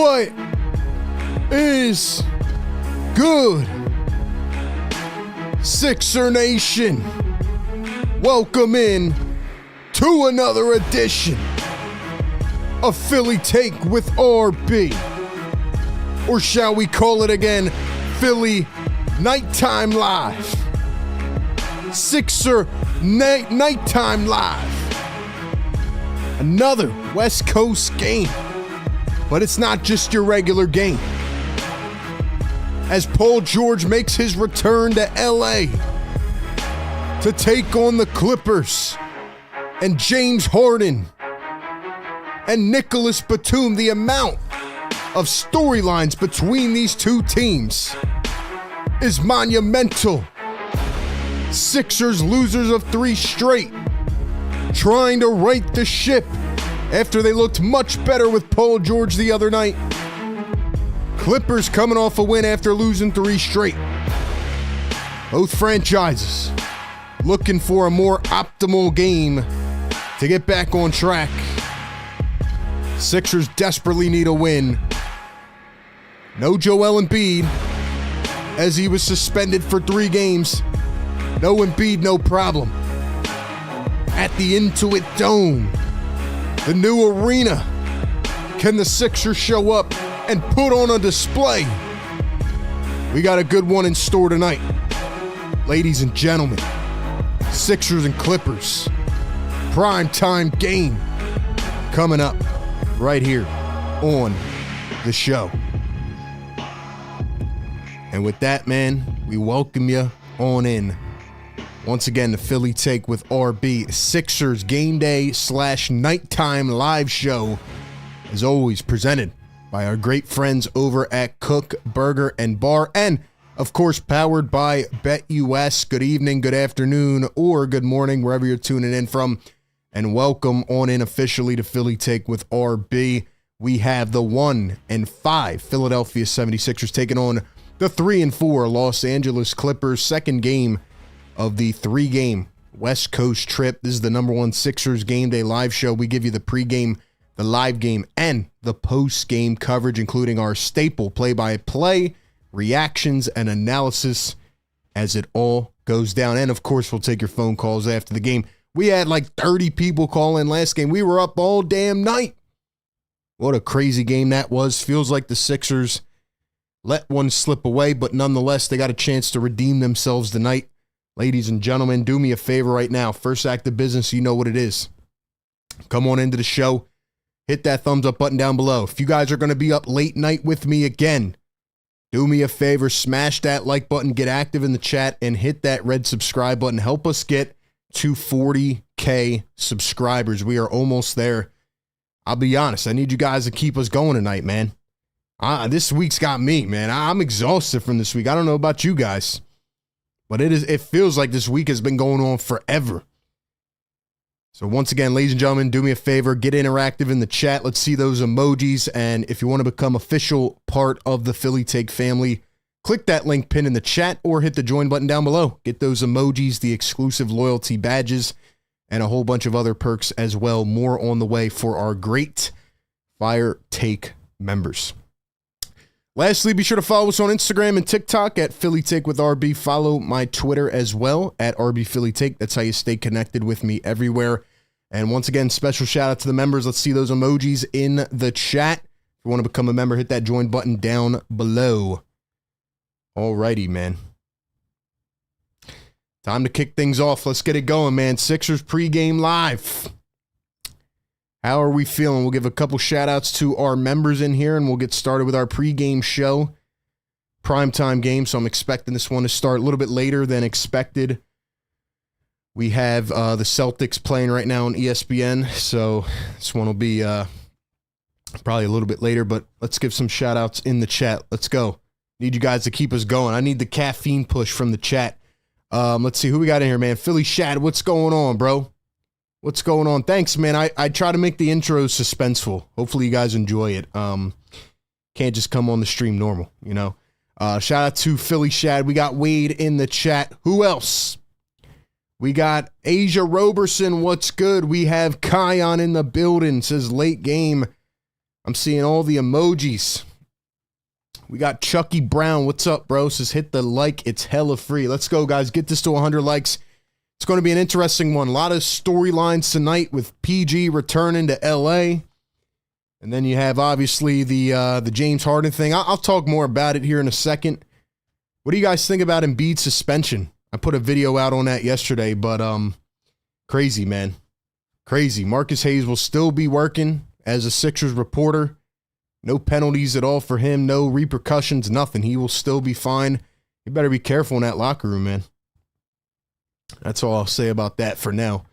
What is good, Sixer Nation? Welcome in to another edition of Philly Take with RB. Or shall we call it again, Philly Nighttime Live. Sixer Nighttime Live. Another West Coast game. But it's not just your regular game. As Paul George makes his return to LA to take on the Clippers and James Harden and Nicholas Batum, the amount of storylines between these two teams is monumental. Sixers losers of 3 straight, trying to right the ship after they looked much better with Paul George the other night. Clippers coming off a win after losing 3 straight. Both franchises looking for a more optimal game to get back on track. Sixers desperately need a win. No Joel Embiid, as he was suspended for 3 games. No Embiid, no problem. At the Intuit Dome, the new arena, can the Sixers show up and put on a display? We got a good one in store tonight. Ladies and gentlemen, Sixers and Clippers, prime time game coming up right here on the show. And with that, man, we welcome you on in. Once again, the Philly Take with RB, Sixers game day / nighttime live show, as always presented by our great friends over at Kook Burger and Bar, and of course powered by BetUS. Good evening, good afternoon, or good morning, wherever you're tuning in from, and welcome on in officially to Philly Take with RB. We have the 1-5 Philadelphia 76ers taking on the 3-4 Los Angeles Clippers, second game of the 3-game West Coast trip. This is the #1 Sixers game day live show. We give you the pregame, the live game, and the post-game coverage, including our staple play-by-play, reactions, and analysis as it all goes down. And, of course, we'll take your phone calls after the game. We had like 30 people call in last game. We were up all damn night. What a crazy game that was. Feels like the Sixers let one slip away, but nonetheless, they got a chance to redeem themselves tonight. Ladies and gentlemen, do me a favor right now. First act of business, you know what it is. Come on into the show. Hit that thumbs up button down below. If you guys are going to be up late night with me again, do me a favor, smash that like button, get active in the chat, and hit that red subscribe button. Help us get to 40K subscribers. We are almost there. I'll be honest, I need you guys to keep us going tonight, man. This week's got me, man. I'm exhausted from this week. I don't know about you guys, but it feels like this week has been going on forever. So once again, ladies and gentlemen, do me a favor, get interactive in the chat. Let's see those emojis. And if you want to become official part of the Philly Take family, click that link pinned in the chat or hit the join button down below. Get those emojis, the exclusive loyalty badges, and a whole bunch of other perks as well. More on the way for our great Fire Take members. Lastly, be sure to follow us on Instagram and TikTok at Philly Take with RB. Follow my Twitter as well at RB Philly Take. That's how you stay connected with me everywhere. And once again, special shout out to the members. Let's see those emojis in the chat. If you want to become a member, hit that join button down below. Alrighty, man. Time to kick things off. Let's get it going, man. Sixers pregame live. How are we feeling? We'll give a couple shout outs to our members in here, and we'll get started with our pregame show. Primetime game, so I'm expecting this one to start a little bit later than expected. We have the Celtics playing right now on ESPN, so this one will be probably a little bit later, but let's give some shout outs in the chat. Let's go. Need you guys to keep us going. I need the caffeine push from the chat. Let's see who we got in here, man. Philly Shad, what's going on, bro? What's going on? Thanks, man. I try to make the intros suspenseful. Hopefully you guys enjoy it. Can't just come on the stream normal, you know. Shout out to Philly Shad. We got Wade in the chat. Who else? We got Asia Roberson. What's good? We have Kion in the building. Says late game. I'm seeing all the emojis. We got Chucky Brown. What's up, bro? Says hit the like. It's hella free. Let's go, guys. Get this to 100 likes. It's going to be an interesting one. A lot of storylines tonight with PG returning to LA. And then you have, obviously, the James Harden thing. I'll talk more about it here in a second. What do you guys think about Embiid's suspension? I put a video out on that yesterday, but crazy, man. Crazy. Marcus Hayes will still be working as a Sixers reporter. No penalties at all for him. No repercussions, nothing. He will still be fine. You better be careful in that locker room, man. That's all I'll say about that for now.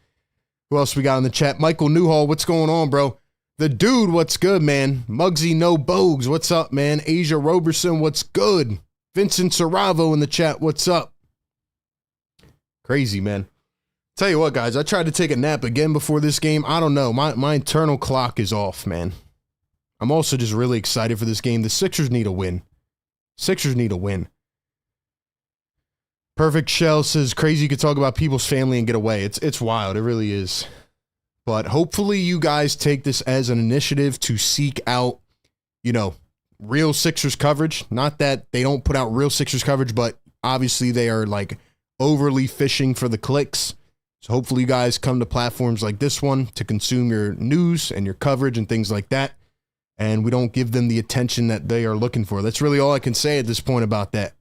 Who else we got in the chat? Michael Newhall, what's going on, bro? The dude, what's good, man? Muggsy No Bogues, what's up, man? Asia Roberson, what's good? Vincent Saravo in the chat, what's up? Crazy, man. Tell you what, guys, I tried to take a nap again before this game. I don't know. My internal clock is off, man. I'm also just really excited for this game. The Sixers need a win. Sixers need a win. Perfect Shell says, crazy you could talk about people's family and get away. It's wild. It really is. But hopefully you guys take this as an initiative to seek out, you know, real Sixers coverage. Not that they don't put out real Sixers coverage, but obviously they are like overly fishing for the clicks. So hopefully you guys come to platforms like this one to consume your news and your coverage and things like that. And we don't give them the attention that they are looking for. That's really all I can say at this point about that.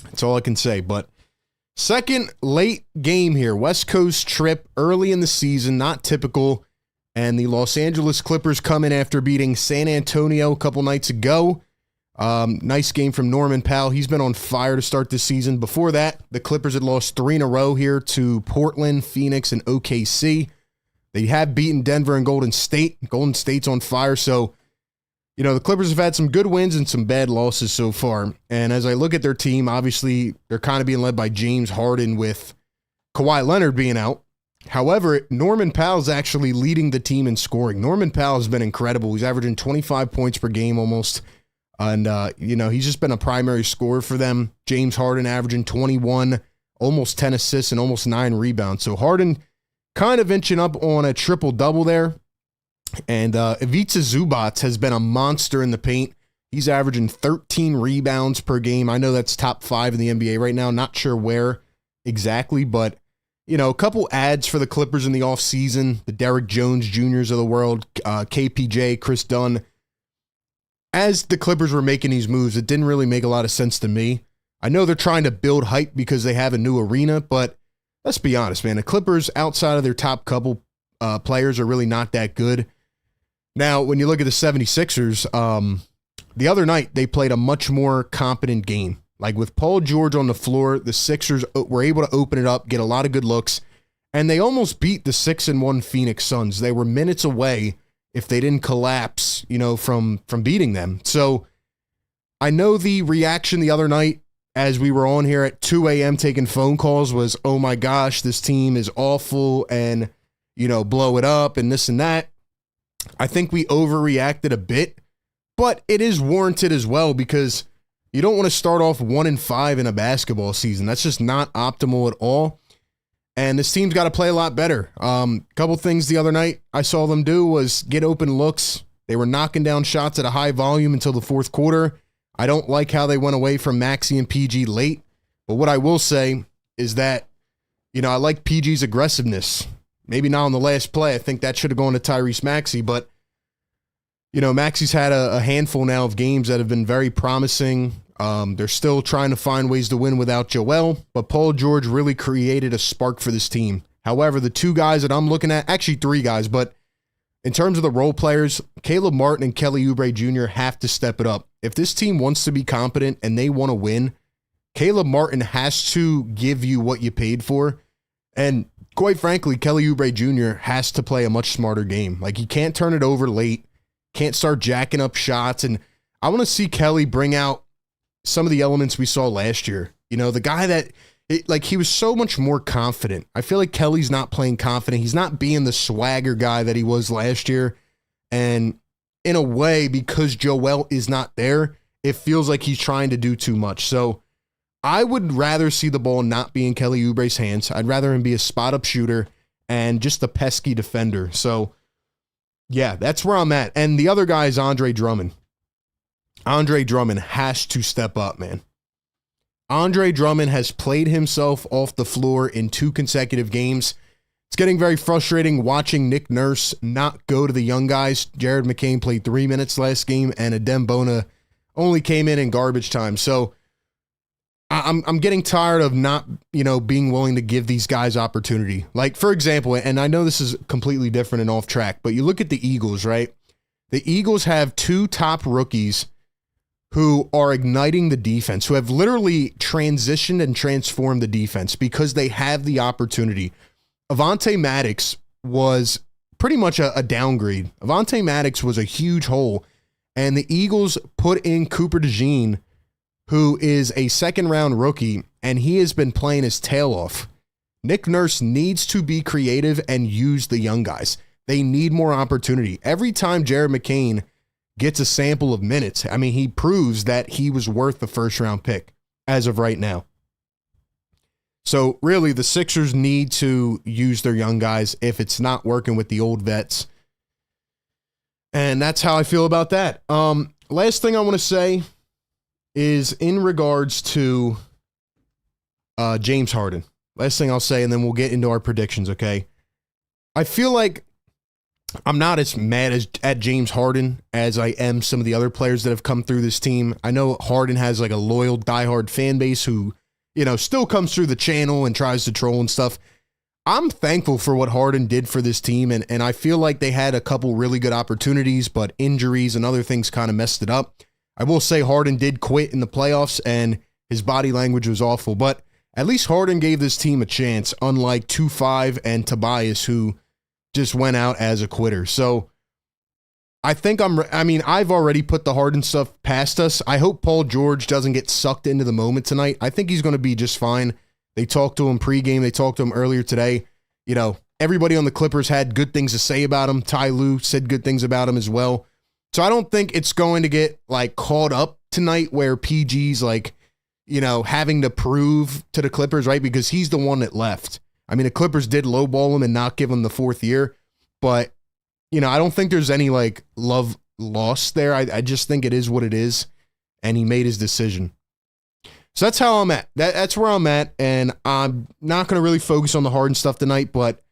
That's all I can say. But second late game here. West Coast trip early in the season, not typical. And the Los Angeles Clippers come in after beating San Antonio a couple nights ago. Nice game from Norman Powell. He's been on fire to start this season. Before that, the Clippers had lost 3 in a row here to Portland, Phoenix, and OKC. They have beaten Denver and Golden State. Golden State's on fire. So, you know, the Clippers have had some good wins and some bad losses so far. And as I look at their team, obviously, they're kind of being led by James Harden with Kawhi Leonard being out. However, Norman Powell's actually leading the team in scoring. Norman Powell has been incredible. He's averaging 25 points per game almost. And, you know, he's just been a primary scorer for them. James Harden averaging 21, almost 10 assists and almost 9 rebounds. So Harden kind of inching up on a triple-double there. And Ivica Zubac has been a monster in the paint. He's averaging 13 rebounds per game. I know that's top 5 in the NBA right now. Not sure where exactly, but, you know, a couple ads for the Clippers in the offseason. The Derrick Jones Juniors of the world, KPJ, Chris Dunn. As the Clippers were making these moves, it didn't really make a lot of sense to me. I know they're trying to build hype because they have a new arena, but let's be honest, man. The Clippers, outside of their top couple players, are really not that good. Now, when you look at the 76ers, the other night they played a much more competent game. Like with Paul George on the floor, the Sixers were able to open it up, get a lot of good looks, and they almost beat the 6-1 Phoenix Suns. They were minutes away if they didn't collapse, you know, from beating them. So I know the reaction the other night as we were on here at 2 a.m. taking phone calls was, oh my gosh, this team is awful and, you know, blow it up and this and that. I think we overreacted a bit, but it is warranted as well because you don't want to start off 1-5 in a basketball season. That's just not optimal at all. And this team's got to play a lot better. Couple things the other night I saw them do was get open looks. They were knocking down shots at a high volume until the fourth quarter. I don't like how they went away from Maxey and PG late. But what I will say is that, you know, I like PG's aggressiveness. Maybe not on the last play. I think that should have gone to Tyrese Maxey. But, you know, Maxey's had a handful now of games that have been very promising. They're still trying to find ways to win without Joel, but Paul George really created a spark for this team. However, the 2 guys that I'm looking at, actually 3 guys, but in terms of the role players, Caleb Martin and Kelly Oubre Jr. have to step it up. If this team wants to be competent and they want to win, Caleb Martin has to give you what you paid for. And quite frankly, Kelly Oubre Jr. has to play a much smarter game. Like, he can't turn it over late, can't start jacking up shots. And I want to see Kelly bring out some of the elements we saw last year. You know, the guy that, he was so much more confident. I feel like Kelly's not playing confident. He's not being the swagger guy that he was last year. And in a way, because Joel is not there, it feels like he's trying to do too much. So I would rather see the ball not be in Kelly Oubre's hands. I'd rather him be a spot-up shooter and just a pesky defender. So Yeah, that's where I'm at. And the other guy is Andre Drummond. Andre Drummond has to step up, man. Andre Drummond has played himself off the floor in 2 consecutive games. It's getting very frustrating watching Nick Nurse not go to the young guys. Jared McCain played 3 minutes last game, and Adem Bona only came in garbage time. So I'm getting tired of not, being willing to give these guys opportunity. Like, for example, and I know this is completely different and off track, but you look at the Eagles, right? The Eagles have 2 top rookies who are igniting the defense, who have literally transitioned and transformed the defense because they have the opportunity. Avonte Maddox was pretty much a downgrade. Avonte Maddox was a huge hole, and the Eagles put in Cooper DeJean, who is a second-round rookie, and he has been playing his tail off. Nick Nurse needs to be creative and use the young guys. They need more opportunity. Every time Jared McCain gets a sample of minutes, I mean, he proves that he was worth the first-round pick as of right now. So really, the Sixers need to use their young guys if it's not working with the old vets. And that's how I feel about that. Last thing I want to say is in regards to James Harden. Last thing I'll say, and then we'll get into our predictions, okay? I feel like I'm not as mad at James Harden as I am some of the other players that have come through this team. I know Harden has like a loyal, diehard fan base who, still comes through the channel and tries to troll and stuff. I'm thankful for what Harden did for this team, and I feel like they had a couple really good opportunities, but injuries and other things kind of messed it up. I will say Harden did quit in the playoffs, and his body language was awful, but at least Harden gave this team a chance, unlike 2-5 and Tobias, who just went out as a quitter. So I think I've already put the Harden stuff past us. I hope Paul George doesn't get sucked into the moment tonight. I think he's going to be just fine. They talked to him pregame. They talked to him earlier today. Everybody on the Clippers had good things to say about him. Ty Lue said good things about him as well. So I don't think it's going to get caught up tonight where PG's having to prove to the Clippers, right? Because he's the one that left. I mean, the Clippers did lowball him and not give him the 4th year, but I don't think there's any love lost there. I just think it is what it is, and he made his decision. So that's how I'm at. That's where I'm at, and I'm not going to really focus on the Harden stuff tonight, but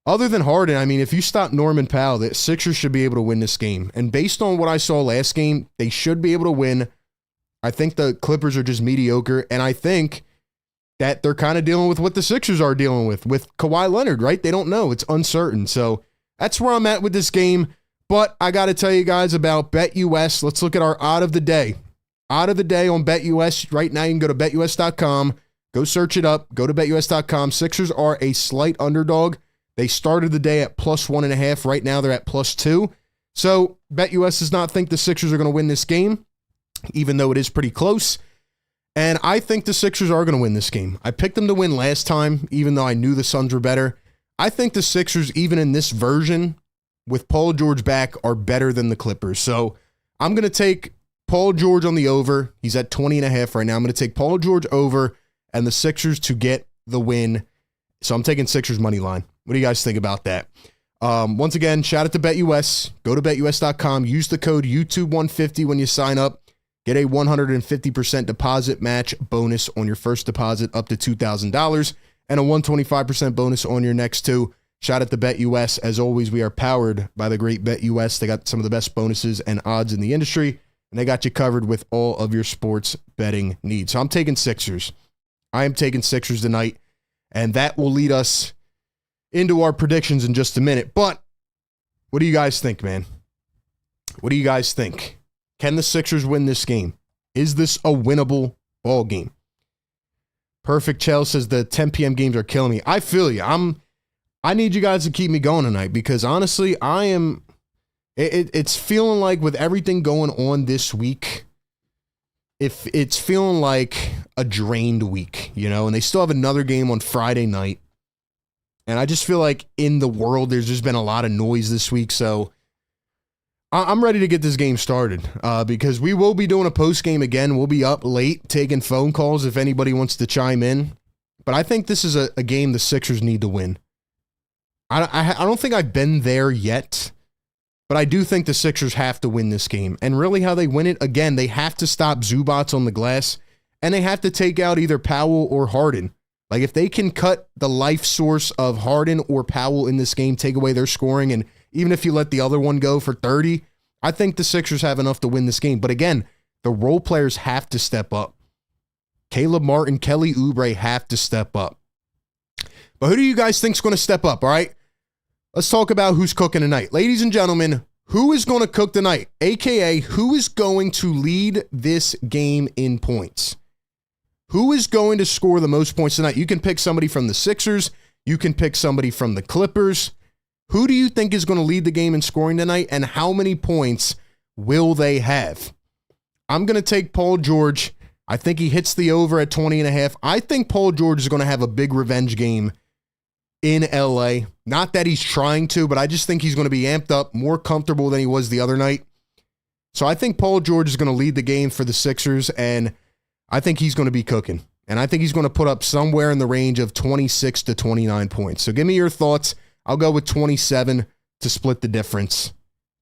other than Harden, I mean, if you stop Norman Powell, the Sixers should be able to win this game. And based on what I saw last game, they should be able to win. I think the Clippers are just mediocre, and I think that they're kind of dealing with what the Sixers are dealing with Kawhi Leonard, right? They don't know. It's uncertain. So that's where I'm at with this game. But I got to tell you guys about BetUS. Let's look at our odd of the day. Odd of the day on BetUS. Right now, you can go to BetUS.com. Go search it up. Go to BetUS.com. Sixers are a slight underdog. They started the day at +1.5. Right now, they're at +2. So BetUS does not think the Sixers are going to win this game, even though it is pretty close. And I think the Sixers are going to win this game. I picked them to win last time, even though I knew the Suns were better. I think the Sixers, even in this version, with Paul George back, are better than the Clippers. So I'm going to take Paul George on the over. He's at 20.5 right now. I'm going to take Paul George over and the Sixers to get the win. So I'm taking Sixers money line. What do you guys think about that? Once again, shout out to BetUS. Go to BetUS.com. Use the code YouTube150 when you sign up. Get a 150% deposit match bonus on your first deposit up to $2,000 and a 125% bonus on your next 2. Shout out to BetUS. As always, we are powered by the great BetUS. They got some of the best bonuses and odds in the industry, and they got you covered with all of your sports betting needs. So I'm taking Sixers. I am taking Sixers tonight, and that will lead us into our predictions in just a minute. But what do you guys think, man? What do you guys think? Can the Sixers win this game? Is this a winnable ball game? Perfect Chell says the 10 p.m. games are killing me. I feel you. I need you guys to keep me going tonight because honestly, it's feeling like with everything going on this week, if it's feeling like a drained week, and they still have another game on Friday night. And I just feel like in the world, there's just been a lot of noise this week. So I'm ready to get this game started because we will be doing a post game again. We'll be up late taking phone calls if anybody wants to chime in. But I think this is a game the Sixers need to win. I don't think I've been there yet But I do think the Sixers have to win this game. And really how they win it, again, they have to stop Zubats on the glass, and they have to take out either Powell or Harden. Like, if they can cut the life source of Harden or Powell in this game, take away their scoring, and even if you let the other one go for 30, I think the Sixers have enough to win this game. But again, the role players have to step up. Caleb Martin, Kelly Oubre have to step up. But who do you guys think is going to step up, all right? Let's talk about who's cooking tonight. Ladies and gentlemen, who is going to cook tonight? AKA, who is going to lead this game in points? Who is going to score the most points tonight? You can pick somebody from the Sixers. You can pick somebody from the Clippers. Who do you think is going to lead the game in scoring tonight, and how many points will they have? I'm going to take Paul George. I think he hits the over at 20.5. I think Paul George is going to have a big revenge game in LA. Not that he's trying to, but I just think he's going to be amped up, more comfortable than he was the other night. So I think Paul George is going to lead the game for the Sixers, and I think he's going to be cooking. And I think he's going to put up somewhere in the range of 26 to 29 points. So give me your thoughts. I'll go with 27 to split the difference.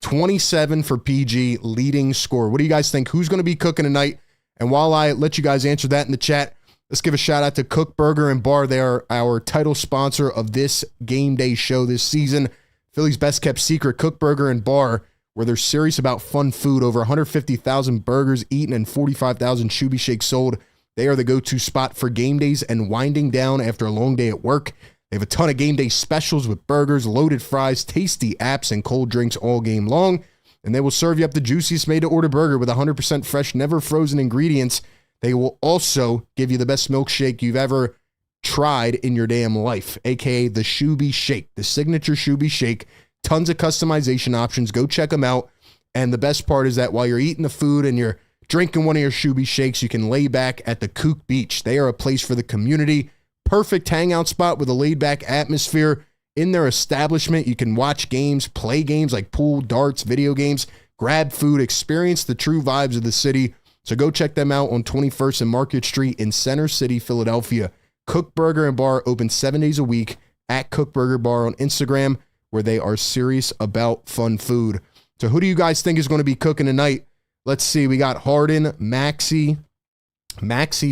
27 for PG, leading scorer. What do you guys think? Who's going to be cooking tonight? And while I let you guys answer that in the chat, let's give a shout out to Kook Burger and Bar. They are our title sponsor of this game day show this season. Philly's best kept secret, Kook Burger and Bar, where they're serious about fun food. Over 150,000 burgers eaten and 45,000 Shoobie Shakes sold. They are the go-to spot for game days and winding down after a long day at work. They have a ton of game day specials with burgers, loaded fries, tasty apps, and cold drinks all game long. And they will serve you up the juiciest made-to-order burger with 100% fresh, never frozen ingredients. They will also give you the best milkshake you've ever tried in your damn life, aka the Shoobie Shake, the signature Shoobie Shake. Tons of customization options. Go check them out. And the best part is that while you're eating the food and you're drinking one of your Shoobie Shakes, you can lay back at the Kook Beach. They are a place for the community. Perfect hangout spot with a laid-back atmosphere. In their establishment, you can watch games, play games like pool, darts, video games, grab food, experience the true vibes of the city. So go check them out on 21st and Market Street in Center City, Philadelphia. Kook Burger and Bar open 7 days a week at Kook Burger Bar on Instagram, where they are serious about fun food. So who do you guys think is going to be cooking tonight? Let's see. We got Harden, Maxey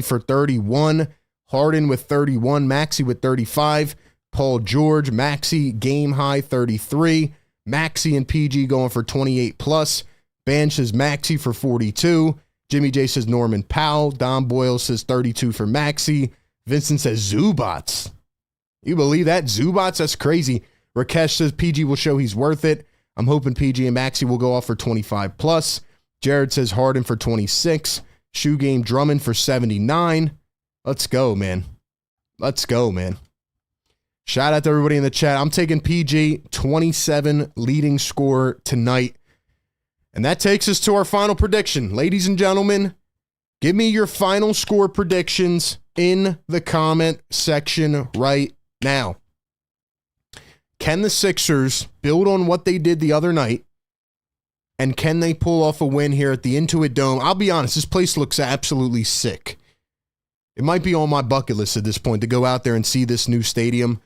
for 31. Harden with 31. Maxey with 35. Paul George, Maxey, game high 33. Maxey and PG going for 28 plus. Ban says Maxey for 42. Jimmy J says Norman Powell. Don Boyle says 32 for Maxey. Vincent says Zubats. You believe that? Zubats? That's crazy. Rakesh says PG will show he's worth it. I'm hoping PG and Maxey will go off for 25 plus. Jared says Harden for 26. Shoe Game Drummond for 79. Let's go, man. Let's go, man. Shout out to everybody in the chat. I'm taking PG, 27 leading scorer tonight. And that takes us to our final prediction. Ladies and gentlemen, give me your final score predictions in the comment section right now. Can the Sixers build on what they did the other night? And can they pull off a win here at the Intuit Dome? I'll be honest, this place looks absolutely sick. It might be on my bucket list at this point to go out there and see this new stadium.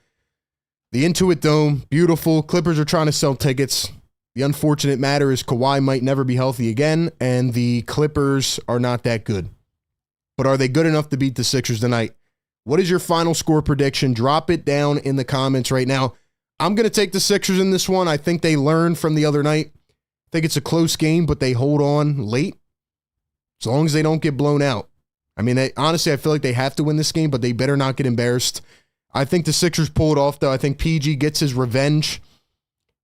The Intuit Dome, beautiful. Clippers are trying to sell tickets. The unfortunate matter is Kawhi might never be healthy again, and the Clippers are not that good. But are they good enough to beat the Sixers tonight? What is your final score prediction? Drop it down in the comments right now. I'm going to take the Sixers in this one. I think they learned from the other night. I think it's a close game, but they hold on late. As long as they don't get blown out. I mean, honestly, I feel like they have to win this game, but they better not get embarrassed. I think the Sixers pull it off, though. I think PG gets his revenge.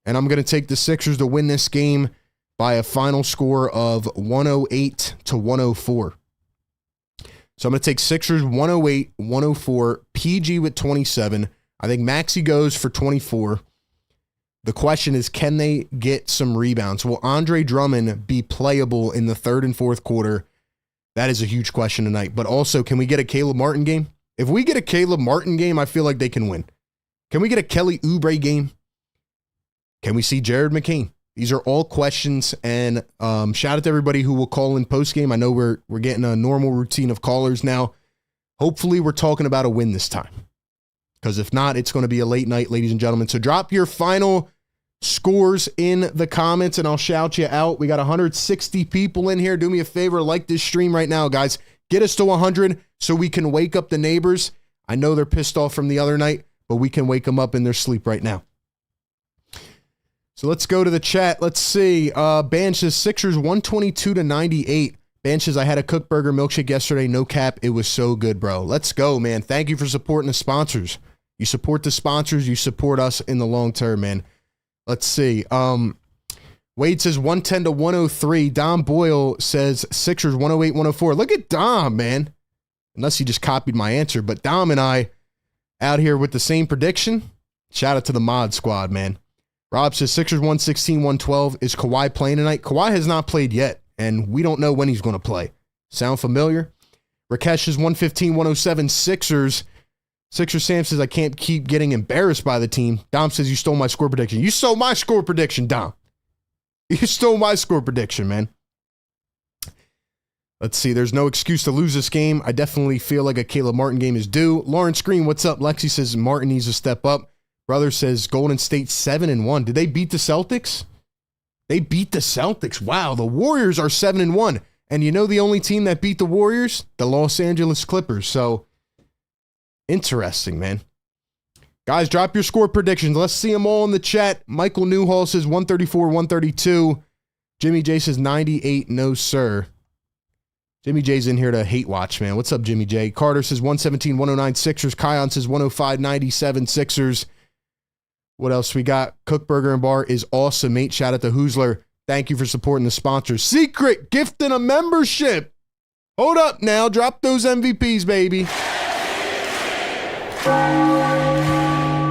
And I'm going to take the Sixers to win this game by a final score of 108 to 104. So I'm going to take Sixers 108, 104, PG with 27. I think Maxey goes for 24. The question is, can they get some rebounds? Will Andre Drummond be playable in the third and fourth quarter? That is a huge question tonight. But also, can we get a Caleb Martin game? If we get a Caleb Martin game, I feel like they can win. Can we get a Kelly Oubre game? Can we see Jared McCain? These are all questions, and shout out to everybody who will call in postgame. I know we're getting a normal routine of callers now. Hopefully, we're talking about a win this time. Because if not, it's going to be a late night, ladies and gentlemen. So drop your final scores in the comments and I'll shout you out. We got 160 people in here. Do me a favor, like this stream right now, guys. Get us to 100 so we can wake up the neighbors. I know they're pissed off from the other night, but we can wake them up in their sleep right now. So let's go to the chat. Let's see. Ban says Sixers 122-98. Ban says I had a Kook Burger milkshake yesterday. No cap. It was so good, bro. Let's go, man. Thank you for supporting the sponsors. You support the sponsors. You support us in the long term, man. Let's see. Wade says 110-103. Dom Boyle says Sixers 108-104. Look at Dom, man. Unless he just copied my answer. But Dom and I out here with the same prediction. Shout out to the mod squad, man. Rob says Sixers 116-112. Is Kawhi playing tonight? Kawhi has not played yet, and we don't know when he's going to play. Sound familiar? Rakesh is 115-107. Sixers. Sixers Sam says I can't keep getting embarrassed by the team. Dom says you stole my score prediction. You stole my score prediction, Dom. You stole my score prediction, man. Let's see. There's no excuse to lose this game. I definitely feel like a Caleb Martin game is due. Lawrence Green, what's up? Lexi says Martin needs to step up. Brother says Golden State 7-1. Did they beat the Celtics? They beat the Celtics. Wow, the Warriors are 7-1. And you know the only team that beat the Warriors? The Los Angeles Clippers. So, interesting, man. Guys, drop your score predictions. Let's see them all in the chat. Michael Newhall says 134-132. Jimmy J says 98. No, sir. Jimmy J's in here to hate watch, man. What's up, Jimmy J? Carter says 117-109 Sixers. Kion says 105-97 Sixers. What else we got? Kook Burger and Bar is awesome, mate. Shout out to Hoosler. Thank you for supporting the sponsors. Secret gifting a membership. Hold up now. Drop those MVPs, baby.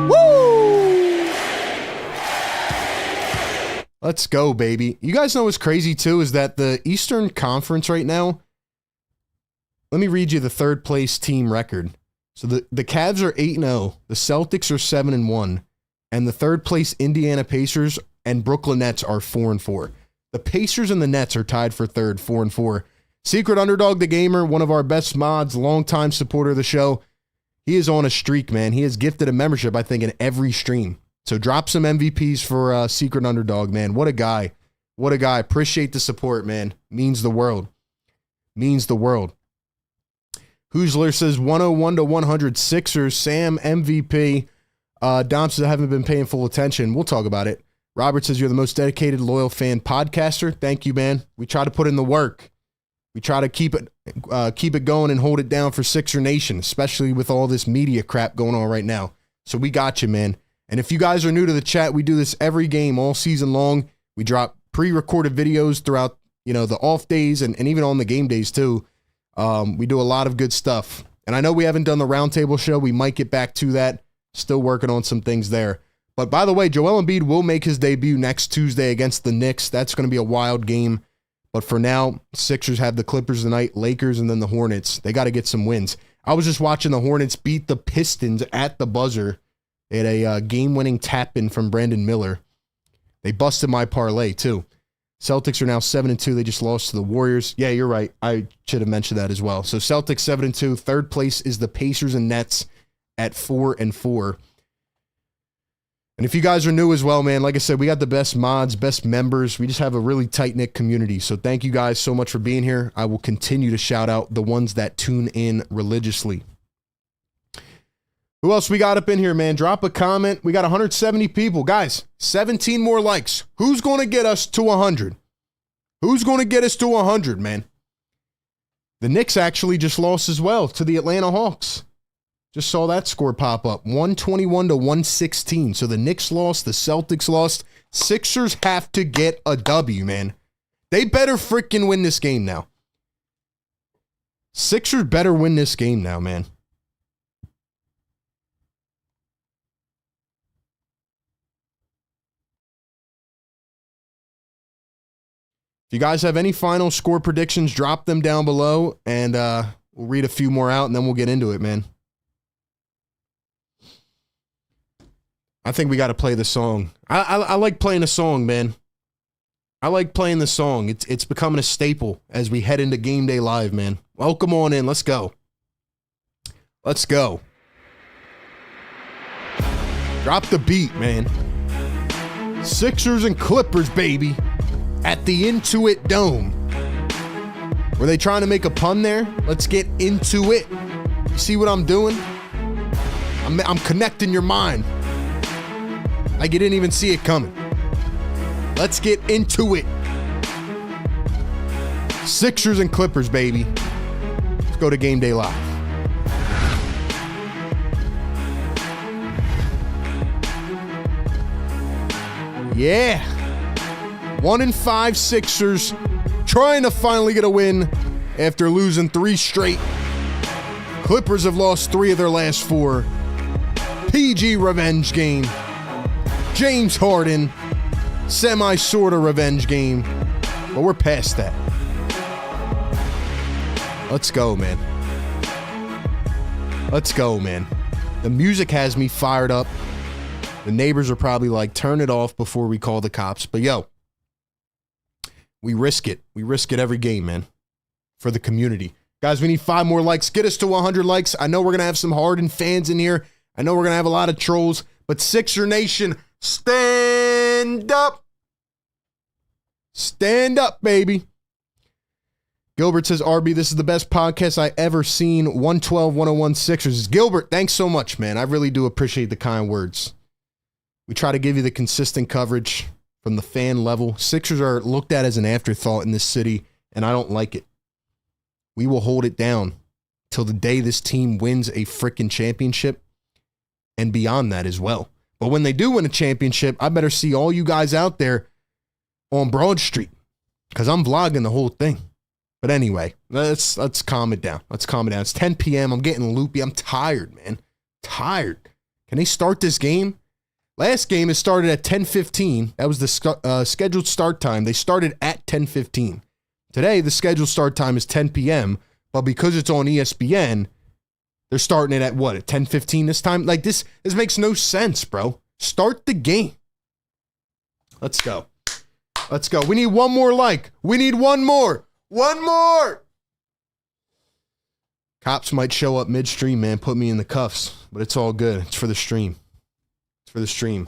Woo! Let's go, baby. You guys know what's crazy, too, is that the Eastern Conference right now, let me read you the third place team record. So the Cavs are 8-0. The Celtics are 7-1. And the third place Indiana Pacers and Brooklyn Nets are 4-4. The Pacers and the Nets are tied for third, 4-4. Secret Underdog the Gamer, one of our best mods, longtime supporter of the show. He is on a streak, man. He has gifted a membership, I think, in every stream. So drop some MVPs for Secret Underdog, man. What a guy. What a guy. Appreciate the support, man. Means the world. Means the world. Hoosler says 101-100 Sixers. Sam MVP. Dom says I haven't been paying full attention. We'll talk about it. Robert says you're the most dedicated, loyal fan podcaster. Thank you, man. We try to put in the work. We try to keep it going and hold it down for Sixer Nation, especially with all this media crap going on right now. So we got you, man. And if you guys are new to the chat, we do this every game all season long. We drop pre-recorded videos throughout, the off days and even on the game days too. We do a lot of good stuff. And I know we haven't done the roundtable show. We might get back to that. Still working on some things there. But by the way, Joel Embiid will make his debut next Tuesday against the Knicks. That's going to be a wild game. But for now, Sixers have the Clippers tonight, Lakers, and then the Hornets. They got to get some wins. I was just watching the Hornets beat the Pistons at the buzzer. They had a game-winning tap-in from Brandon Miller. They busted my parlay, too. Celtics are now 7-2. They just lost to the Warriors. Yeah, you're right. I should have mentioned that as well. So Celtics 7-2. Third place is the Pacers and Nets at 4-4. And if you guys are new as well, man, like I said, we got the best mods, best members. We just have a really tight-knit community. So thank you guys so much for being here. I will continue to shout out the ones that tune in religiously. Who else we got up in here, man? Drop a comment. We got 170 people. Guys, 17 more likes. Who's going to get us to 100? Who's going to get us to 100, man? The Knicks actually just lost as well to the Atlanta Hawks. Just saw that score pop up. 121-116. So the Knicks lost. The Celtics lost. Sixers have to get a W, man. They better freaking win this game now. Sixers better win this game now, man. If you guys have any final score predictions, drop them down below, and we'll read a few more out, and then we'll get into it, man. I think we got to play the song. I like playing a song, man. I like playing the song. It's becoming a staple as we head into Game Day Live, man. Welcome on in. Let's go. Let's go. Drop the beat, man. Sixers and Clippers, baby, at the Intuit Dome. Were they trying to make a pun there? Let's get into it. You see what I'm doing? I'm connecting your mind. Like you didn't even see it coming. Let's get into it. Sixers and Clippers, baby. Let's go to Game Day Live. Yeah. 1-5 Sixers trying to finally get a win after losing 3 straight. Clippers have lost 3 of their last 4. PG revenge game. James Harden, sort of revenge game. But we're past that. Let's go, man. Let's go, man. The music has me fired up. The neighbors are probably like, turn it off before we call the cops. But yo, we risk it. We risk it every game, man. For the community. Guys, we need 5 more likes. Get us to 100 likes. I know we're going to have some Harden fans in here. I know we're going to have a lot of trolls. But Sixer Nation, stand up. Stand up, baby. Gilbert says, RB, this is the best podcast I ever seen. 112-101 Sixers. Gilbert, thanks so much, man. I really do appreciate the kind words. We try to give you the consistent coverage from the fan level. Sixers are looked at as an afterthought in this city, and I don't like it. We will hold it down till the day this team wins a freaking championship and beyond that as well. But when they do win a championship, I better see all you guys out there on Broad Street because I'm vlogging the whole thing. But anyway, let's calm it down. Let's calm it down. It's 10 p.m. I'm getting loopy. I'm tired, man. Tired. Can they start this game? Last game, it started at 10:15. That was the scheduled start time. They started at 10:15. Today, the scheduled start time is 10 p.m., but because it's on ESPN, they're starting it at what, at 10:15 this time? Like, this makes no sense, bro. Start the game. Let's go. Let's go. We need one more like. We need one more. One more. Cops might show up midstream, man, put me in the cuffs, but it's all good. It's for the stream. It's for the stream.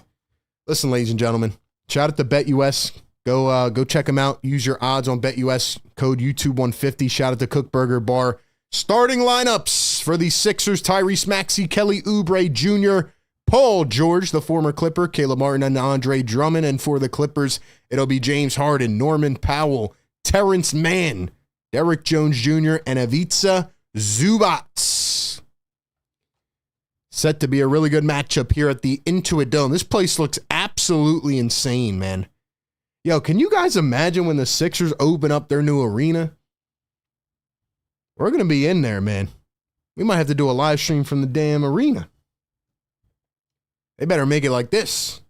Listen, ladies and gentlemen, shout out to BetUS. Go check them out. Use your odds on BetUS. Code YouTube150. Shout out to Kook Burger Bar. Starting lineups for the Sixers: Tyrese Maxey, Kelly Oubre Jr., Paul George, the former Clipper, Caleb Martin, and Andre Drummond. And for the Clippers, it'll be James Harden, Norman Powell, Terrence Mann, Derrick Jones Jr., and Ivica Zubac. Set to be a really good matchup here at the Intuit Dome. This place looks absolutely insane, man. Yo, can you guys imagine when the Sixers open up their new arena? We're going to be in there, man. We might have to do a live stream from the damn arena. They better make it like this.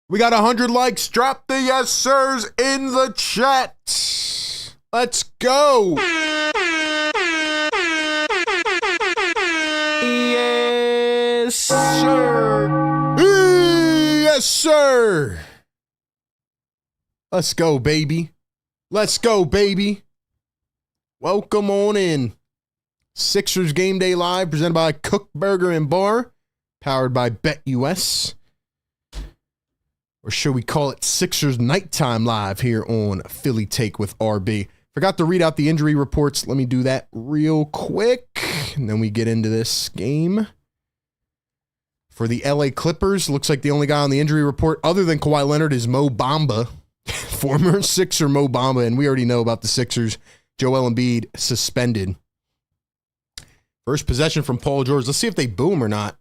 We got 100 likes. Drop the yes sirs in the chat. Let's go. Yes, sir. Yes, sir. Let's go, baby. Let's go, baby. Welcome on in. Sixers Game Day Live, presented by Kook Burger and Bar, powered by BetUS. Or should we call it Sixers Nighttime Live here on Philly Take with RB. Forgot to read out the injury reports. Let me do that real quick. And then we get into this game. For the LA Clippers, looks like the only guy on the injury report other than Kawhi Leonard is Mo Bamba. Former Sixer Mo Bamba. And we already know about the Sixers. Joel Embiid suspended. First possession from Paul George. Let's see if they boom or not.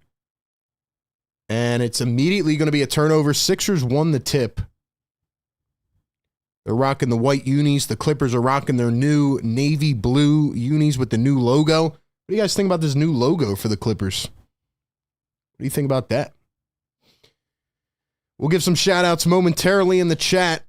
And it's immediately going to be a turnover. Sixers won the tip. They're rocking the white unis. The Clippers are rocking their new navy blue unis with the new logo. What do you guys think about this new logo for the Clippers? What do you think about that? We'll give some shout outs momentarily in the chat.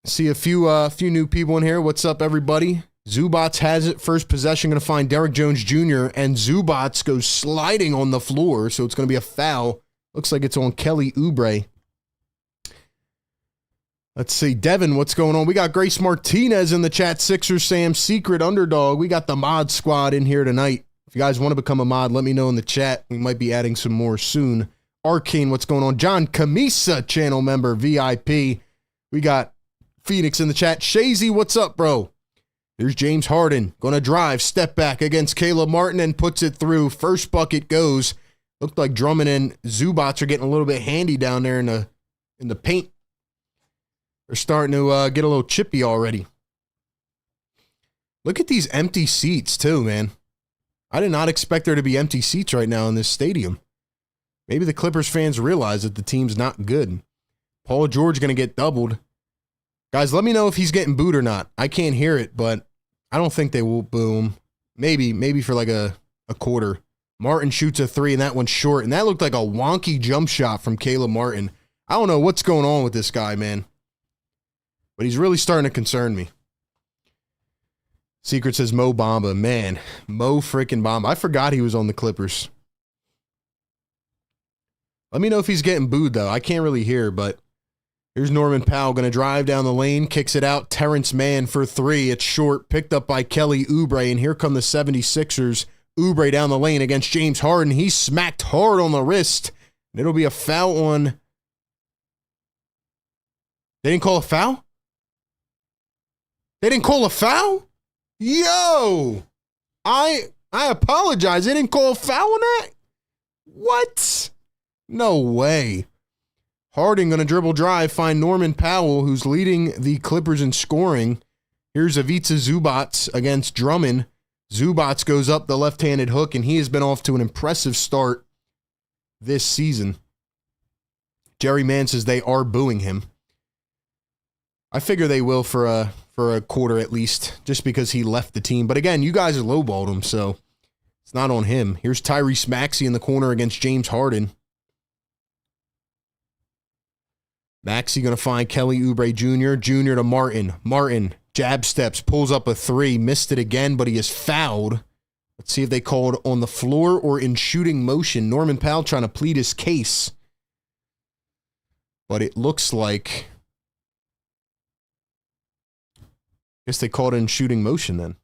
See a few new people in here. What's up, everybody? Zubac has it. First possession going to find Derrick Jones Jr. And Zubac goes sliding on the floor. So it's going to be a foul. Looks like it's on Kelly Oubre. Let's see. Devin, what's going on? We got Grace Martinez in the chat. Sixers Sam, secret underdog. We got the mod squad in here tonight. If you guys want to become a mod, let me know in the chat. We might be adding some more soon. Arcane, what's going on? John Camisa, channel member, VIP. We got Phoenix in the chat. Shazy, what's up, bro? There's James Harden. Going to drive, step back against Caleb Martin and puts it through. First bucket goes. Looked like Drummond and Zubats are getting a little bit handy down there in the paint. They're starting to get a little chippy already. Look at these empty seats too, man. I did not expect there to be empty seats right now in this stadium. Maybe the Clippers fans realize that the team's not good. Paul George going to get doubled. Guys, let me know if he's getting booed or not. I can't hear it, but I don't think they will boo him. Maybe for like a quarter. Martin shoots a three, and that one's short. And that looked like a wonky jump shot from Caleb Martin. I don't know what's going on with this guy, man. But he's really starting to concern me. Secret says Mo Bamba. Man, Mo freaking Bamba. I forgot he was on the Clippers. Let me know if he's getting booed, though. I can't really hear, but here's Norman Powell going to drive down the lane, kicks it out. Terrence Mann for three. It's short, picked up by Kelly Oubre, and here come the 76ers. Oubre down the lane against James Harden. He's smacked hard on the wrist, and it'll be a foul on... They didn't call a foul? They didn't call a foul? Yo! I apologize. They didn't call a foul on that? What? No way. Harden going to dribble drive, find Norman Powell, who's leading the Clippers in scoring. Here's Ivica Zubats against Drummond. Zubats goes up the left-handed hook, and he has been off to an impressive start this season. Jerry Mann says they are booing him. I figure they will for a quarter at least, just because he left the team. But again, you guys lowballed him, so it's not on him. Here's Tyrese Maxey in the corner against James Harden. Maxey going to find Kelly Oubre Jr. Jr. to Martin. Martin, jab steps, pulls up a three, missed it again, but he is fouled. Let's see if they called on the floor or in shooting motion. Norman Powell trying to plead his case. But it looks like... I guess they called it in shooting motion then.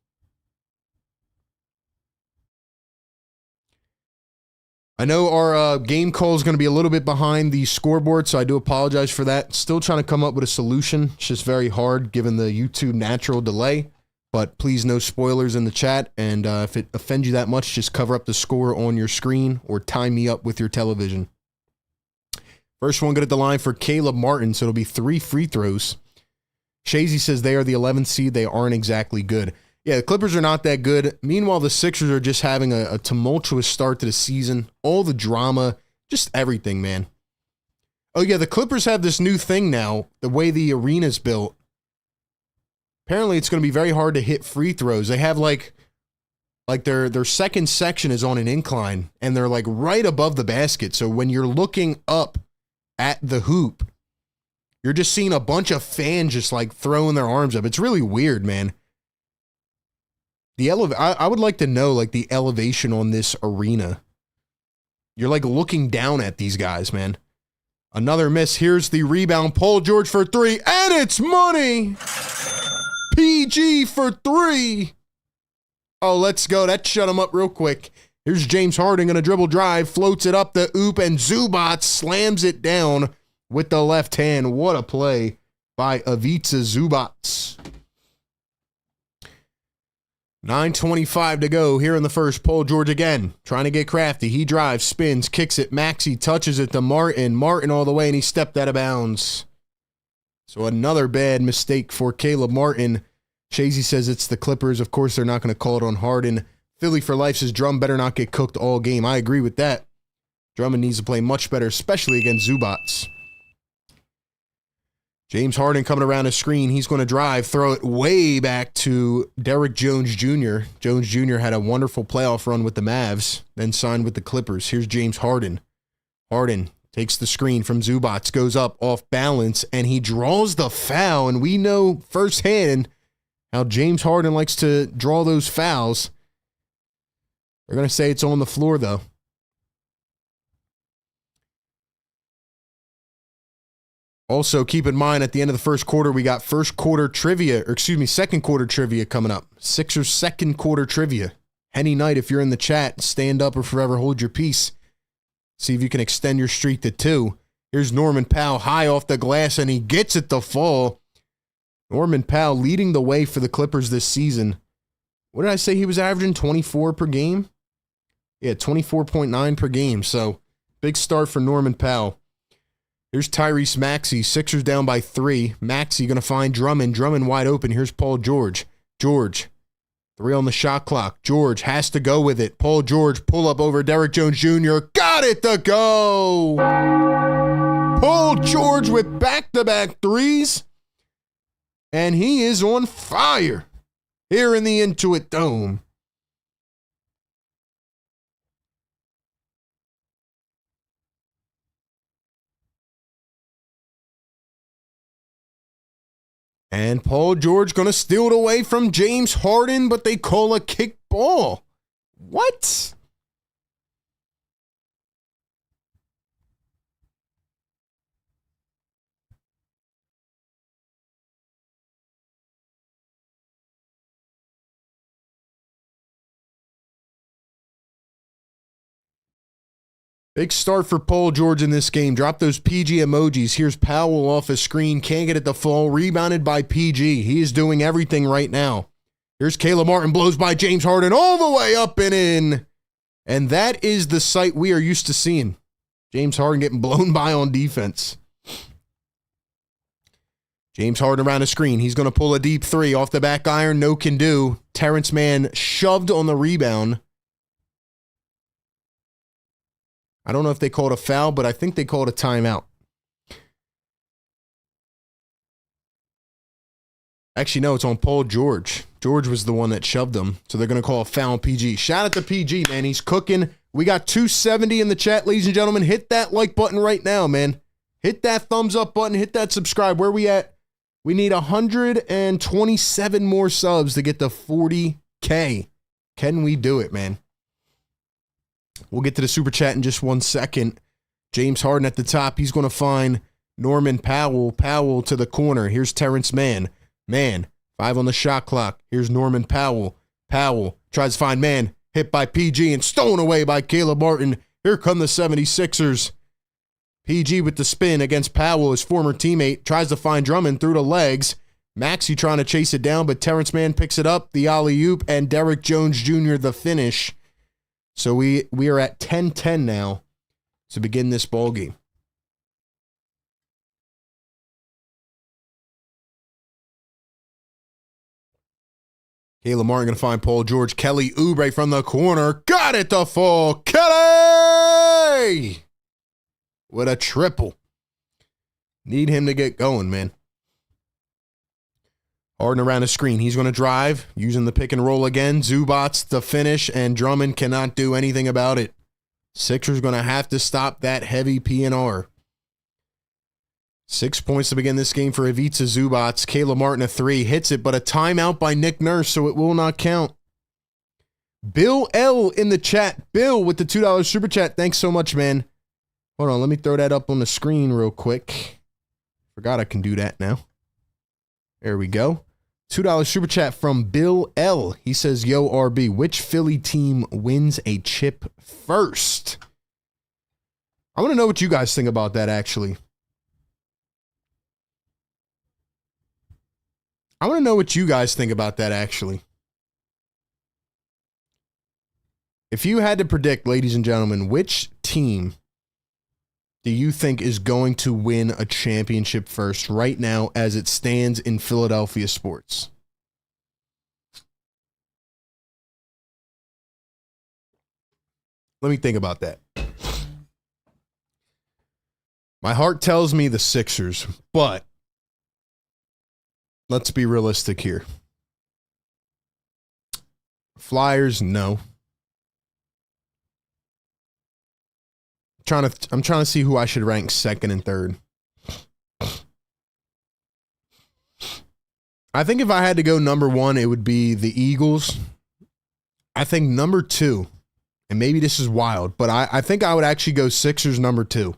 I know our game call is going to be a little bit behind the scoreboard, so I do apologize for that. Still trying to come up with a solution. It's just very hard given the YouTube natural delay. But please no spoilers in the chat. And if it offends you that much, just cover up the score on your screen or time me up with your television. First one good at the line for Caleb Martin, so it'll be 3 free throws. Shazy says they are the 11th seed. They aren't exactly good. Yeah, the Clippers are not that good. Meanwhile, the Sixers are just having a tumultuous start to the season. All the drama, just everything, man. Oh, yeah, the Clippers have this new thing now, the way the arena's built. Apparently, it's going to be very hard to hit free throws. They have, like their second section is on an incline, and they're, like, right above the basket. So when you're looking up at the hoop, you're just seeing a bunch of fans just, like, throwing their arms up. It's really weird, man. I would like to know, like, the elevation on this arena. You're, like, looking down at these guys, man. Another miss. Here's the rebound. Paul George for three, and it's money! PG for three! Oh, let's go. That shut him up real quick. Here's James Harden going to dribble drive, floats it up the oop, and Zubats slams it down with the left hand. What a play by Ivica Zubats. 9:25 to go here in the first. Paul George again, trying to get crafty. He drives, spins, kicks it. Maxey touches it to Martin. Martin all the way, and he stepped out of bounds. So another bad mistake for Caleb Martin. Shazy says it's the Clippers. Of course, they're not going to call it on Harden. Philly for life says Drum better not get cooked all game. I agree with that. Drummond needs to play much better, especially against Zubats. James Harden coming around his screen. He's going to drive, throw it way back to Derrick Jones Jr. Jones Jr. had a wonderful playoff run with the Mavs, then signed with the Clippers. Here's James Harden. Harden takes the screen from Zubats, goes up off balance, and he draws the foul. And we know firsthand how James Harden likes to draw those fouls. They're going to say it's on the floor, though. Also, keep in mind, at the end of the first quarter, we got second quarter trivia coming up. Sixers second quarter trivia. Henny Knight, if you're in the chat, stand up or forever hold your peace. See if you can extend your streak to 2. Here's Norman Powell high off the glass, and he gets it to fall. Norman Powell leading the way for the Clippers this season. What did I say he was averaging? 24 per game? Yeah, 24.9 per game. So, big start for Norman Powell. Here's Tyrese Maxey. Sixers down by 3. Maxey going to find Drummond. Drummond wide open. Here's Paul George. George. 3 on the shot clock. George has to go with it. Paul George, pull up over Derrick Jones Jr. Got it to go. Paul George with back-to-back threes. And he is on fire here in the Intuit Dome. And Paul George going to steal it away from James Harden, but they call a kick ball. What? Big start for Paul George in this game. Drop those PG emojis. Here's Powell off a screen. Can't get it to fall. Rebounded by PG. He is doing everything right now. Here's Caleb Martin. Blows by James Harden all the way up and in. And that is the sight we are used to seeing. James Harden getting blown by on defense. James Harden around the screen. He's going to pull a deep 3 off the back iron. No can do. Terrence Mann shoved on the rebound. I don't know if they called a foul, but I think they called a timeout. Actually, no, it's on Paul George. George was the one that shoved him, so they're going to call a foul on PG. Shout out to PG, man. He's cooking. We got 270 in the chat, ladies and gentlemen. Hit that like button right now, man. Hit that thumbs up button. Hit that subscribe. Where we at? We need 127 more subs to get to 40K. Can we do it, man? We'll get to the super chat in just 1 second. James Harden at the top. He's going to find Norman Powell. Powell to the corner. Here's Terrence Mann. Mann, 5 on the shot clock. Here's Norman Powell. Powell tries to find Mann. Hit by PG and stolen away by Caleb Martin. Here come the 76ers. PG with the spin against Powell, his former teammate. Tries to find Drummond through the legs. Maxey trying to chase it down, but Terrence Mann picks it up. The alley-oop, and Derrick Jones Jr. the finish. So we are at 10-10 now to begin this ball game. Caleb Martin going to find Paul George. Kelly Oubre from the corner. Got it to fall. Kelly! With a triple. Need him to get going, man. Harden around the screen. He's going to drive, using the pick and roll again. Zubats the finish, and Drummond cannot do anything about it. Sixers going to have to stop that heavy P&R. 6 points to begin this game for Ivica Zubats. Caleb Martin a 3. Hits it, but a timeout by Nick Nurse, so it will not count. Bill L in the chat. Bill with the $2 super chat. Thanks so much, man. Hold on, let me throw that up on the screen real quick. Forgot I can do that now. There we go. $2 super chat from Bill L. He says, yo, RB, which Philly team wins a chip first? I want to know what you guys think about that, actually. I want to know what you guys think about that, actually. If you had to predict, ladies and gentlemen, which team do you think is going to win a championship first right now as it stands in Philadelphia sports? Let me think about that. My heart tells me the Sixers, but let's be realistic here. Flyers, no. I'm trying to see who I should rank second and third. I think if I had to go number 1, it would be the Eagles. I think number 2, and maybe this is wild, but I think I would actually go Sixers number 2.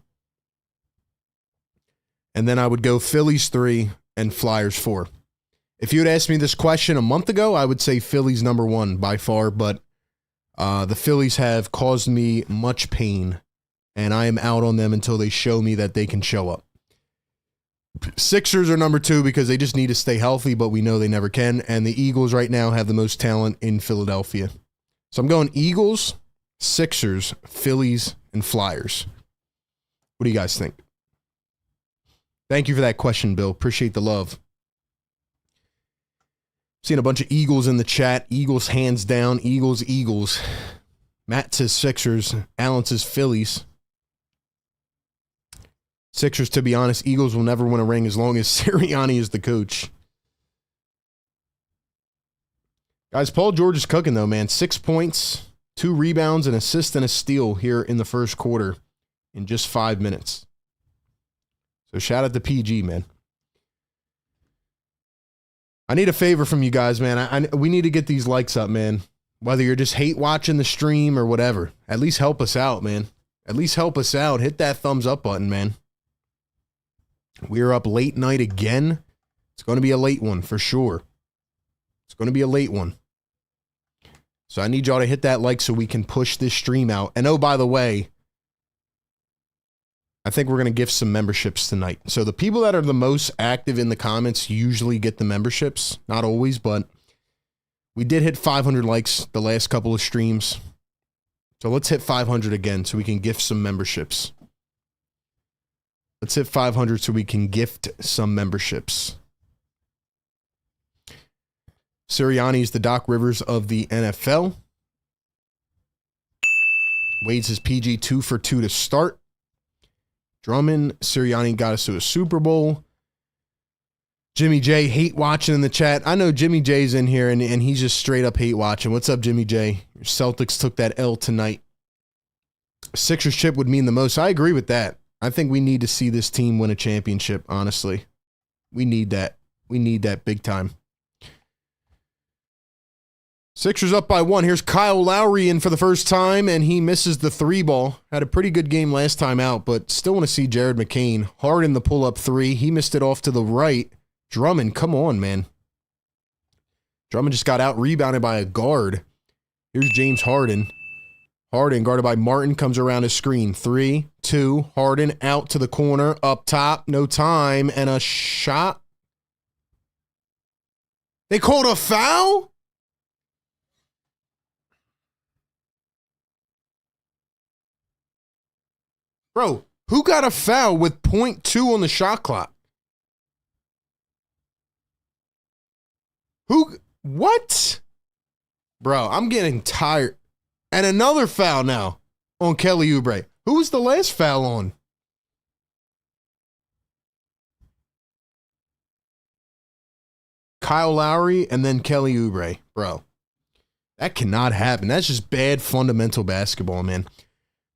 And then I would go Phillies 3 and Flyers 4. If you had asked me this question a month ago, I would say Phillies number 1 by far, but The Phillies have caused me much pain, and I am out on them until they show me that they can show up. Sixers are number 2 because they just need to stay healthy, but we know they never can. And the Eagles right now have the most talent in Philadelphia. So I'm going Eagles, Sixers, Phillies, and Flyers. What do you guys think? Thank you for that question, Bill. Appreciate the love. Seen a bunch of Eagles in the chat. Eagles hands down. Eagles, Eagles. Matt says Sixers. Alan says Phillies. Sixers, to be honest, Eagles will never win a ring as long as Sirianni is the coach. Guys, Paul George is cooking, though, man. 6 points, 2 rebounds, an assist, and a steal here in the first quarter in just 5 minutes. So shout out to PG, man. I need a favor from you guys, man. We need to get these likes up, man. Whether you're just hate watching the stream or whatever, at least help us out, man. At least help us out. Hit that thumbs up button, man. We're up late night again. It's going to be a late one for sure. It's going to be a late one. So I need y'all to hit that like so we can push this stream out. And oh, by the way, I think we're going to give some memberships tonight. So the people that are the most active in the comments usually get the memberships. Not always, but we did hit 500 likes the last couple of streams. So let's hit 500 again so we can gift some memberships. Let's hit 500 so we can gift some memberships. Sirianni is the Doc Rivers of the NFL. Wade's his PG 2 for 2 to start. Drummond, Sirianni got us to a Super Bowl. Jimmy J, hate watching in the chat. I know Jimmy J's in here, and he's just straight up hate watching. What's up, Jimmy J? Your Celtics took that L tonight. Sixers chip would mean the most. I agree with that. I think we need to see this team win a championship, honestly. We need that. We need that big time. Sixers up by 1. Here's Kyle Lowry in for the first time, and he misses the 3 ball. Had a pretty good game last time out, but still want to see Jared McCain. Harden the pull-up 3. He missed it off to the right. Drummond, come on, man. Drummond just got out-rebounded by a guard. Here's James Harden. Harden, guarded by Martin, comes around his screen. 3, 2, Harden out to the corner, up top, no time, and a shot. They called a foul? Bro, who got a foul with .2 on the shot clock? Who? What? Bro, I'm getting tired. And another foul now on Kelly Oubre. Who was the last foul on? Kyle Lowry and then Kelly Oubre. Bro, that cannot happen. That's just bad fundamental basketball, man.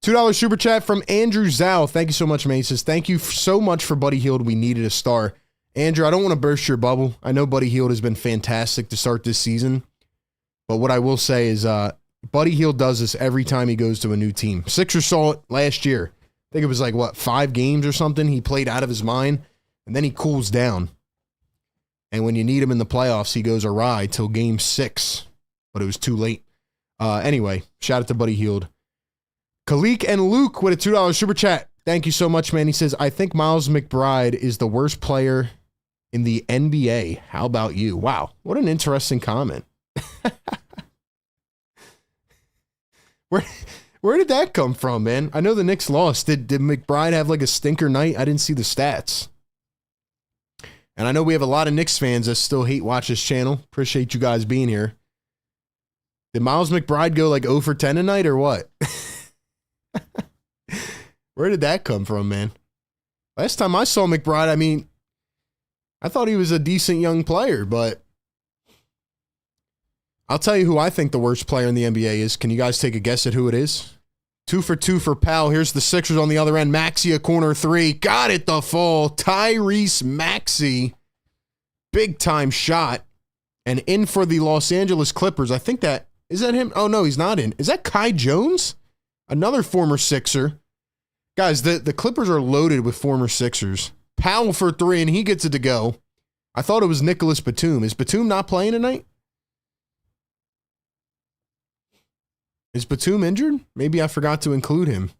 $2 super chat from Andrew Zhao. Thank you so much, Maces. Thank you so much for Buddy Hield. We needed a star. Andrew, I don't want to burst your bubble. I know Buddy Hield has been fantastic to start this season. But what I will say is Buddy Hield does this every time he goes to a new team. Sixers saw it last year. I think it was like, what, 5 games or something? He played out of his mind, and then he cools down. And when you need him in the playoffs, he goes awry till game 6. But it was too late. Anyway, shout out to Buddy Hield. Khalik and Luke with a $2 super chat. Thank you so much, man. He says, I think Miles McBride is the worst player in the NBA. How about you? Wow, what an interesting comment. Where did that come from, man? I know the Knicks lost. Did McBride have like a stinker night? I didn't see the stats. And I know we have a lot of Knicks fans that still hate watch this channel. Appreciate you guys being here. Did Miles McBride go like 0 for 10 tonight or what? Where did that come from, man? Last time I saw McBride, I mean, I thought he was a decent young player, but I'll tell you who I think the worst player in the NBA is. Can you guys take a guess at who it is? 2 for 2 for Powell. Here's the Sixers on the other end. Maxey, a corner 3. Got it, the fall. Tyrese Maxey. Big time shot. And in for the Los Angeles Clippers. I think that, is that him? Oh, no, he's not in. Is that Kai Jones? Another former Sixer. Guys, the Clippers are loaded with former Sixers. Powell for 3, and he gets it to go. I thought it was Nicholas Batum. Is Batum not playing tonight? Is Batum injured? Maybe I forgot to include him.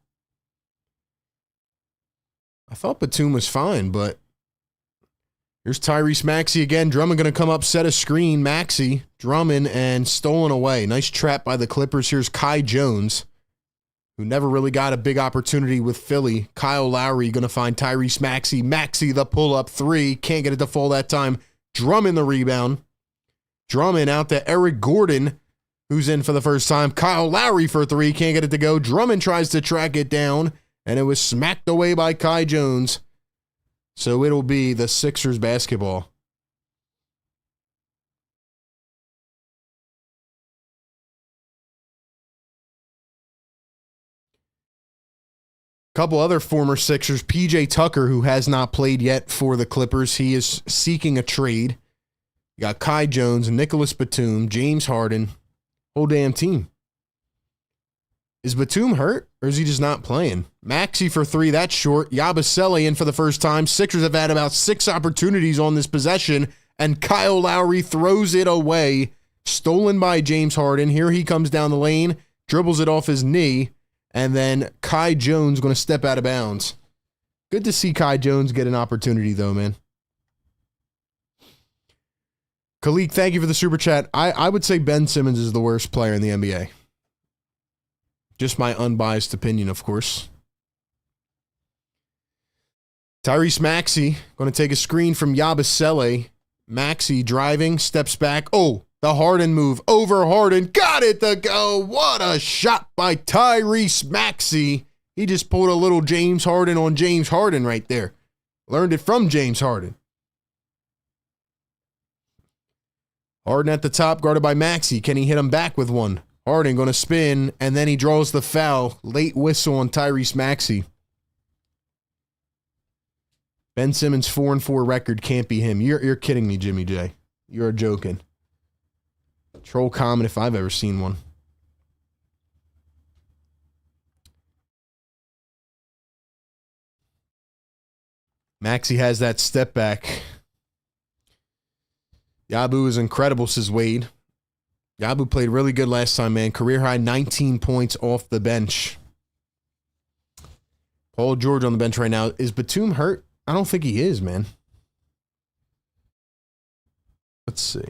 I thought Batum was fine, but here's Tyrese Maxey again. Drummond going to come up, set a screen. Maxey, Drummond, and stolen away. Nice trap by the Clippers. Here's Kai Jones, who never really got a big opportunity with Philly. Kyle Lowry going to find Tyrese Maxey. Maxey, the pull-up three. Can't get it to fall that time. Drummond, the rebound. Drummond out to Eric Gordon, who's in for the first time. Kyle Lowry for three. Can't get it to go. Drummond tries to track it down, and it was smacked away by Kai Jones. So it'll be the Sixers basketball. Couple other former Sixers. PJ Tucker, who has not played yet for the Clippers. He is seeking a trade. You got Kai Jones, Nicholas Batum, James Harden. Whole damn team. Is Batum hurt, or is he just not playing? Maxey for three, that's short. Yabusele in for the first time. Sixers have had about 6 opportunities on this possession, and Kyle Lowry throws it away. Stolen by James Harden. Here he comes down the lane, dribbles it off his knee, and then Kai Jones going to step out of bounds. Good to see Kai Jones get an opportunity, though, man. Khalik, thank you for the super chat. I would say Ben Simmons is the worst player in the NBA. Just my unbiased opinion, of course. Tyrese Maxey going to take a screen from Yabusele. Maxey driving, steps back. Oh, the Harden move over Harden. Got it to go. What a shot by Tyrese Maxey. He just pulled a little James Harden on James Harden right there. Learned it from James Harden. Harden at the top, guarded by Maxey. Can he hit him back with one? Harden going to spin, and then he draws the foul. Late whistle on Tyrese Maxey. Ben Simmons' 4-4 record can't be him. You're kidding me, Jimmy J. You're joking. Troll comment if I've ever seen one. Maxey has that step back. Yabu is incredible, says Wade. Yabu played really good last time, man. Career high 19 points off the bench. Paul George on the bench right now. Is Batum hurt? I don't think he is, man. Let's see.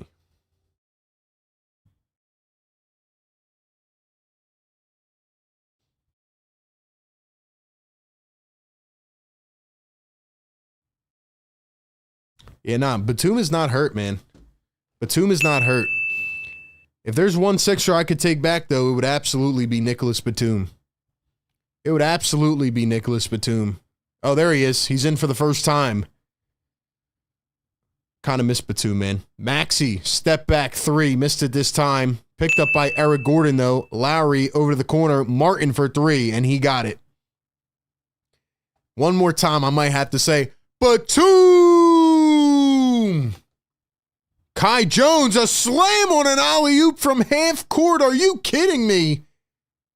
Yeah, nah, Batum is not hurt, man. Batum is not hurt. If there's one Sixer I could take back, though, it would absolutely be Nicholas Batum. It would absolutely be Nicholas Batum. Oh, there he is. He's in for the first time. Kind of missed Batum, man. Maxey, step back three. Missed it this time. Picked up by Eric Gordon, though. Lowry over to the corner. Martin for three, and he got it. One more time, I might have to say, Batum! Kai Jones, a slam on an alley-oop from half court. Are you kidding me?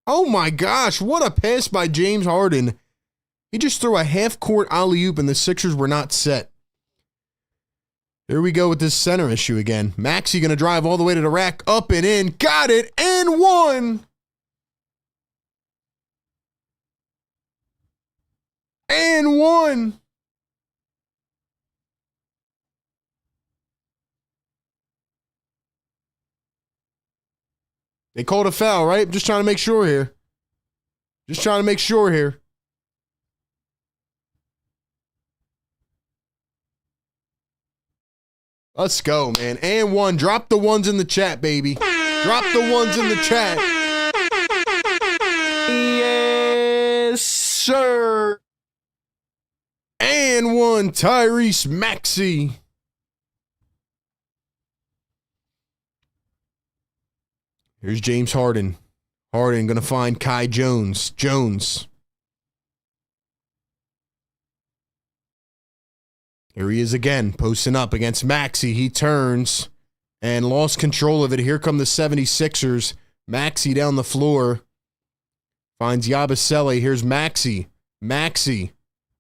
Oh my gosh, what a pass by James Harden. He just threw a half-court alley-oop and the Sixers were not set. Here we go with this center issue again. Maxey going to drive all the way to the rack, up and in. Got it, and one. And one. They called a foul, right? Just trying to make sure here. Just trying to make sure here. Let's go, man. And one. Drop the ones in the chat, baby. Drop the ones in the chat. Yes, sir. And one. Tyrese Maxey. Here's James Harden. Harden going to find Kai Jones. Jones. Here he is again, posting up against Maxey. He turns and lost control of it. Here come the 76ers. Maxey down the floor. Finds Yabusele. Here's Maxey. Maxey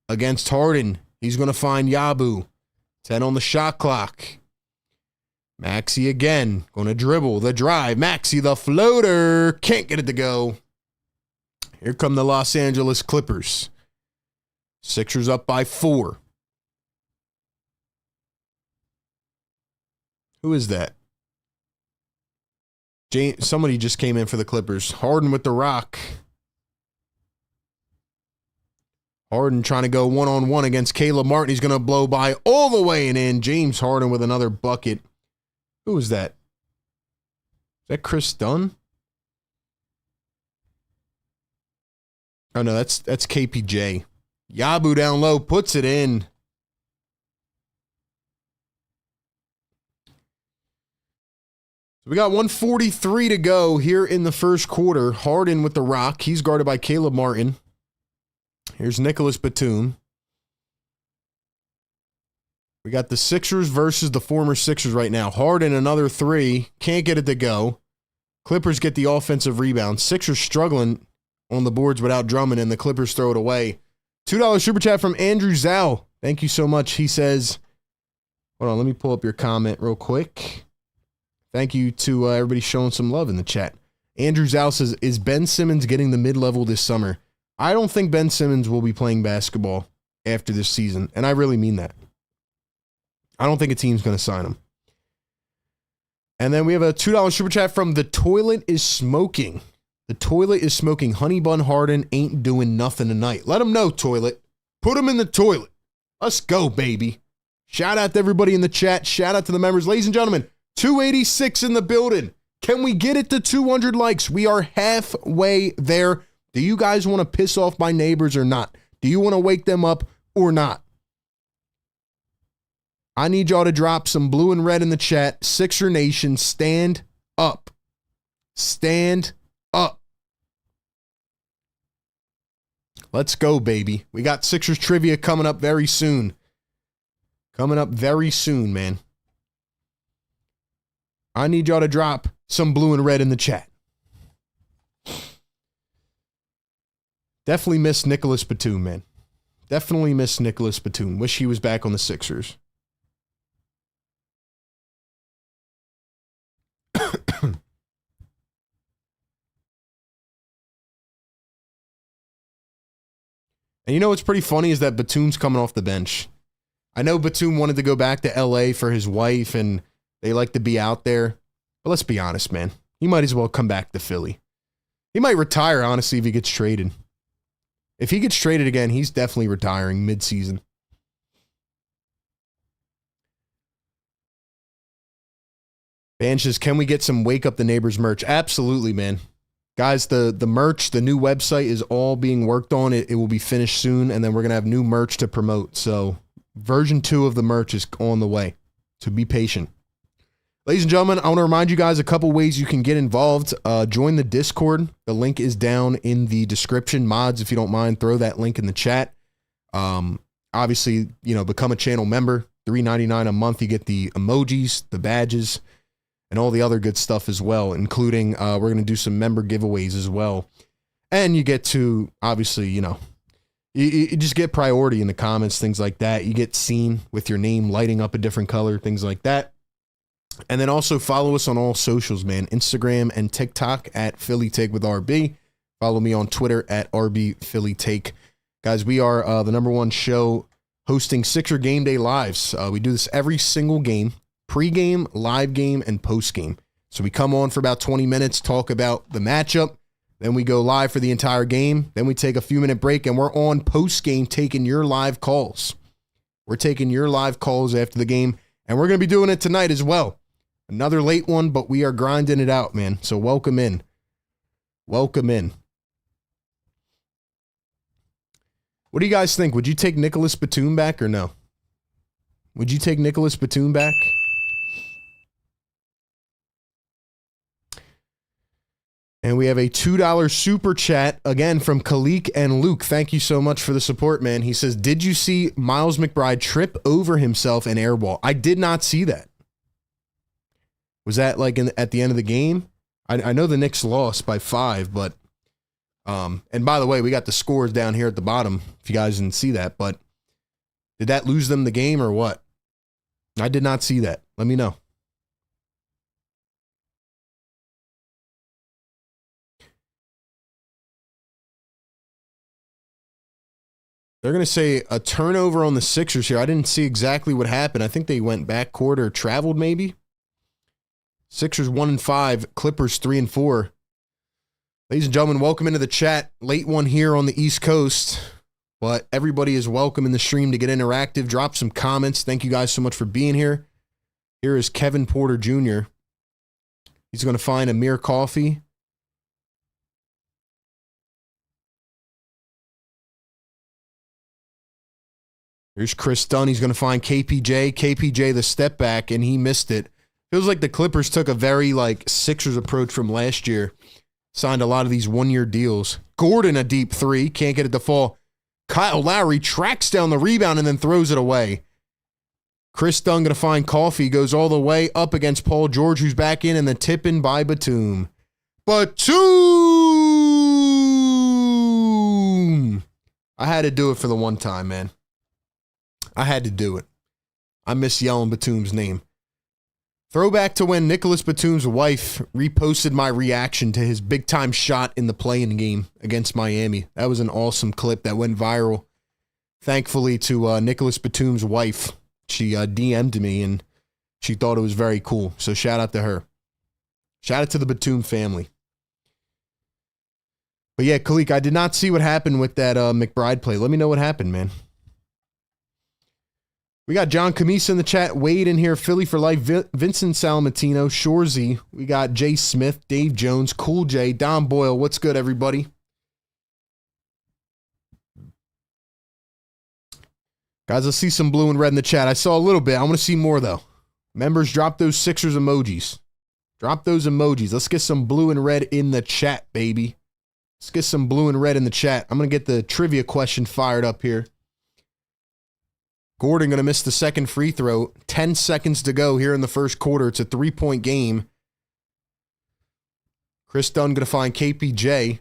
against Harden. He's going to find Yabu. 10 on the shot clock. Maxey again. Going to dribble. The drive. Maxey, the floater. Can't get it to go. Here come the Los Angeles Clippers. Sixers up by 4. Who is that? Somebody just came in for the Clippers. Harden with the rock. Harden trying to go one-on-one against Caleb Martin. He's going to blow by all the way and in. James Harden with another bucket. Who is that? Is that Chris Dunn? Oh, no, that's KPJ. Yabu down low, puts it in. So we got 1:43 to go here in the first quarter. Harden with the rock. He's guarded by Caleb Martin. Here's Nicholas Batum. We got the Sixers versus the former Sixers right now. Harden, another 3. Can't get it to go. Clippers get the offensive rebound. Sixers struggling on the boards without Drummond, and the Clippers throw it away. $2 super chat from Andrew Zhao. Thank you so much. He says, hold on, let me pull up your comment real quick. Thank you to everybody showing some love in the chat. Andrew Zhao says, is Ben Simmons getting the mid-level this summer? I don't think Ben Simmons will be playing basketball after this season, and I really mean that. I don't think a team's going to sign him. And then we have a $2 super chat from The Toilet is Smoking. The Toilet is Smoking. Honey Bun Harden ain't doing nothing tonight. Let him know, Toilet. Put him in the toilet. Let's go, baby. Shout out to everybody in the chat. Shout out to the members. Ladies and gentlemen, 286 in the building. Can we get it to 200 likes? We are halfway there. Do you guys want to piss off my neighbors or not? Do you want to wake them up or not? I need y'all to drop some blue and red in the chat. Sixer Nation, stand up. Stand up. Let's go, baby. We got Sixers trivia coming up very soon. Coming up very soon, man. I need y'all to drop some blue and red in the chat. Definitely miss Nicholas Batum, man. Definitely miss Nicholas Batum. Wish he was back on the Sixers. And you know what's pretty funny is that Batum's coming off the bench. I know Batum wanted to go back to LA for his wife and they like to be out there. But let's be honest, man. He might as well come back to Philly. He might retire, honestly, if he gets traded. If he gets traded again, he's definitely retiring mid-season. Ban says, can we get some Wake Up the Neighbors merch? Absolutely, man. Guys, the merch, the new website is all being worked on. It will be finished soon, and then we're going to have new merch to promote. So version 2 of the merch is on the way. So be patient. Ladies and gentlemen, I want to remind you guys a couple ways you can get involved. Join the Discord. The link is down in the description. Mods, if you don't mind, throw that link in the chat. Obviously, become a channel member. $3.99 a month. You get the emojis, the badges, and all the other good stuff as well, including we're going to do some member giveaways as well. And you get to, obviously, you just get priority in the comments, things like that. You get seen with your name lighting up a different color, things like that. And then also follow us on all socials, man. Instagram and TikTok at Philly Take with RB. Follow me on Twitter at RB Philly Take. Guys, we are the #1 show hosting Sixer Game Day Lives. We do this every single game. Pregame, live game, and postgame. So we come on for about 20 minutes, talk about the matchup. Then we go live for the entire game. Then we take a few minute break, and we're on postgame taking your live calls. We're taking your live calls after the game, and we're going to be doing it tonight as well. Another late one, but we are grinding it out, man. So welcome in. Welcome in. What do you guys think? Would you take Nicholas Batum back or no? Would you take Nicholas Batum back? And we have a $2 super chat, again, from Khalik and Luke. Thank you so much for the support, man. He says, did you see Miles McBride trip over himself and airball? I did not see that. Was that like at the end of the game? I know the Knicks lost by 5, but, and by the way, we got the scores down here at the bottom, if you guys didn't see that, but did that lose them the game or what? I did not see that. Let me know. They're going to say a turnover on the Sixers here. I didn't see exactly what happened. I think they went backcourt or traveled maybe. Sixers 1-5, Clippers 3-4. Ladies and gentlemen, welcome into the chat. Late one here on the East Coast, but everybody is welcome in the stream to get interactive. Drop some comments. Thank you guys so much for being here. Here is Kevin Porter Jr. He's going to find Amir Coffee. Here's Chris Dunn. He's going to find KPJ. KPJ, the step back, and he missed it. Feels like the Clippers took a very Sixers approach from last year. Signed a lot of these one-year deals. Gordon, a deep three. Can't get it to fall. Kyle Lowry tracks down the rebound and then throws it away. Chris Dunn going to find Coffee. Goes all the way up against Paul George, who's back in, and the tip-in by Batum. Batum! I had to do it for the one time, man. I had to do it. I miss yelling Batum's name. Throwback to when Nicholas Batum's wife reposted my reaction to his big-time shot in the play-in game against Miami. That was an awesome clip that went viral. Thankfully to Nicholas Batum's wife. She DM'd me, and she thought it was very cool. So shout out to her. Shout out to the Batum family. But yeah, Khalik, I did not see what happened with that McBride play. Let me know what happened, man. We got John Camisa in the chat. Wade in here. Philly for life. Vincent Salamatino. Shorzy. We got Jay Smith. Dave Jones. Cool J. Don Boyle. What's good, everybody? Guys, let's see some blue and red in the chat. I saw a little bit. I want to see more, though. Members, drop those Sixers emojis. Drop those emojis. Let's get some blue and red in the chat, baby. Let's get some blue and red in the chat. I'm going to get the trivia question fired up here. Gordon going to miss the second free throw. 10 seconds to go here in the first quarter. It's a 3-point game. Chris Dunn going to find KPJ.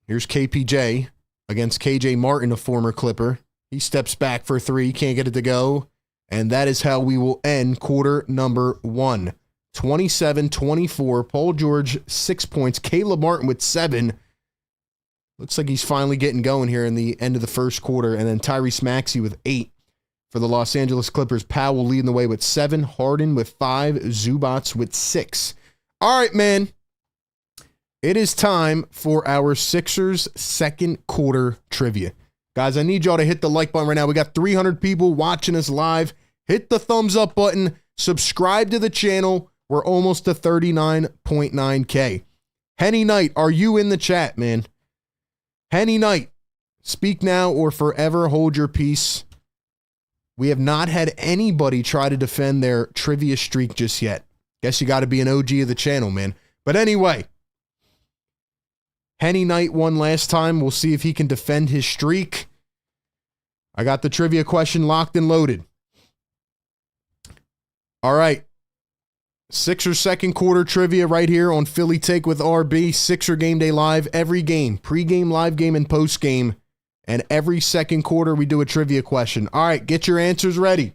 Here's KPJ against KJ Martin, a former Clipper. He steps back for three. Can't get it to go. And that is how we will end quarter number 1. 27-24. Paul George, 6 points. Caleb Martin with 7. Looks like he's finally getting going here in the end of the first quarter. And then Tyrese Maxey with 8. For the Los Angeles Clippers, Powell leading the way with 7, Harden with 5, Zubats with 6. All right, man. It is time for our Sixers second quarter trivia. Guys, I need y'all to hit the like button right now. We got 300 people watching us live. Hit the thumbs up button. Subscribe to the channel. We're almost to 39.9K. Henny Knight, are you in the chat, man? Henny Knight, speak now or forever hold your peace. We have not had anybody try to defend their trivia streak just yet. Guess you got to be an OG of the channel, man. But anyway, Henny Knight won last time. We'll see if he can defend his streak. I got the trivia question locked and loaded. All right. Sixers second quarter trivia right here on Philly Take with RB. Sixer Game Day Live. Every game. Pre-game, live game, and post-game. And every second quarter, we do a trivia question. All right, get your answers ready.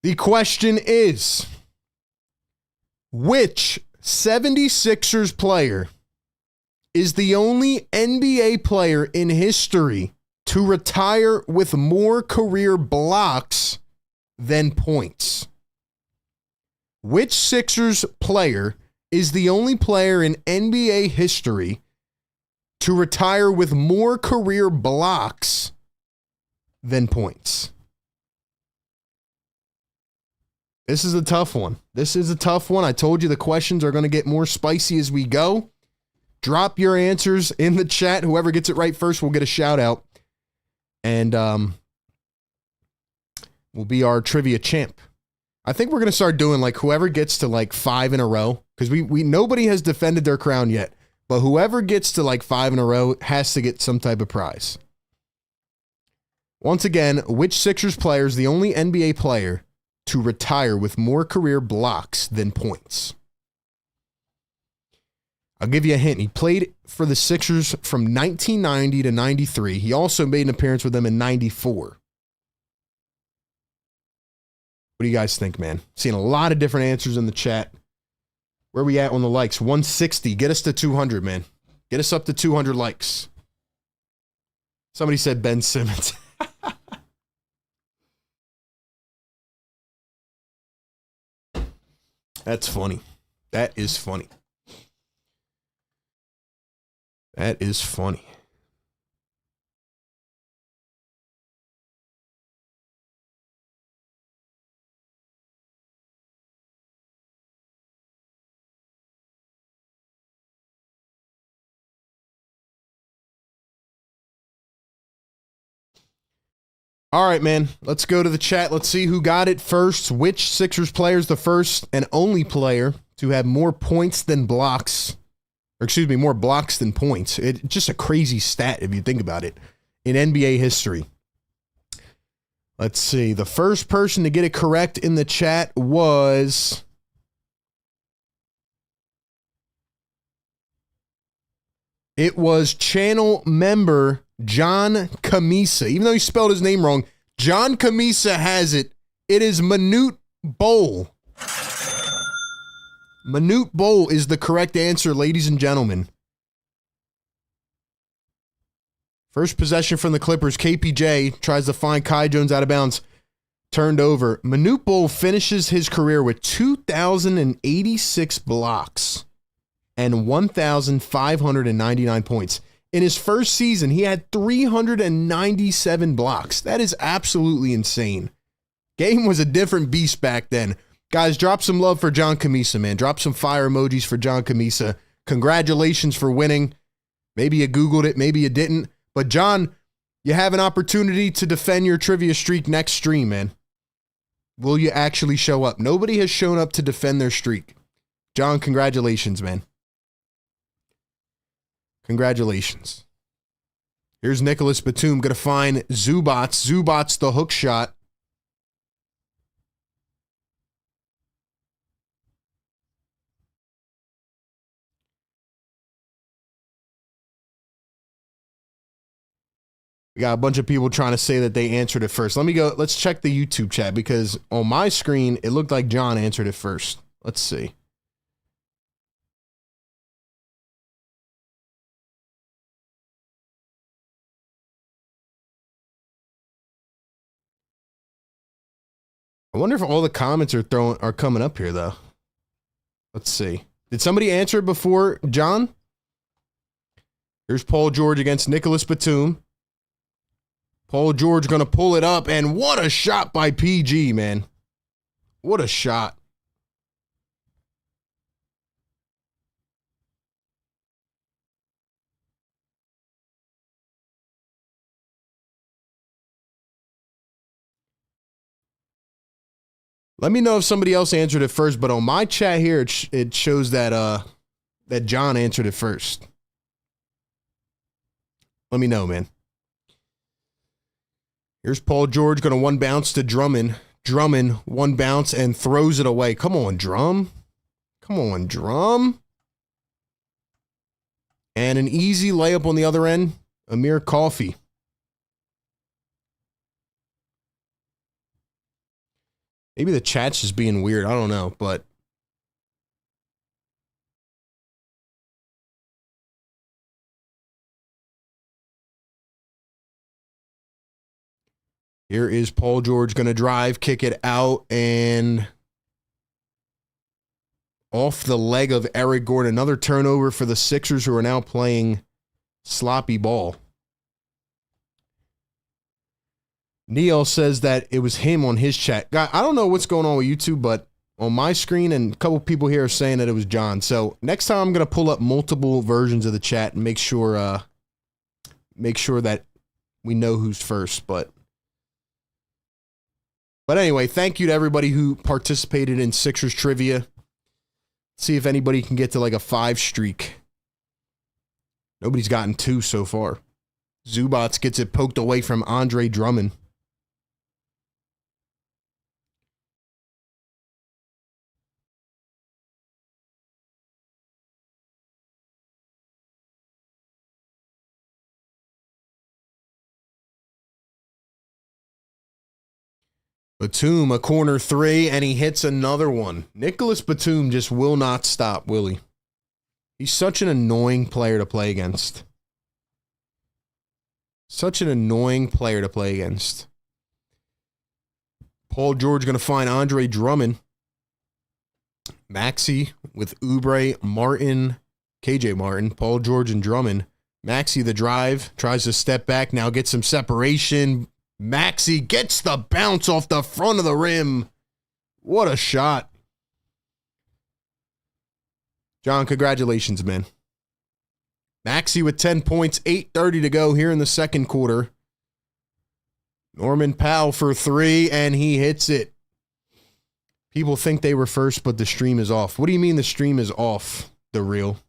The question is, which 76ers player is the only NBA player in history to retire with more career blocks than points? Which Sixers player is the only player in NBA history to retire with more career blocks than points? This is a tough one. This is a tough one. I told you the questions are going to get more spicy as we go. Drop your answers in the chat. Whoever gets it right first will get a shout out. And will be our trivia champ. I think we're going to start doing whoever gets to 5 in a row. Because we nobody has defended their crown yet. But whoever gets to 5 in a row has to get some type of prize. Once again, which Sixers player is the only NBA player to retire with more career blocks than points? I'll give you a hint. He played for the Sixers from 1990 to 93. He also made an appearance with them in 94. What do you guys think, man? Seeing a lot of different answers in the chat. Where are we at on the likes? 160. Get us to 200, man. Get us up to 200 likes. Somebody said Ben Simmons. That's funny. That is funny. That is funny. All right, man. Let's go to the chat. Let's see who got it first. Which Sixers player is the first and only player to have more points than blocks? Or excuse me, more blocks than points. It's just a crazy stat if you think about it in NBA history. Let's see. The first person to get it correct in the chat was... It was channel member John Camisa. Even though he spelled his name wrong, John Camisa has it. It is Manute Bol. Manute Bol is the correct answer, ladies and gentlemen. First possession from the Clippers. KPJ tries to find Kai Jones out of bounds. Turned over. Manute Bol finishes his career with 2,086 blocks and 1,599 points. In his first season, he had 397 blocks. That is absolutely insane. Game was a different beast back then. Guys, drop some love for John Camisa, man. Drop some fire emojis for John Camisa. Congratulations for winning. Maybe you Googled it, maybe you didn't. But John, you have an opportunity to defend your trivia streak next stream, man. Will you actually show up? Nobody has shown up to defend their streak. John, congratulations, man. Congratulations. Here's Nicholas Batum going to find Zubats. Zubats the hook shot. We got a bunch of people trying to say that they answered it first. Let's check the YouTube chat because on my screen, it looked like John answered it first. Let's see. I wonder if all the comments are coming up here though. Let's see. Did somebody answer it before John? Here's Paul George against Nicholas Batum. Paul George going to pull it up, and what a shot by PG, man. What a shot. Let me know if somebody else answered it first, but on my chat here, it shows that that John answered it first. Let me know, man. Here's Paul George going to one bounce to Drummond. Drummond, one bounce and throws it away. Come on, Drum. Come on, Drum. And an easy layup on the other end. Amir Coffey. Maybe the chat's just being weird. I don't know, but here is Paul George going to drive, kick it out, and off the leg of Eric Gordon. Another turnover for the Sixers, who are now playing sloppy ball. Neil says that it was him on his chat. Guy, I don't know what's going on with YouTube, but on my screen and a couple people here are saying that it was John. So next time I'm going to pull up multiple versions of the chat and make sure that we know who's first. But anyway, thank you to everybody who participated in Sixers trivia. See if anybody can get to like a 5 streak. Nobody's gotten 2 so far. Zubats gets it poked away from Andre Drummond. Batum, a corner 3, and he hits another one. Nicholas Batum just will not stop, will he? He's such an annoying player to play against. Such an annoying player to play against. Paul George going to find Andre Drummond. Maxey with Oubre, Martin, KJ Martin, Paul George, and Drummond. Maxey the drive, tries to step back, now gets some separation. Maxey gets the bounce off the front of the rim. What a shot. John, congratulations, man. Maxey with 10 points, 8:30 to go here in the second quarter. Norman Powell for 3, and he hits it. People think they were first, but the stream is off. What do you mean the stream is off, The Real?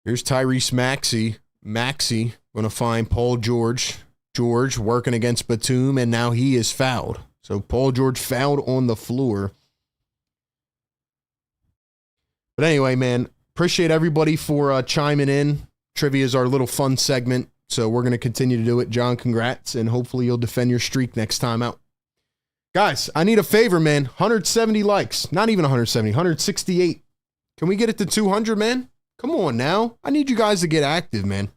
Here's Tyrese Maxey. Maxey going to find Paul George. George working against Batum, and now he is fouled. So Paul George fouled on the floor. But anyway, man, appreciate everybody for chiming in. Trivia is our little fun segment, so we're going to continue to do it. John, congrats, and hopefully you'll defend your streak next time out. Guys, I need a favor, man. 170 likes. Not even 170, 168. Can we get it to 200, man? Come on now. I need you guys to get active, man.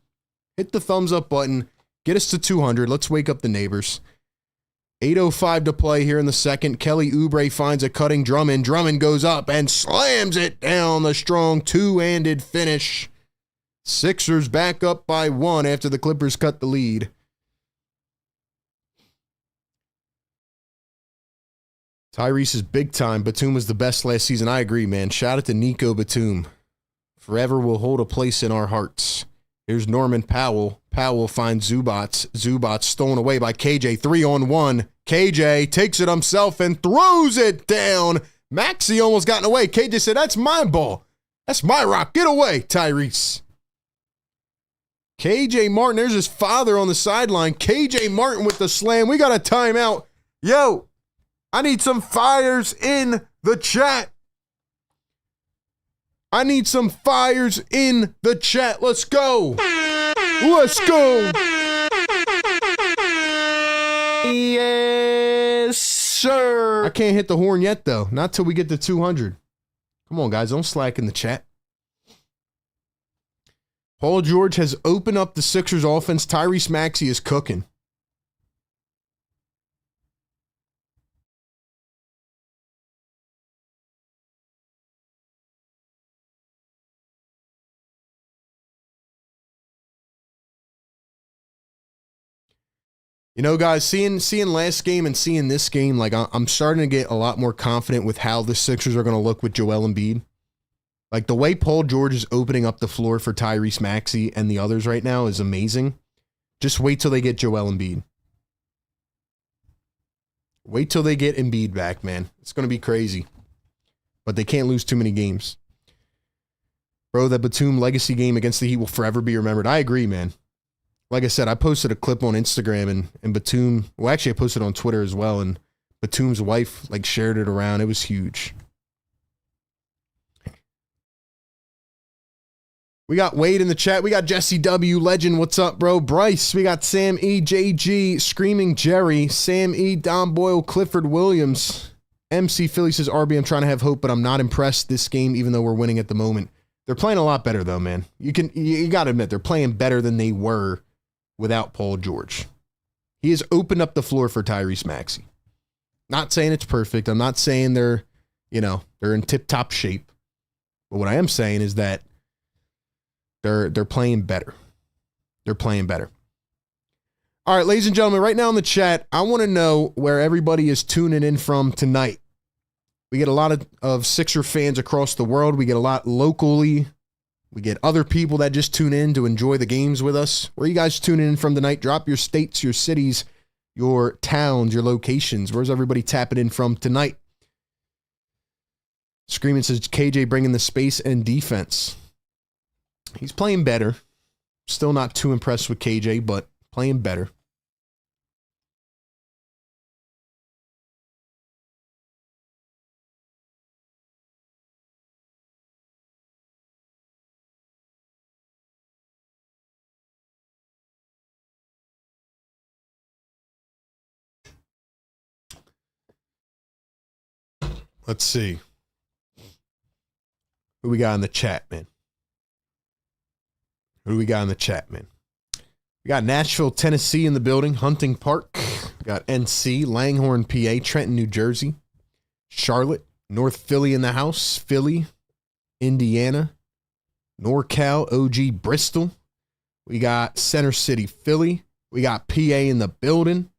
Hit the thumbs up button. Get us to 200. Let's wake up the neighbors. 8:05 to play here in the second. Kelly Oubre finds a cutting Drummond. Drummond goes up and slams it down. The strong two-handed finish. Sixers back up by 1 after the Clippers cut the lead. Tyrese is big time. Batum was the best last season. I agree, man. Shout out to Nico Batum. Forever will hold a place in our hearts. Here's Norman Powell. Powell finds Zubats. Zubats stolen away by KJ. 3-on-1. KJ takes it himself and throws it down. Maxey almost gotten away. KJ said, that's my ball. That's my rock. Get away, Tyrese. KJ Martin, there's his father on the sideline. KJ Martin with the slam. We got a timeout. Yo, I need some fires in the chat. I need some fires in the chat. Let's go. Let's go. Yes, sir. I can't hit the horn yet, though. Not till we get to 200. Come on, guys. Don't slack in the chat. Paul George has opened up the Sixers offense. Tyrese Maxey is cooking. You know, guys, seeing last game and seeing this game, like I'm starting to get a lot more confident with how the Sixers are going to look with Joel Embiid. Like the way Paul George is opening up the floor for Tyrese Maxey and the others right now is amazing. Just wait till they get Joel Embiid. Wait till they get Embiid back, man. It's going to be crazy. But they can't lose too many games. Bro, that Batum legacy game against the Heat will forever be remembered. I agree, man. Like I said, I posted a clip on Instagram and Batum, well, actually I posted it on Twitter as well, and Batum's wife like shared it around. It was huge. We got Wade in the chat. We got Jesse W. Legend. What's up, bro? Bryce. We got Sam E. JG. Screaming Jerry. Sam E. Don Boyle. Clifford Williams. MC Philly says, RB, I'm trying to have hope, but I'm not impressed this game, even though we're winning at the moment. They're playing a lot better, though, man. You got to admit, they're playing better than they were without Paul George. He has opened up the floor for Tyrese Maxey. Not saying it's perfect. I'm not saying they're in tip-top shape. But what I am saying is that they're playing better. They're playing better. All right, ladies and gentlemen, right now in the chat, I want to know where everybody is tuning in from tonight. We get a lot of Sixer fans across the world. We get a lot locally. We get other people that just tune in to enjoy the games with us. Where are you guys tuning in from tonight? Drop your states, your cities, your towns, your locations. Where's everybody tapping in from tonight? Screaming says, KJ bringing the space and defense. He's playing better. Still not too impressed with KJ, but playing better. Let's see. Who we got in the chat, man? What do we got in the chat, man? We got Nashville, Tennessee in the building. Hunting Park. We got NC, Langhorne, PA, Trenton, New Jersey. Charlotte, North Philly in the house. Philly, Indiana. NorCal, OG, Bristol. We got Center City, Philly. We got PA in the building.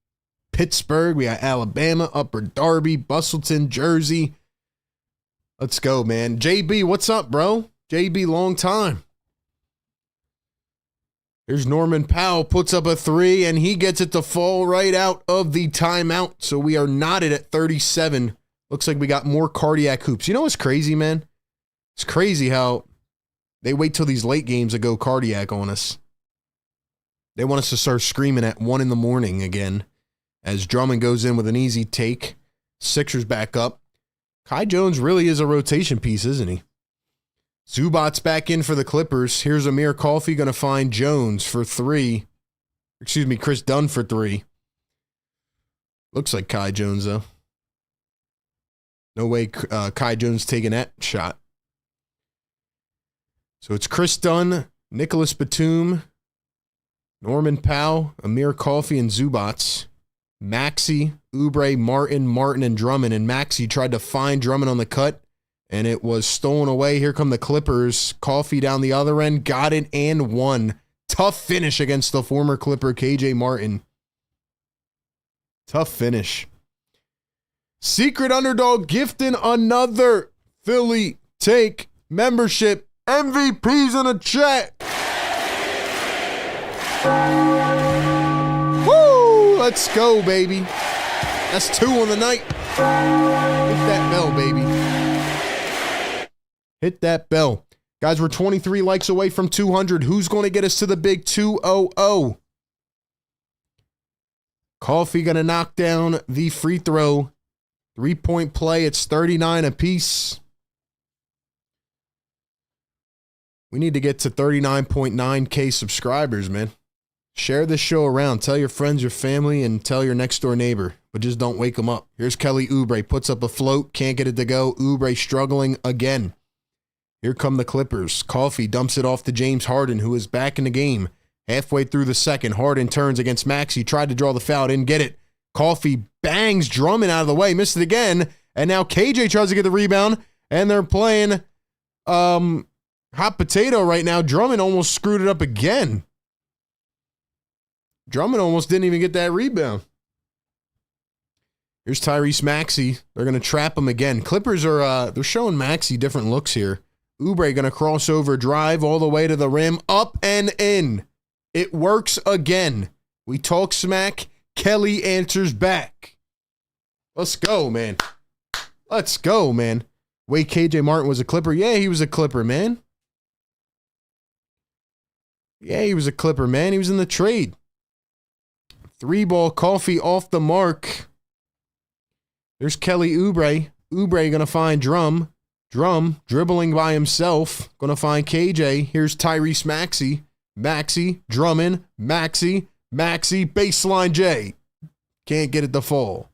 Pittsburgh. We got Alabama, Upper Darby, Bustleton, Jersey. Let's go, man. JB, what's up, bro? JB, long time. Here's Norman Powell, puts up a 3, and he gets it to fall right out of the timeout. So we are knotted at 37. Looks like we got more cardiac hoops. You know what's crazy, man? It's crazy how they wait till these late games to go cardiac on us. They want us to start screaming at 1 in the morning again as Drummond goes in with an easy take. Sixers back up. Kai Jones really is a rotation piece, isn't he? Zubac's back in for the Clippers. Here's Amir Coffey going to find Jones for 3. Excuse me, Chris Dunn for 3. Looks like Kai Jones, though. No way Kai Jones taking that shot. So it's Chris Dunn, Nicholas Batum, Norman Powell, Amir Coffey, and Zubats. Maxey, Oubre, Martin, and Drummond. And Maxey tried to find Drummond on the cut, and it was stolen away. Here come the Clippers. Coffey down the other end, got it and won. Tough finish against the former Clipper, KJ Martin. Tough finish. Secret Underdog gifting another Philly Take membership. MVPs in the chat. Woo! Let's go, baby. That's 2 on the night. Hit that bell, baby. Hit that bell. Guys, we're 23 likes away from 200. Who's going to get us to the big 200? Coffee going to knock down the free throw. 3-point play. It's 39 apiece. We need to get to 39.9K subscribers, man. Share this show around. Tell your friends, your family, and tell your next door neighbor. But just don't wake them up. Here's Kelly Oubre. Puts up a float. Can't get it to go. Oubre struggling again. Here come the Clippers. Coffey dumps it off to James Harden, who is back in the game. Halfway through the second, Harden turns against Maxey. Tried to draw the foul. Didn't get it. Coffey bangs Drummond out of the way. Missed it again. And now KJ tries to get the rebound. And they're playing hot potato right now. Drummond almost screwed it up again. Drummond almost didn't even get that rebound. Here's Tyrese Maxey. They're going to trap him again. Clippers are they're showing Maxey different looks here. Oubre going to cross over, drive all the way to the rim, up and in. It works again. We talk smack. Kelly answers back. Let's go, man. Let's go, man. Wait, KJ Martin was a Clipper? Yeah, he was a Clipper, man. Yeah, he was a Clipper, man. He was in the trade. 3-ball Coffee off the mark. There's Kelly Oubre. Oubre going to find Drum. Drum dribbling by himself. Going to find KJ. Here's Tyrese Maxey. Maxey, Drummond, Maxey, baseline J. Can't get it to fall.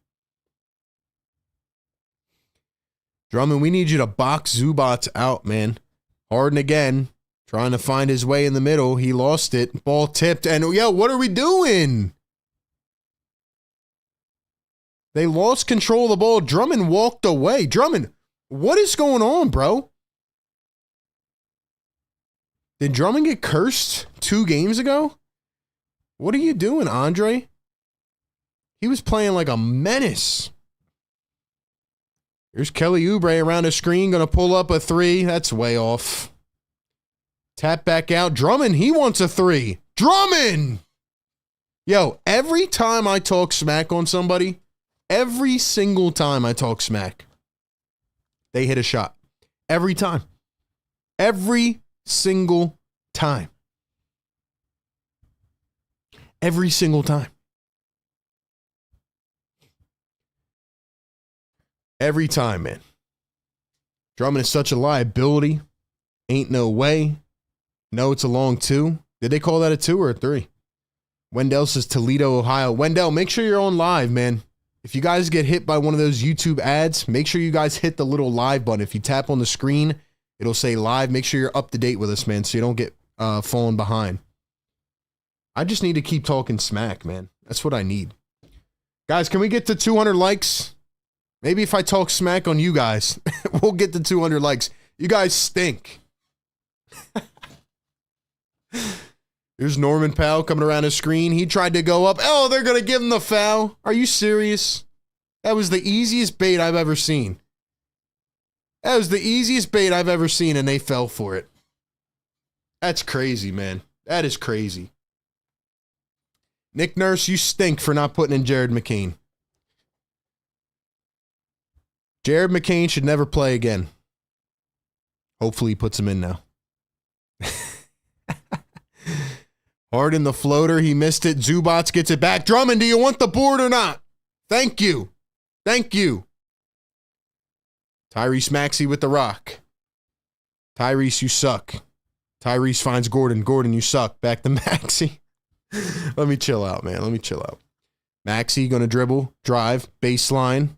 Drummond, we need you to box Zubats out, man. Harden again. Trying to find his way in the middle. He lost it. Ball tipped. And, yo, what are we doing? They lost control of the ball. Drummond walked away. Drummond, what is going on, bro? Did Drummond get cursed 2 games ago? What are you doing, Andre? He was playing like a menace. Here's Kelly Oubre around the screen. Going to pull up a 3. That's way off. Tap back out. Drummond, he wants a 3. Drummond! Yo, every time I talk smack on somebody, every single time I talk smack, they hit a shot. Every time. Every single time. Every single time. Every time, man. Drummond is such a liability. Ain't no way. No, it's a long 2. Did they call that a 2 or a 3? Wendell says Toledo, Ohio. Wendell, make sure you're on live, man. If you guys get hit by one of those YouTube ads, make sure you guys hit the little live button. If you tap on the screen, it'll say live. Make sure you're up to date with us, man, so you don't get falling behind. I just need to keep talking smack, man. That's what I need. Guys, can we get to 200 likes? Maybe if I talk smack on you guys, we'll get to 200 likes. You guys stink. Here's Norman Powell coming around his screen. He tried to go up. Oh, they're going to give him the foul. Are you serious? That was the easiest bait I've ever seen. That was the easiest bait I've ever seen, and they fell for it. That's crazy, man. That is crazy. Nick Nurse, you stink for not putting in Jared McCain. Jared McCain should never play again. Hopefully he puts him in now. Harden the floater. He missed it. Zubats gets it back. Drummond, do you want the board or not? Thank you. Thank you. Tyrese Maxey with the rock. Tyrese, you suck. Tyrese finds Gordon. Gordon, you suck. Back to Maxey. Let me chill out, man. Let me chill out. Maxey going to dribble, drive, baseline,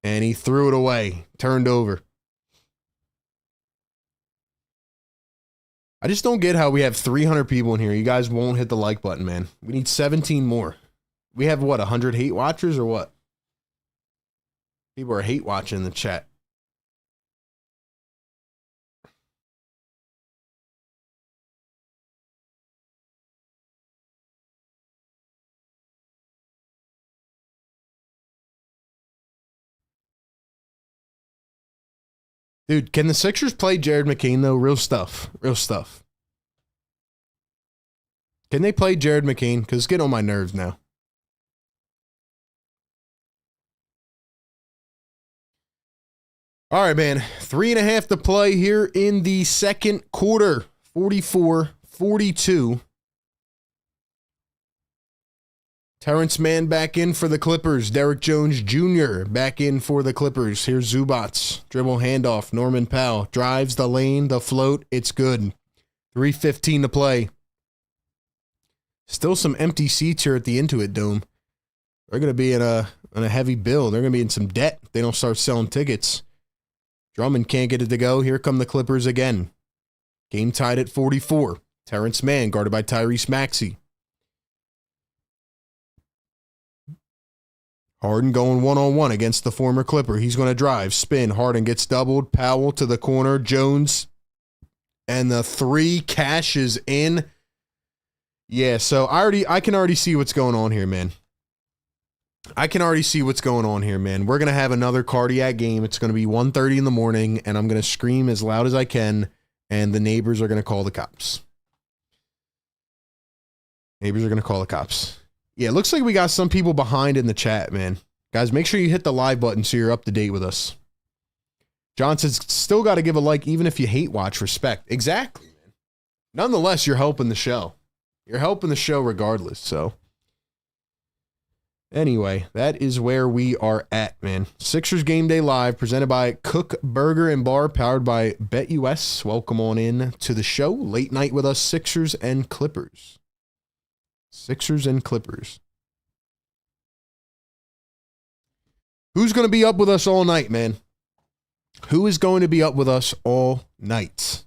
and he threw it away. Turned over. I just don't get how we have 300 people in here. You guys won't hit the like button, man. We need 17 more. We have, what, 100 hate watchers or what? People are hate watching in the chat. Dude, can the Sixers play Jared McCain, though? Real stuff. Real stuff. Can they play Jared McCain? Because it's getting on my nerves now. All right, man. 3.5 to play here in the second quarter. 44-42. Terrence Mann back in for the Clippers. Derrick Jones Jr. back in for the Clippers. Here's Zubats. Dribble handoff. Norman Powell drives the lane, the float. It's good. 3:15 to play. Still some empty seats here at the Intuit Dome. They're going to be in a heavy bill. They're going to be in some debt if they don't start selling tickets. Drummond can't get it to go. Here come the Clippers again. Game tied at 44. Terrence Mann guarded by Tyrese Maxey. Harden going one-on-one against the former Clipper. He's going to drive, spin. Harden gets doubled. Powell to the corner. Jones. And the three cashes in. Yeah, so I can already see what's going on here, man. I can already see what's going on here, man. We're going to have another cardiac game. It's going to be 1:30 in the morning, and I'm going to scream as loud as I can, and the neighbors are going to call the cops. Neighbors are going to call the cops. Yeah, it looks like we got some people behind in the chat, man. Guys, make sure you hit the live button so you're up to date with us. John says, still got to give a like even if you hate watch. Respect. Exactly, man. Nonetheless, you're helping the show. You're helping the show regardless, so. Anyway, that is where we are at, man. Sixers Game Day Live, presented by Kook Burger and Bar, powered by BetUS. Welcome on in to the show. Late night with us, Sixers and Clippers. Sixers and Clippers. Who's going to be up with us all night, man? Who is going to be up with us all night?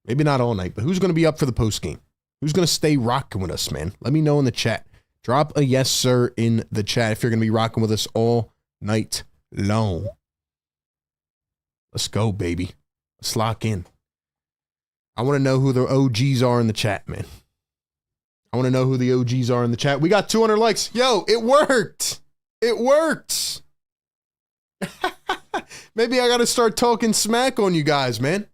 Maybe not all night, but who's going to be up for the postgame? Who's going to stay rocking with us, man? Let me know in the chat. Drop a yes, sir, in the chat if you're going to be rocking with us all night long. Let's go, baby. Let's lock in. I want to know who the OGs are in the chat, man. I want to know who the OGs are in the chat. We got 200 likes. Yo, it worked. It worked. Maybe I got to start talking smack on you guys, man.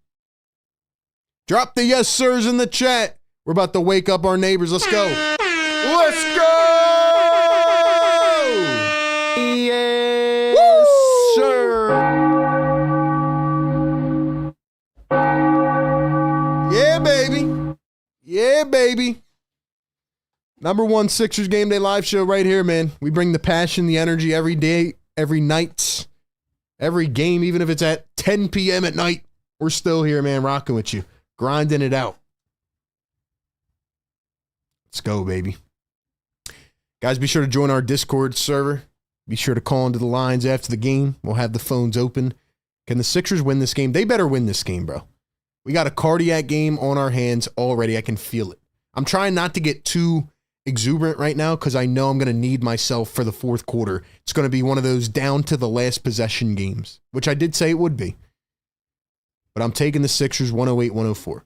Drop the yes, sirs in the chat. We're about to wake up our neighbors. Let's go. Let's go. Yes, woo! Sir. Yeah, baby. Yeah, baby. Number one Sixers Game Day live show right here, man. We bring the passion, the energy every day, every night, every game, even if it's at 10 p.m. at night. We're still here, man, rocking with you, grinding it out. Let's go, baby. Guys, be sure to join our Discord server. Be sure to call into the lines after the game. We'll have the phones open. Can the Sixers win this game? They better win this game, bro. We got a cardiac game on our hands already. I can feel it. I'm trying not to get too exuberant right now because I know I'm going to need myself for the fourth quarter. It's going to be one of those down to the last possession games, which I did say it would be. But I'm taking the Sixers 108-104.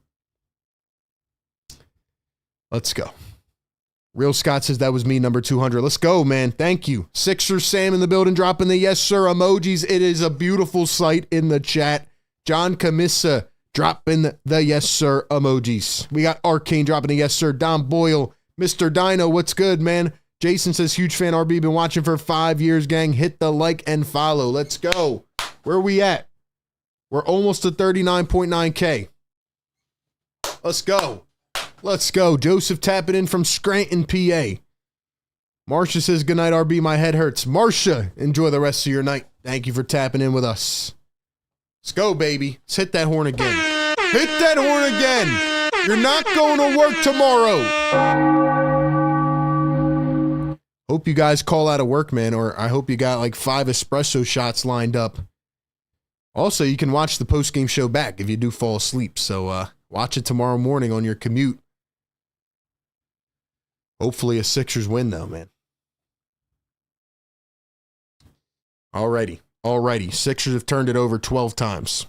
Let's go. Real Scott says that was me, number 200. Let's go, man. Thank you. Sixers Sam in the building, dropping the yes, sir emojis. It is a beautiful sight in the chat. John Camissa dropping the yes, sir emojis. We got Arcane dropping the yes, sir. Don Boyle, Mr. Dino, what's good, man? Jason says, huge fan, RB, been watching for 5 years, gang. Hit the like and follow. Let's go. Where are we at? We're almost to 39.9K. Let's go. Let's go. Joseph tapping in from Scranton, PA. Marsha says, good night, RB. My head hurts. Marsha, enjoy the rest of your night. Thank you for tapping in with us. Let's go, baby. Let's hit that horn again. Hit that horn again. You're not going to work tomorrow. Hope you guys call out of work, man, or I hope you got like 5 espresso shots lined up. Also, you can watch the post-game show back if you do fall asleep. So watch it tomorrow morning on your commute. Hopefully a Sixers win, though, man. Alrighty. Sixers have turned it over 12 times.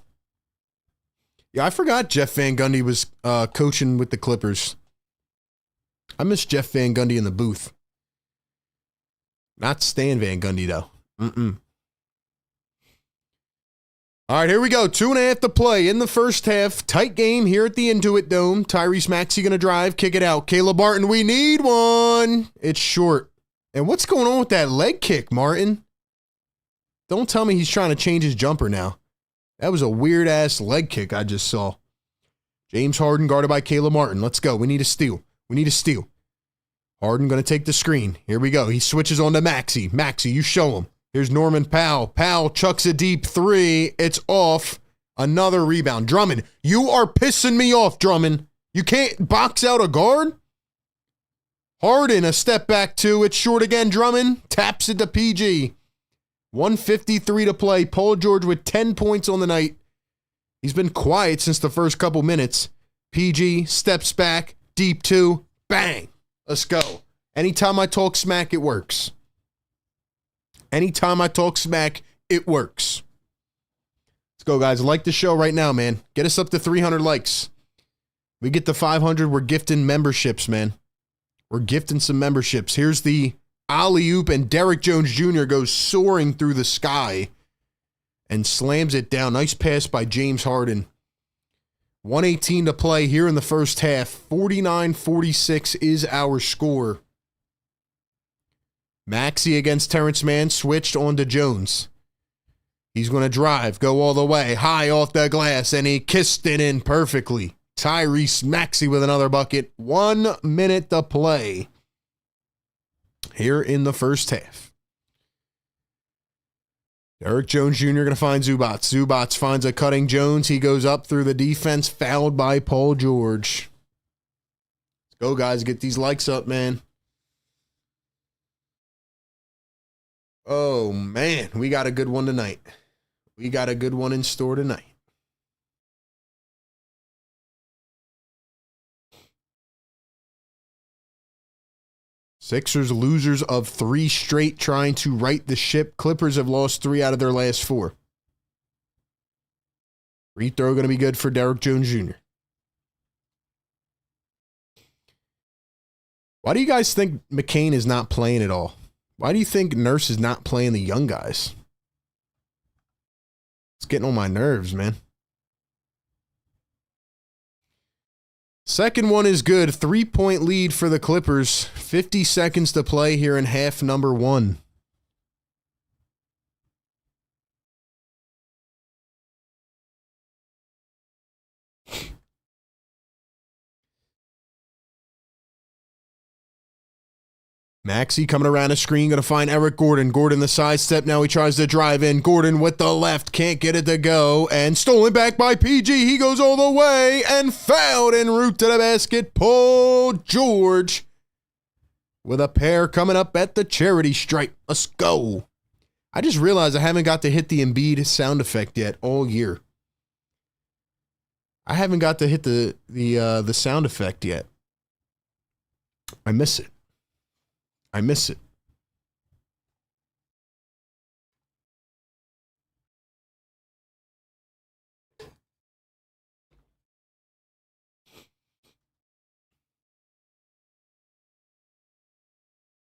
Yeah, I forgot Jeff Van Gundy was coaching with the Clippers. I miss Jeff Van Gundy in the booth. Not Stan Van Gundy, though. All right, here we go. 2.5 to play in the first half. Tight game here at the Intuit Dome. Tyrese Maxey going to drive, kick it out. Caleb Barton, we need one. It's short. And what's going on with that leg kick, Martin? Don't tell me he's trying to change his jumper now. That was a weird-ass leg kick I just saw. James Harden guarded by Caleb Martin. Let's go. We need a steal. Harden going to take the screen. Here we go. He switches on to Maxey. Maxey, you show him. Here's Norman Powell. Powell chucks a deep 3. It's off. Another rebound. Drummond, you are pissing me off, Drummond. You can't box out a guard? Harden, a step back 2. It's short again. Drummond taps it to PG. 1:53 to play. Paul George with 10 points on the night. He's been quiet since the first couple minutes. PG steps back. Deep 2. Bang. Let's go. Anytime I talk smack, it works. Anytime I talk smack, it works. Let's go, guys. Like the show right now, man. Get us up to 300 likes. We get to 500. We're gifting memberships, man. We're gifting some memberships. Here's the alley-oop, and Derrick Jones Jr. goes soaring through the sky and slams it down. Nice pass by James Harden. 1:18 to play here in the first half. 49-46 is our score. Maxey against Terrence Mann, switched on to Jones. He's going to drive, go all the way, high off the glass, and he kissed it in perfectly. Tyrese Maxey with another bucket. 1 minute to play here in the first half. Derrick Jones Jr. going to find Zubac. Zubac finds a cutting Jones. He goes up through the defense, fouled by Paul George. Let's go, guys. Get these likes up, man. Oh, man. We got a good one tonight. We got a good one in store tonight. Sixers losers of 3 straight, trying to right the ship. Clippers have lost 3 out of their last 4. Free throw going to be good for Derrick Jones Jr. Why do you guys think McCain is not playing at all? Why do you think Nurse is not playing the young guys? It's getting on my nerves, man. Second one is good. 3-point lead for the Clippers. 50 seconds to play here in half number 1. Maxey coming around a screen, going to find Eric Gordon. Gordon the sidestep. Now he tries to drive in. Gordon with the left. Can't get it to go. And stolen back by PG. He goes all the way and fouled en route to the basket. Paul George with a pair coming up at the charity stripe. Let's go. I just realized I haven't got to hit the Embiid sound effect yet all year. I haven't got to hit the sound effect yet. I miss it. I miss it.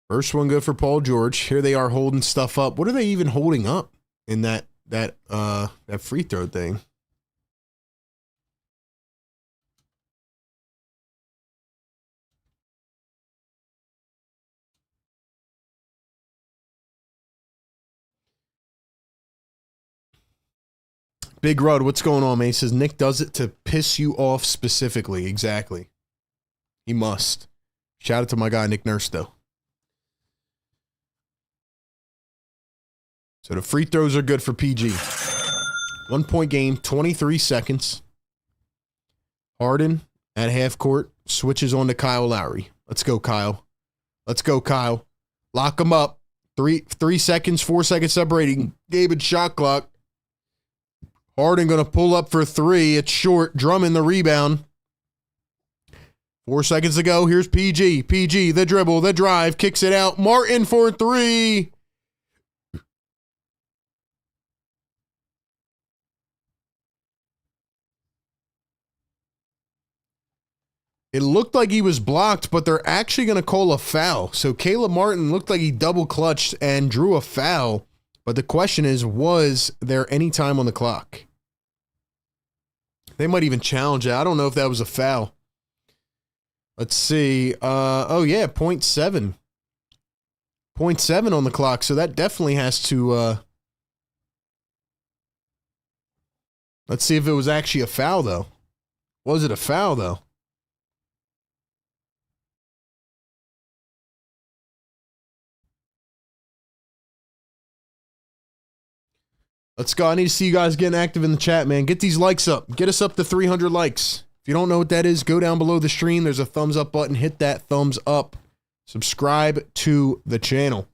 First one good for Paul George. Here they are holding stuff up. What are they even holding up in that free throw thing? Big Rud, what's going on, man? He says Nick does it to piss you off specifically. Exactly. He must. Shout out to my guy, Nick Nurse, though. So the free throws are good for PG. 1 point game, 23 seconds. Harden at half court switches on to Kyle Lowry. Let's go, Kyle. Let's go, Kyle. Lock him up. 3 seconds, 4 seconds separating. David shot clock. Harden going to pull up for 3. It's short. Drummond the rebound. 4 seconds to go. Here's PG. PG, the dribble, the drive, kicks it out. Martin for 3. It looked like he was blocked, but they're actually going to call a foul. So Caleb Martin looked like he double clutched and drew a foul. But the question is, was there any time on the clock? They might even challenge it. I don't know if that was a foul. Let's see. Oh, yeah, 0.7. 0.7 on the clock. So that definitely has to... Let's see if it was actually a foul, though. Was it a foul, though? Let's go. I need to see you guys getting active in the chat, man. Get these likes up. Get us up to 300 likes. If you don't know what that is, go down below the stream. There's a thumbs up button. Hit that thumbs up. Subscribe to the channel.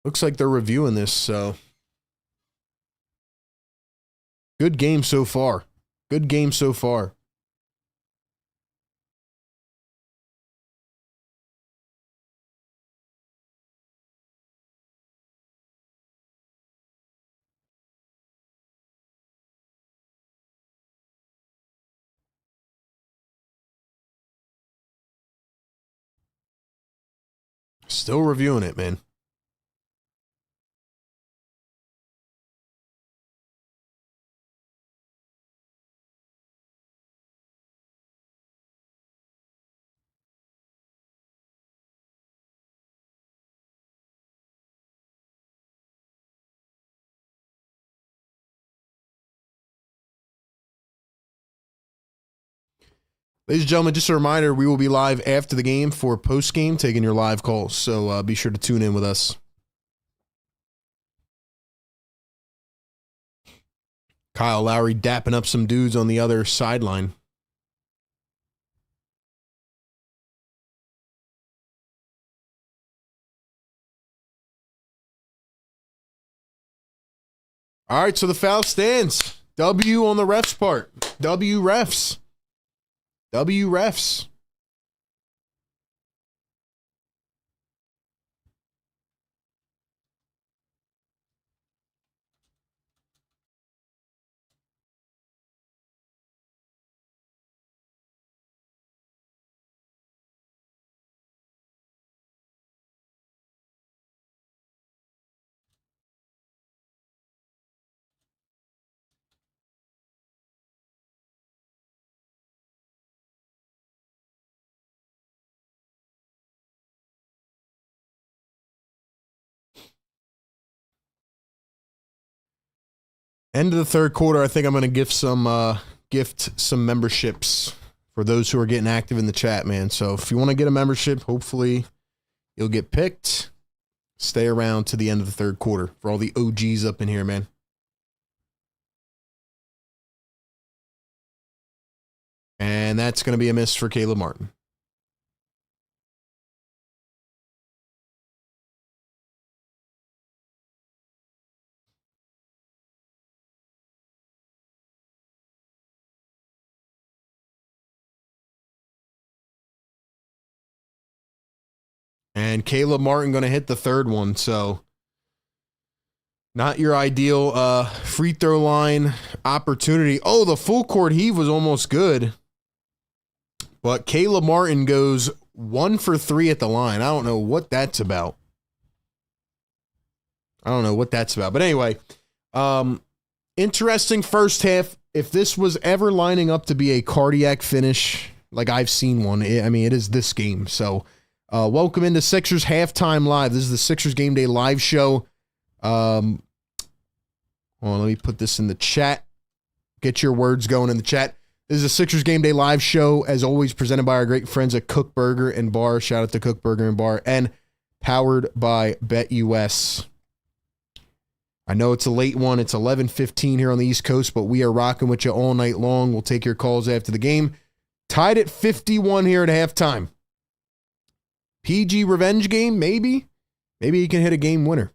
Looks like they're reviewing this, so. Good game so far. Good game so far. Still reviewing it, man. Ladies and gentlemen, just a reminder, we will be live after the game for Postgame, taking your live calls. So be sure to tune in with us. Kyle Lowry dapping up some dudes on the other sideline. All right, so the foul stands. W on the refs' part. W refs. W refs. End of the third quarter, I think I'm going to gift some memberships for those who are getting active in the chat, man. So if you want to get a membership, hopefully you'll get picked. Stay around to the end of the third quarter for all the OGs up in here, man. And that's going to be a miss for Caleb Martin. and Caleb Martin going to hit the third one. So not your ideal free throw line opportunity. Oh, the full court heave was almost good. But Caleb Martin goes 1 for 3 at the line. I don't know what that's about. But anyway, interesting first half. If this was ever lining up to be a cardiac finish, like I've seen one, it is this game. So welcome into Sixers Halftime Live. This is the Sixers Game Day live show. Hold on, let me put this in the chat. Get your words going in the chat. This is a Sixers Game Day live show, as always, presented by our great friends at Kook Burger and Bar. Shout out to Kook Burger and Bar, and powered by BetUS. I know it's a late one. It's 11:15 here on the East Coast, but we are rocking with you all night long. We'll take your calls after the game. Tied at 51 here at halftime. PG revenge game, maybe? Maybe he can hit a game winner.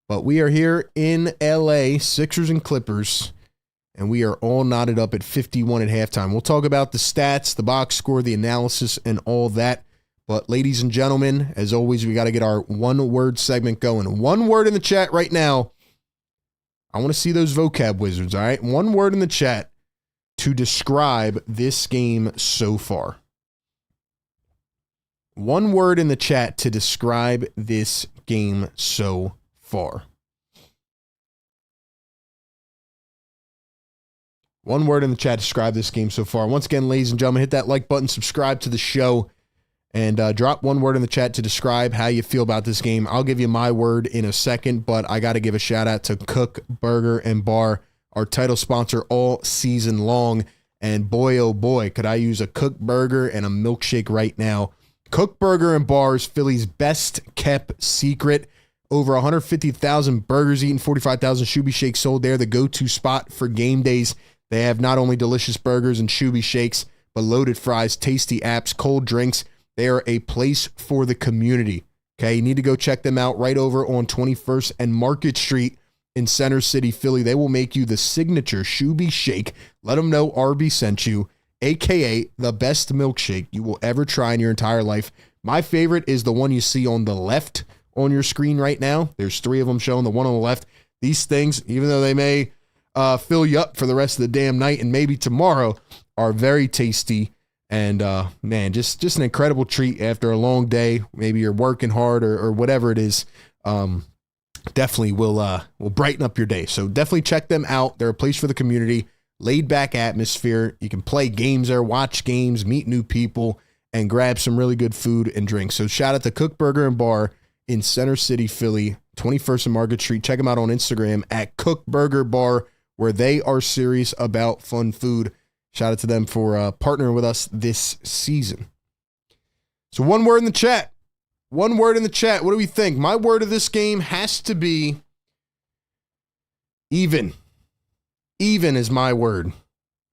But we are here in LA, Sixers and Clippers, and we are all knotted up at 51 at halftime. We'll talk about the stats, the box score, the analysis, and all that. But ladies and gentlemen, as always, we got to get our one-word segment going. One word in the chat right now. I want to see those vocab wizards, all right? One word in the chat to describe this game so far. One word in the chat to describe this game so far. One word in the chat to describe this game so far. Once again, ladies and gentlemen, hit that like button, subscribe to the show, and drop one word in the chat to describe how you feel about this game. I'll give you my word in a second, but I got to give a shout out to Kook Burger and Bar, our title sponsor all season long. And boy, oh boy, could I use a Kook Burger and a milkshake right now. Kook Burger and Bar is Philly's best kept secret. Over 150,000 burgers eaten, 45,000 Shoobie Shakes sold. They're the go-to spot for game days. They have not only delicious burgers and Shoobie Shakes, but loaded fries, tasty apps, cold drinks. They are a place for the community. Okay, you need to go check them out right over on 21st and Market Street in Center City, Philly. They will make you the signature Shoobie Shake. Let them know RB sent you, a.k.a. the best milkshake you will ever try in your entire life. My favorite is the one you see on the left on your screen right now. There's 3 of them showing, the one on the left. These things, even though they may fill you up for the rest of the damn night and maybe tomorrow, are very tasty. And man, just an incredible treat after a long day. Maybe you're working hard or whatever it is. Definitely will brighten up your day. So definitely check them out. They're a place for the community. Laid back atmosphere. You can play games there, watch games, meet new people, and grab some really good food and drinks. So shout out to Kook Burger and Bar in Center City, Philly, 21st and Market Street. Check them out on Instagram at Kook Burger Bar, where they are serious about fun food. Shout out to them for partnering with us this season. So one word in the chat. One word in the chat. What do we think? My word of this game has to be even. Even is my word.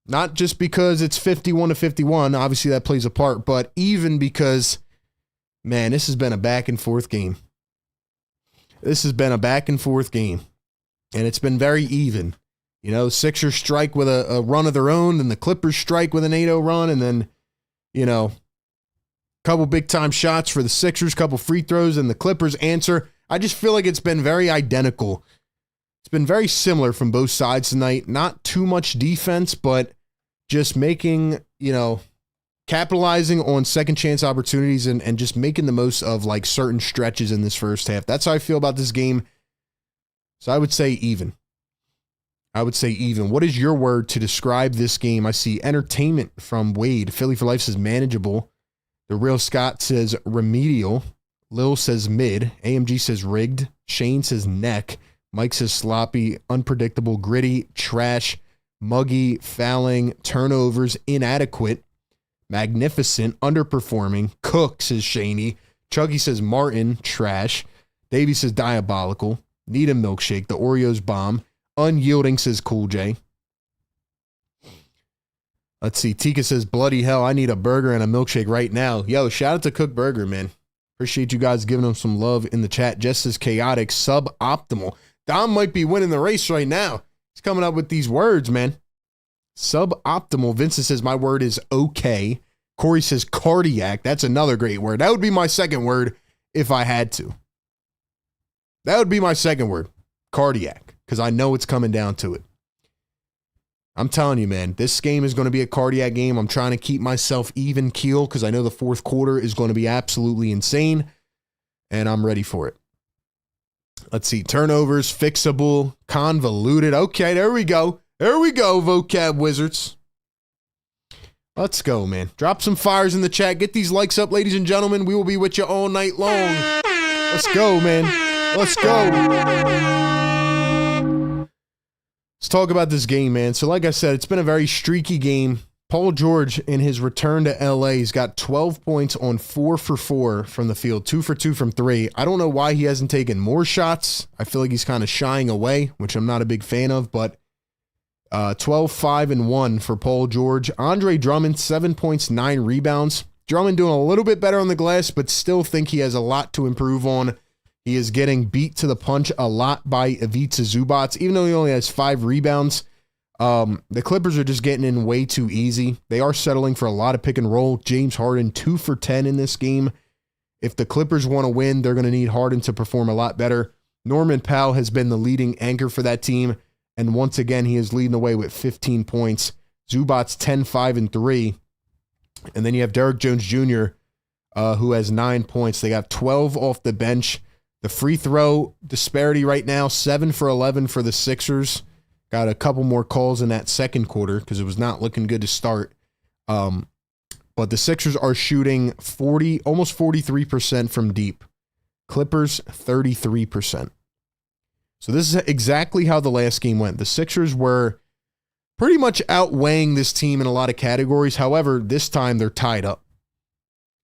Not just because it's 51-51. Obviously, that plays a part. But even because, man, this has been a back and forth game. This has been a back and forth game. And it's been very even. You know, Sixers strike with a run of their own, and the Clippers strike with an 8-0 run, and then, you know, a couple big-time shots for the Sixers, couple free throws, and the Clippers answer. I just feel like it's been very identical. It's been very similar from both sides tonight. Not too much defense, but just making, you know, capitalizing on second chance opportunities and just making the most of, like, certain stretches in this first half. That's how I feel about this game. So I would say even. I would say even. What is your word to describe this game? I see entertainment from Wade. Philly for Life says manageable. The Real Scott says remedial. Lil says mid. AMG says rigged. Shane says neck. Mike says sloppy, unpredictable, gritty, trash, muggy, fouling, turnovers, inadequate, magnificent, underperforming. Cook says Shaney. Chuggy says Martin, trash. Davey says diabolical. Need a milkshake. The Oreos bomb. Unyielding says Cool J. Let's see. Tika says, bloody hell, I need a burger and a milkshake right now. Yo, shout out to Kook Burger, man. Appreciate you guys giving them some love in the chat. Just as chaotic, suboptimal. Dom might be winning the race right now. He's coming up with these words, man. Suboptimal. Vincent says, my word is okay. Corey says cardiac. That's another great word. That would be my second word if I had to. That would be my second word, cardiac, because I know it's coming down to it. I'm telling you, man, this game is going to be a cardiac game. I'm trying to keep myself even keel because I know the fourth quarter is going to be absolutely insane, and I'm ready for it. Let's see. Turnovers, fixable, convoluted. Okay, there we go. There we go, vocab wizards. Let's go, man. Drop some fires in the chat. Get these likes up, ladies and gentlemen. We will be with you all night long. Let's go, man. Let's go. Let's talk about this game, man. So like I said, it's been a very streaky game. Paul George, in his return to LA, he's got 12 points on 4 for 4 from the field, 2 for 2 from 3. I don't know why he hasn't taken more shots. I feel like he's kind of shying away, which I'm not a big fan of, but 12, 5, and 1 for Paul George. Andre Drummond, 7 points, 9 rebounds. Drummond doing a little bit better on the glass, but still think he has a lot to improve on. He is getting beat to the punch a lot by Ivica Zubac, even though he only has 5 rebounds. The Clippers are just getting in way too easy. They are settling for a lot of pick and roll. James Harden, 2 for 10 in this game. If the Clippers want to win, they're going to need Harden to perform a lot better. Norman Powell has been the leading anchor for that team, and once again, he is leading the way with 15 points. Zubac's 10, 5, and 3. And then you have Derrick Jones Jr., who has 9 points. They got 12 off the bench. The free throw disparity right now, 7 for 11 for the Sixers. Got a couple more calls in that second quarter because it was not looking good to start. But the Sixers are shooting almost 43% from deep. Clippers, 33%. So this is exactly how the last game went. The Sixers were pretty much outweighing this team in a lot of categories. However, this time they're tied up.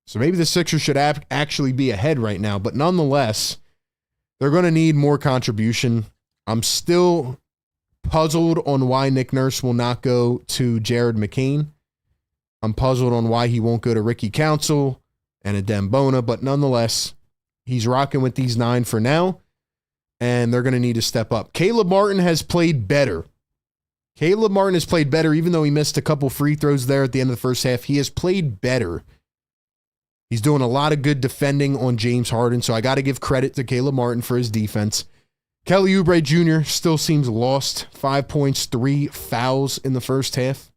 So maybe the Sixers should actually be ahead right now. But nonetheless, they're going to need more contribution. I'm still puzzled on why Nick Nurse will not go to Jared McCain. I'm puzzled on why he won't go to Ricky Council and Adem Bona, but nonetheless, he's rocking with these 9 for now, and they're going to need to step up. Caleb Martin has played better. Caleb Martin has played better, even though he missed a couple free throws there at the end of the first half. He has played better. He's doing a lot of good defending on James Harden, so I got to give credit to Caleb Martin for his defense. Kelly Oubre Jr. still seems lost. 5 points, 3 fouls in the first half.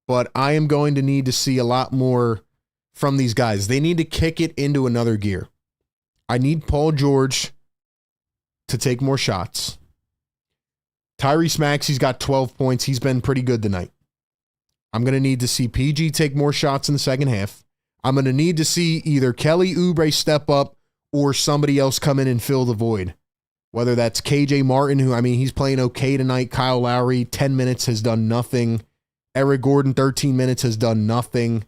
But I am going to need to see a lot more from these guys. They need to kick it into another gear. I need Paul George to take more shots. Tyrese Maxey's got 12 points. He's been pretty good tonight. I'm going to need to see PG take more shots in the second half. I'm going to need to see either Kelly Oubre step up or somebody else come in and fill the void. Whether that's KJ Martin, he's playing okay tonight. Kyle Lowry, 10 minutes, has done nothing. Eric Gordon, 13 minutes, has done nothing.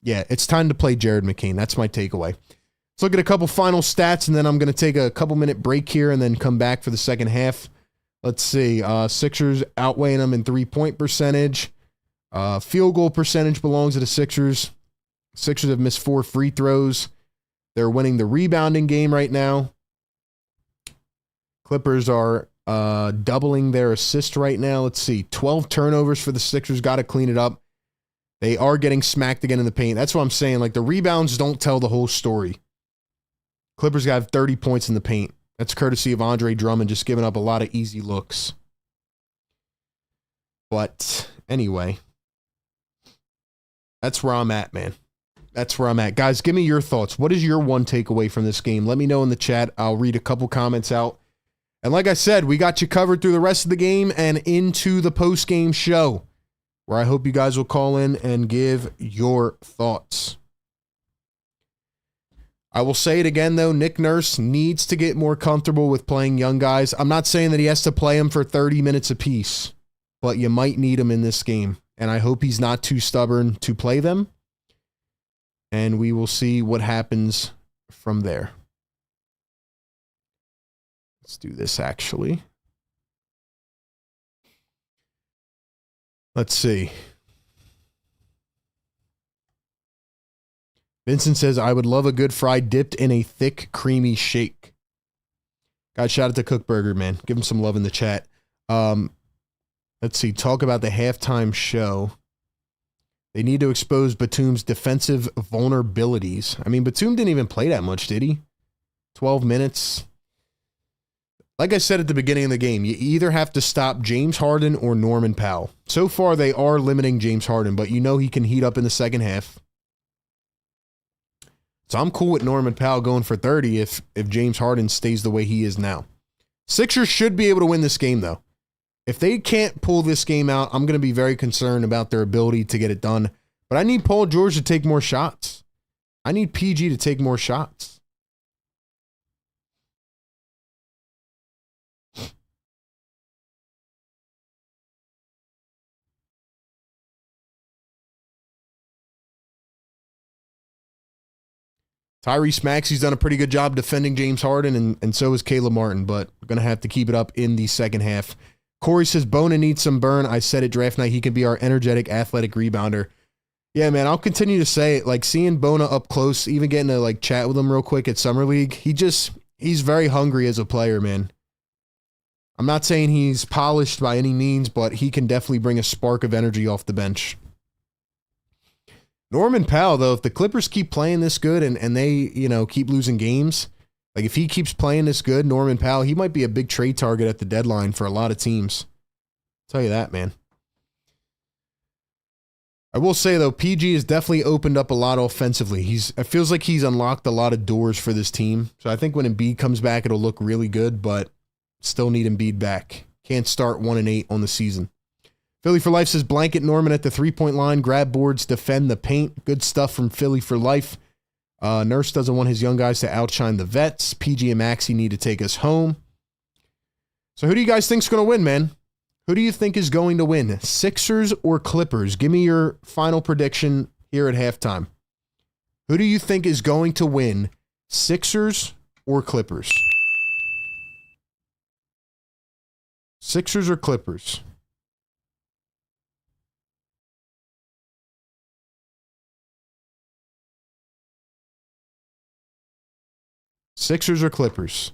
Yeah, it's time to play Jared McCain. That's my takeaway. Let's look at a couple final stats, and then I'm going to take a couple-minute break here and then come back for the second half. Let's see. Sixers outweighing them in three-point percentage. Field goal percentage belongs to the Sixers. Sixers have missed 4 free throws. They're winning the rebounding game right now. Clippers are doubling their assist right now. Let's see. 12 turnovers for the Sixers. Got to clean it up. They are getting smacked again in the paint. That's what I'm saying. Like, the rebounds don't tell the whole story. Clippers got 30 points in the paint. That's courtesy of Andre Drummond just giving up a lot of easy looks. But anyway, that's where I'm at, man. That's where I'm at. Guys, give me your thoughts. What is your one takeaway from this game? Let me know in the chat. I'll read a couple comments out. And like I said, we got you covered through the rest of the game and into the post-game show, where I hope you guys will call in and give your thoughts. I will say it again, though. Nick Nurse needs to get more comfortable with playing young guys. I'm not saying that he has to play them for 30 minutes apiece, but you might need him in this game. And I hope he's not too stubborn to play them. And we will see what happens from there. Let's do this, actually. Let's see. Vincent says, I would love a good fry dipped in a thick, creamy shake. Guys, shout out to Kook Burger, man. Give him some love in the chat. Let's see. Talk about the halftime show. They need to expose Batum's defensive vulnerabilities. I mean, Batum didn't even play that much, did he? 12 minutes. Like I said at the beginning of the game, you either have to stop James Harden or Norman Powell. So far, they are limiting James Harden, but you know he can heat up in the second half. So I'm cool with Norman Powell going for 30 if James Harden stays the way he is now. Sixers should be able to win this game, though. If they can't pull this game out, I'm going to be very concerned about their ability to get it done. But I need Paul George to take more shots. I need PG to take more shots. Tyrese Maxey's done a pretty good job defending James Harden, and so is Caleb Martin, but we're going to have to keep it up in the second half. Corey says, Bona needs some burn. I said it draft night. He can be our energetic, athletic rebounder. Yeah, man, I'll continue to say it. Like, seeing Bona up close, even getting to, like, chat with him real quick at Summer League, he's very hungry as a player, man. I'm not saying he's polished by any means, but he can definitely bring a spark of energy off the bench. Norman Powell, though, if the Clippers keep playing this good and they, you know, keep losing games, like if he keeps playing this good, Norman Powell, he might be a big trade target at the deadline for a lot of teams. I'll tell you that, man. I will say, though, PG has definitely opened up a lot offensively. It feels like he's unlocked a lot of doors for this team. So I think when Embiid comes back, it'll look really good, but still need Embiid back. Can't start 1-8 on the season. Philly for Life says, blanket Norman at the three-point line, grab boards, defend the paint. Good stuff from Philly for Life. Nurse doesn't want his young guys to outshine the vets. PG and Maxey need to take us home. So who do you guys think is going to win, man? Who do you think is going to win? Sixers or Clippers? Give me your final prediction here at halftime. Who do you think is going to win? Sixers or Clippers? Sixers or Clippers? Sixers or Clippers?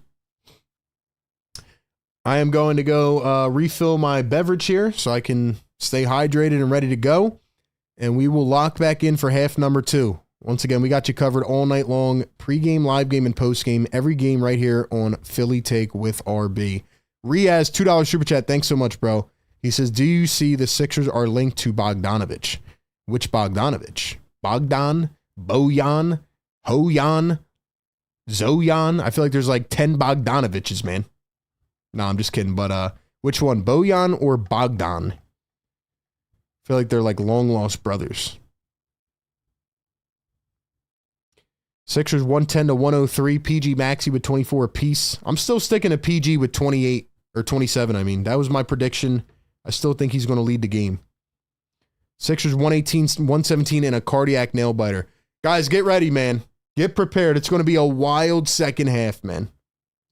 I am going to go refill my beverage here so I can stay hydrated and ready to go. And we will lock back in for half number 2. Once again, we got you covered all night long. Pre-game, live game, and post-game. Every game right here on Philly Take with RB. Riaz, $2 super chat. Thanks so much, bro. He says, do you see the Sixers are linked to Bogdanovich? Which Bogdanovich? Bogdan? Bojan? Hoyan? Zoyan? I feel like there's like 10 Bogdanoviches, man. No, I'm just kidding. But which one? Bojan or Bogdan? I feel like they're like long-lost brothers. Sixers 110 to 103. PG Maxey with 24 apiece. I'm still sticking to PG with 28 or 27. I mean, that was my prediction. I still think he's going to lead the game. Sixers 118, 117 and a cardiac nail biter. Guys, get ready, man. Get prepared. It's going to be a wild second half, man.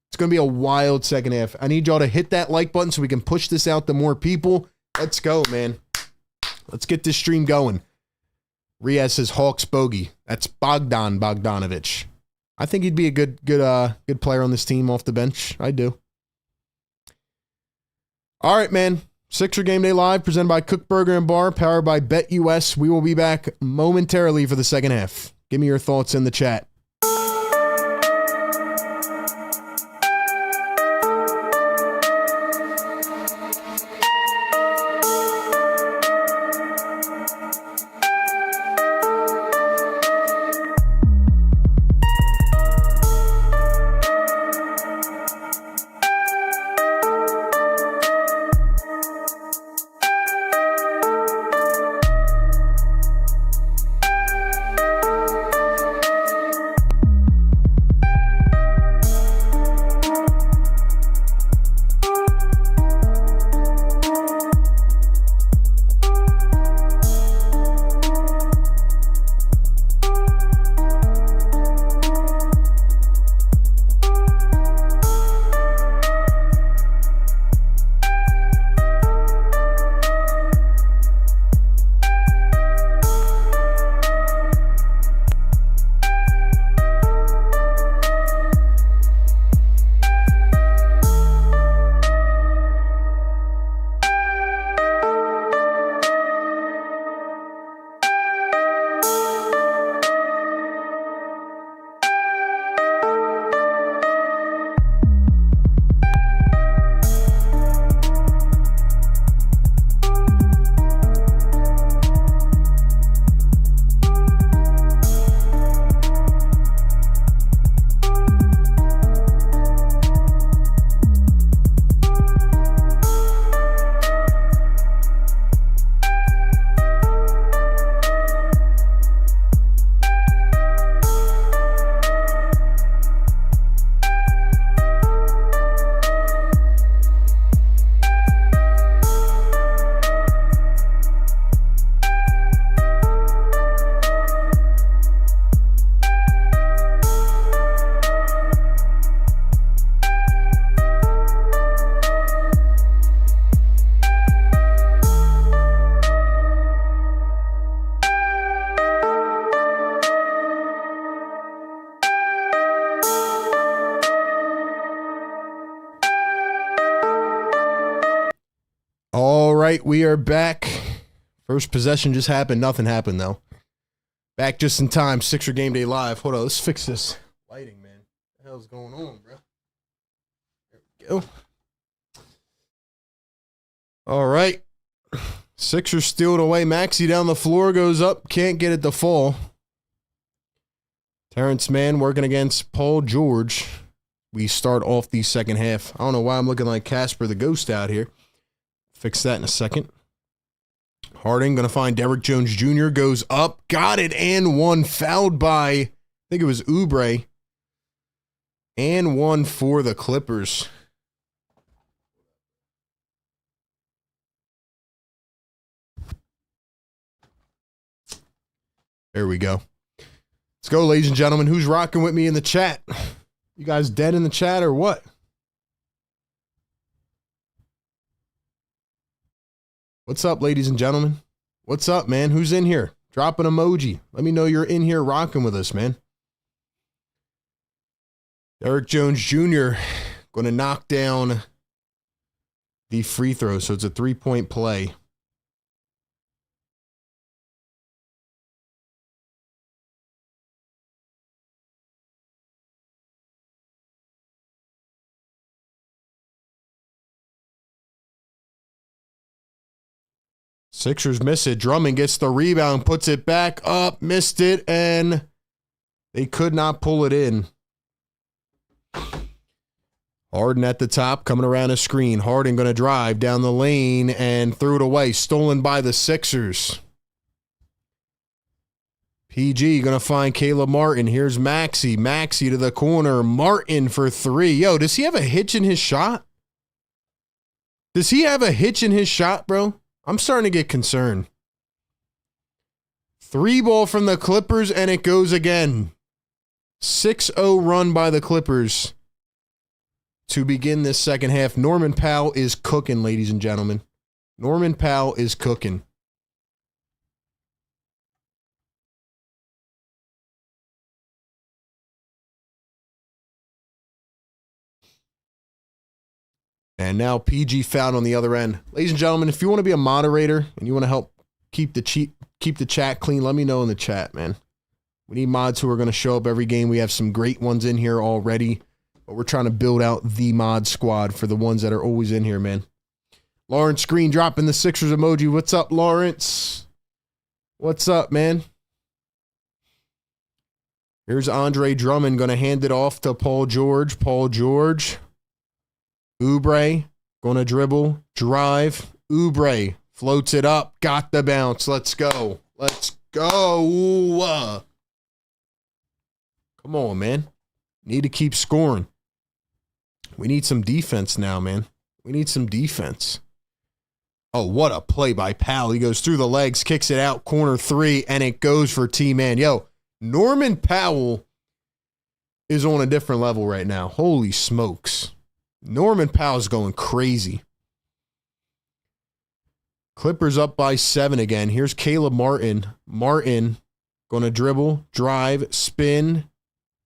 It's going to be a wild second half. I need y'all to hit that like button so we can push this out to more people. Let's go, man. Let's get this stream going. Riaz says Hawks bogey. That's Bogdan Bogdanovich. I think he'd be a good player on this team off the bench. I do. All right, man. Sixer Game Day Live presented by Kook Burger and Bar, powered by BetUS. We will be back momentarily for the second half. Give me your thoughts in the chat. right, we are back. First possession just happened. Nothing happened, though. Back just in time. Sixer Game Day Live. Hold on, let's fix this lighting, man. What the hell's going on, bro? There we go. All right. Sixers steal it away. Maxey down the floor, goes up. Can't get it to fall. Terrence Mann working against Paul George. We start off the second half. I don't know why I'm looking like Casper the Ghost out here. Fix that in a second. Harding going to find Derrick Jones Jr. Goes up. Got it and one. Fouled by, I think it was Oubre. And one for the Clippers. There we go. Let's go, ladies and gentlemen. Who's rocking with me in the chat? You guys dead in the chat or what? What's up, ladies and gentlemen? What's up, man? Who's in here? Drop an emoji. Let me know you're in here rocking with us, man. Derrick Jones Jr. going to knock down the free throw, so it's a three-point play. Sixers miss it. Drummond gets the rebound, puts it back up, missed it, and they could not pull it in. Harden at the top, coming around a screen. Harden going to drive down the lane and threw it away. Stolen by the Sixers. PG going to find Caleb Martin. Here's Maxey. Maxey to the corner. Martin for three. Yo, does he have a hitch in his shot? Does he have a hitch in his shot, bro? I'm starting to get concerned. 3-ball from the Clippers, and it goes again. 6-0 run by the Clippers to begin this second half. Norman Powell is cooking, ladies and gentlemen. Norman Powell is cooking. And now PG fouled on the other end. Ladies and gentlemen, if you want to be a moderator and you want to help keep the chat clean, let me know in the chat, man. We need mods who are going to show up every game. We have some great ones in here already, but we're trying to build out the mod squad for the ones that are always in here, man. Lawrence Green dropping the Sixers emoji. What's up, Lawrence? What's up, man? Here's Andre Drummond going to hand it off to Paul George. Paul George. Oubre going to dribble, drive. Oubre floats it up, got the bounce. Let's go. Let's go. Come on, man. Need to keep scoring. We need some defense now, man. We need some defense. Oh, what a play by Powell. He goes through the legs, kicks it out, corner three, and it goes for T-Man. Yo, Norman Powell is on a different level right now. Holy smokes. Norman Powell's going crazy. Clippers up by 7 again. Here's Caleb Martin. Martin going to dribble, drive, spin.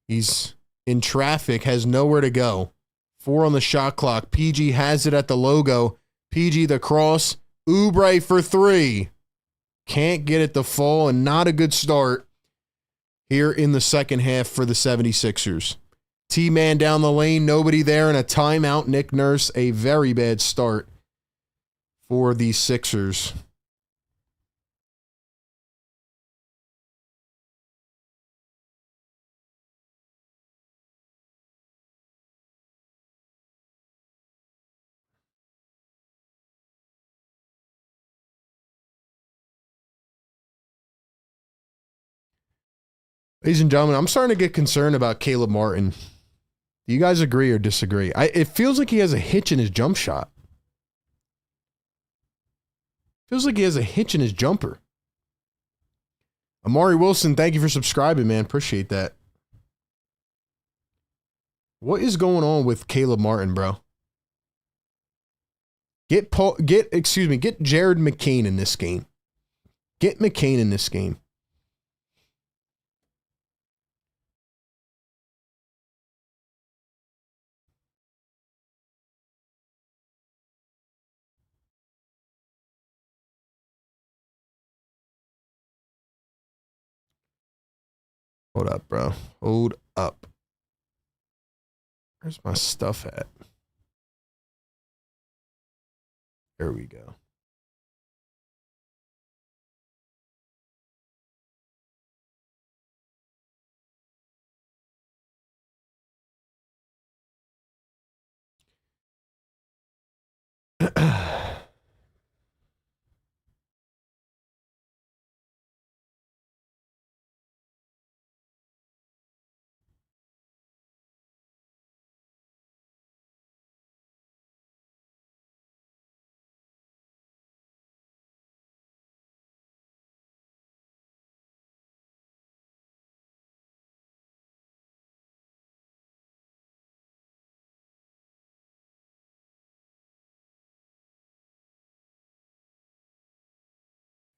He's in traffic, has nowhere to go. 4 on the shot clock. PG has it at the logo. PG the cross. Oubre for 3. Can't get it to fall, and not a good start here in the second half for the 76ers. T-Man down the lane, nobody there, and a timeout. Nick Nurse, a very bad start for the Sixers. Ladies and gentlemen, I'm starting to get concerned about Caleb Martin. Do you guys agree or disagree? It feels like he has a hitch in his jump shot. Feels like he has a hitch in his jumper. Amari Wilson, thank you for subscribing, man. Appreciate that. What is going on with Caleb Martin, bro? Get Jared McCain in this game. Get McCain in this game. Hold up, bro. Hold up. Where's my stuff at? There we go.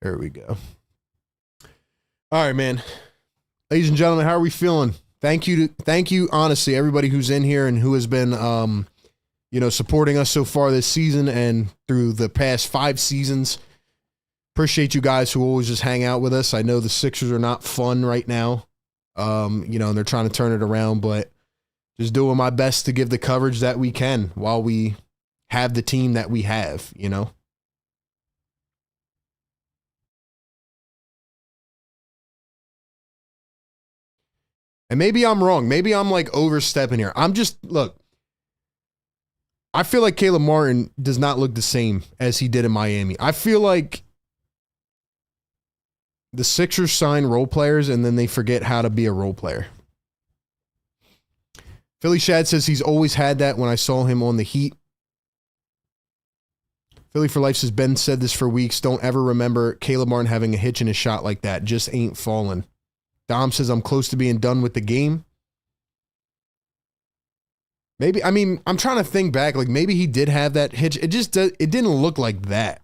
There we go. All right, man. Ladies and gentlemen, how are we feeling? Thank you, honestly, everybody who's in here and who has been, supporting us so far this season and through the past 5 seasons. Appreciate you guys who always just hang out with us. I know the Sixers are not fun right now, and they're trying to turn it around, but just doing my best to give the coverage that we can while we have the team that we have, And maybe I'm wrong. Maybe I'm like overstepping here. Look, I feel like Caleb Martin does not look the same as he did in Miami. I feel like the Sixers sign role players and then they forget how to be a role player. Philly Shad says he's always had that when I saw him on the Heat. Philly for Life says Ben said this for weeks. Don't ever remember Caleb Martin having a hitch in his shot like that. Just ain't falling. Dom says I'm close to being done with the game. Maybe, I'm trying to think back. Like maybe he did have that hitch. It didn't look like that.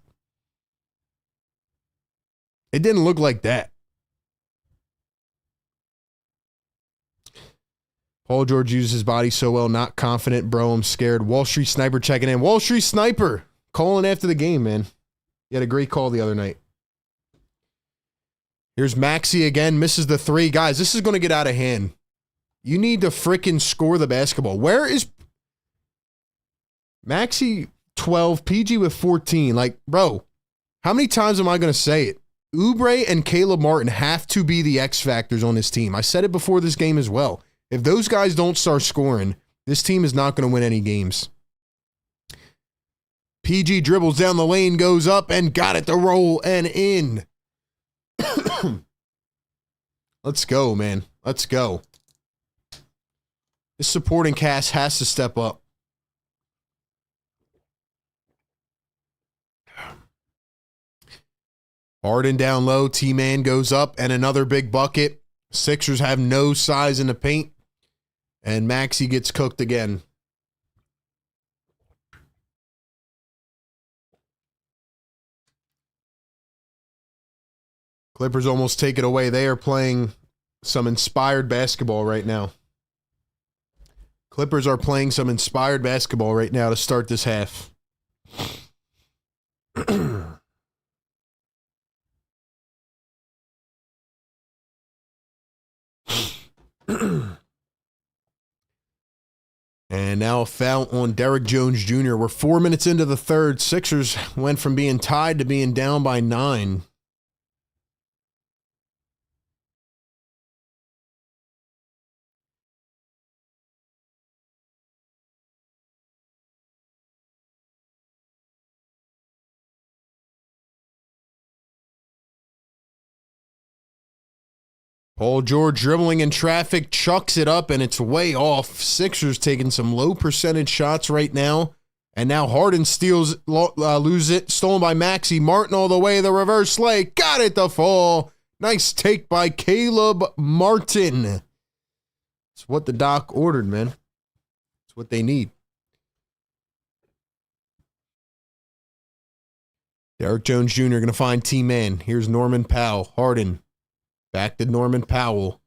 It didn't look like that. Paul George uses his body so well. Not confident, bro. I'm scared. Wall Street Sniper checking in. Wall Street Sniper calling after the game, man. You had a great call the other night. Here's Maxey again. Misses the 3. Guys, this is going to get out of hand. You need to frickin' score the basketball. Where is Maxey 12, PG with 14? Like, bro, how many times am I going to say it? Oubre and Caleb Martin have to be the X factors on this team. I said it before this game as well. If those guys don't start scoring, this team is not going to win any games. PG dribbles down the lane, goes up and got it to roll and in. Let's go, man. Let's go. This supporting cast has to step up. Harden down low. T-Man goes up and another big bucket. Sixers have no size in the paint. And Maxey gets cooked again. Clippers almost take it away. They are playing some inspired basketball right now. Clippers are playing some inspired basketball right now to start this half. And now a foul on Derrick Jones Jr. We're 4 minutes into the third. Sixers went from being tied to being down by 9. Paul George dribbling in traffic, chucks it up, and it's way off. Sixers taking some low percentage shots right now. And now Harden loses it. Stolen by Maxey. Martin all the way. The reverse lay. Got it to fall. Nice take by Caleb Martin. It's what the doc ordered, man. It's what they need. Derrick Jones Jr. going to find T-Man. Here's Norman Powell. Harden. Back to Norman Powell.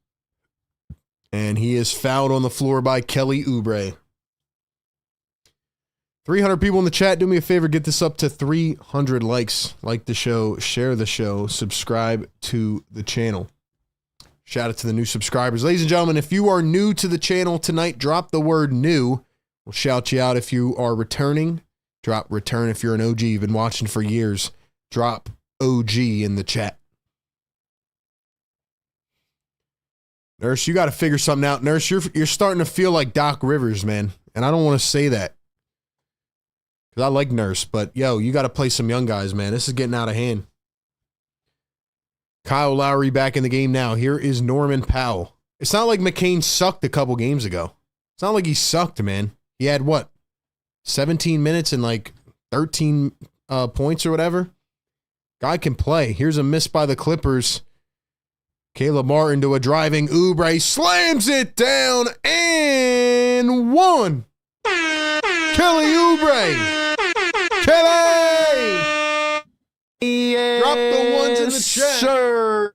And he is fouled on the floor by Kelly Oubre. 300 people in the chat. Do me a favor. Get this up to 300 likes. Like the show. Share the show. Subscribe to the channel. Shout out to the new subscribers. Ladies and gentlemen, if you are new to the channel tonight, drop the word new. We'll shout you out if you are returning. Drop return if you're an OG. You've been watching for years. Drop OG in the chat. Nurse, you got to figure something out. Nurse, you're starting to feel like Doc Rivers, man. And I don't want to say that, because I like Nurse. But, yo, you got to play some young guys, man. This is getting out of hand. Kyle Lowry back in the game now. Here is Norman Powell. It's not like McCain sucked a couple games ago. It's not like he sucked, man. He had, what, 17 minutes and, like, 13 points or whatever? Guy can play. Here's a miss by the Clippers. Caleb Martin to a driving Oubre, slams it down, and one. Kelly Oubre. Kelly! Yes, drop the ones in the chat. Sir.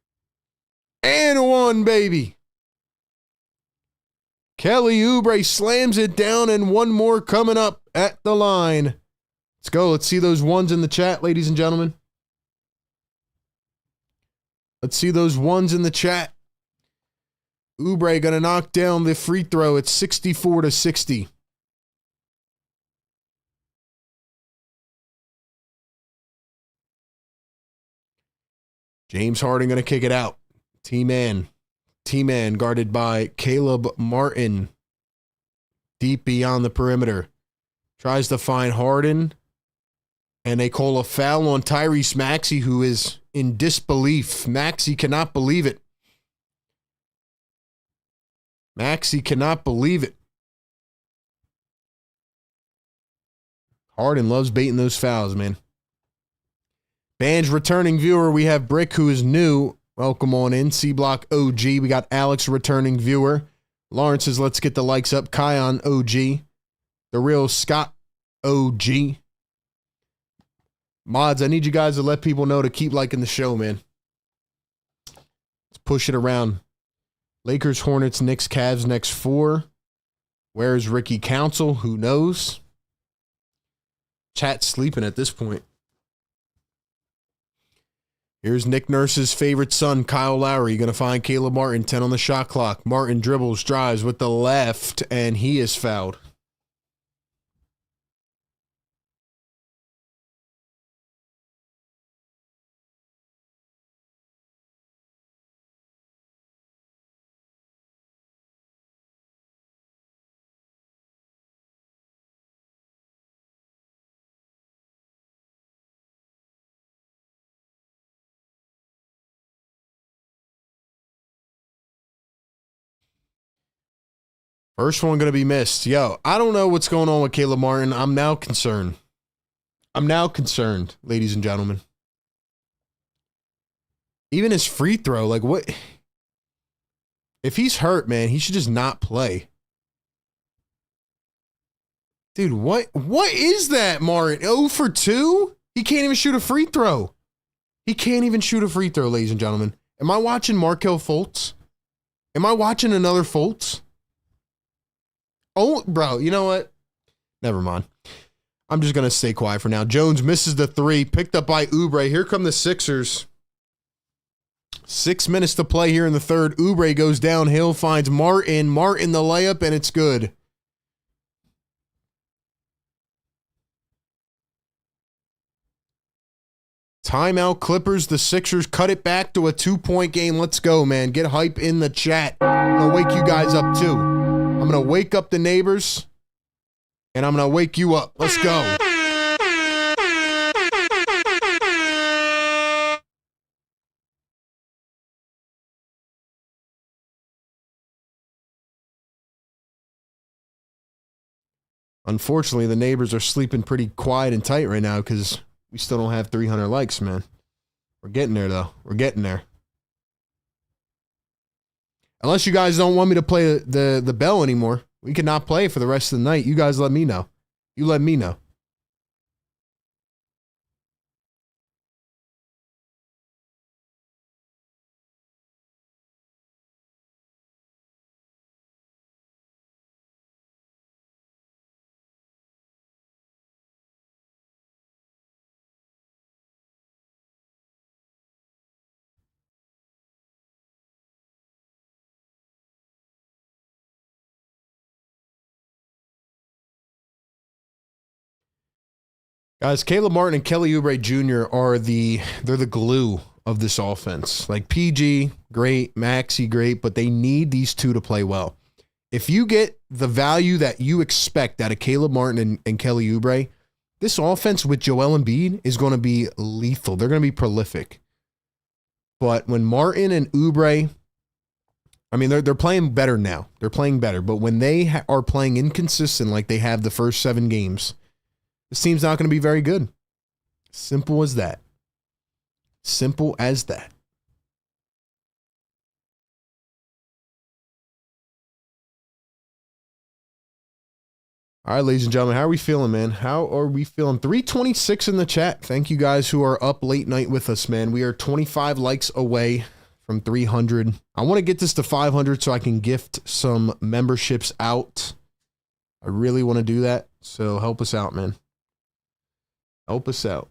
And one, baby. Kelly Oubre slams it down, and one more coming up at the line. Let's go. Let's see those ones in the chat, ladies and gentlemen. Let's see those ones in the chat. Oubre going to knock down the free throw. It's 64-60. James Harden going to kick it out. T-Man guarded by Caleb Martin. Deep beyond the perimeter. Tries to find Harden. And they call a foul on Tyrese Maxey, who is in disbelief. Maxey cannot believe it. Maxey cannot believe it. Harden loves baiting those fouls, man. Band's returning viewer, we have Brick, who is new. Welcome on in. C-Block OG. We got Alex, returning viewer. Lawrence says, let's get the likes up. Kion OG. The real Scott OG. Mods, I need you guys to let people know to keep liking the show, man. Let's push it around. Lakers, Hornets, Knicks, Cavs, next 4. Where's Ricky Council? Who knows? Chat's sleeping at this point. Here's Nick Nurse's favorite son, Kyle Lowry. Going to find Caleb Martin, 10 on the shot clock. Martin dribbles, drives with the left, and he is fouled. First one going to be missed. Yo, I don't know what's going on with Caleb Martin. I'm now concerned. Ladies and gentlemen. Even his free throw, like what? If he's hurt, man, he should just not play. Dude, what is that, Martin? 0 for 2? He can't even shoot a free throw. He can't even shoot a free throw, ladies and gentlemen. Am I watching Markelle Fultz? Am I watching another Fultz? Oh, bro, you know what? Never mind. I'm just going to stay quiet for now. Jones misses the 3, picked up by Oubre. Here come the Sixers. 6 minutes to play here in the third. Oubre goes downhill, finds Martin. Martin the layup, and it's good. Timeout Clippers. The Sixers cut it back to a 2-point game. Let's go, man. Get hype in the chat. I'm going to wake you guys up, too. I'm going to wake up the neighbors, and I'm going to wake you up. Let's go. Unfortunately, the neighbors are sleeping pretty quiet and tight right now because we still don't have 300 likes, man. We're getting there, though. We're getting there. Unless you guys don't want me to play the bell anymore, we cannot play for the rest of the night. You guys let me know. You let me know. Guys, Caleb Martin and Kelly Oubre Jr. they're the glue of this offense. Like PG, great, Maxey, great, but they need these two to play well. If you get the value that you expect out of Caleb Martin and Kelly Oubre, this offense with Joel Embiid is going to be lethal. They're going to be prolific. But when Martin and Oubre, I mean, they're playing better now. They're playing better. But when they are playing inconsistent like they have the first 7 games, this team's not going to be very good. Simple as that. Simple as that. All right, ladies and gentlemen, how are we feeling, man? How are we feeling? 326 in the chat. Thank you guys who are up late night with us, man. We are 25 likes away from 300. I want to get this to 500 so I can gift some memberships out. I really want to do that. So help us out, man. Help us out.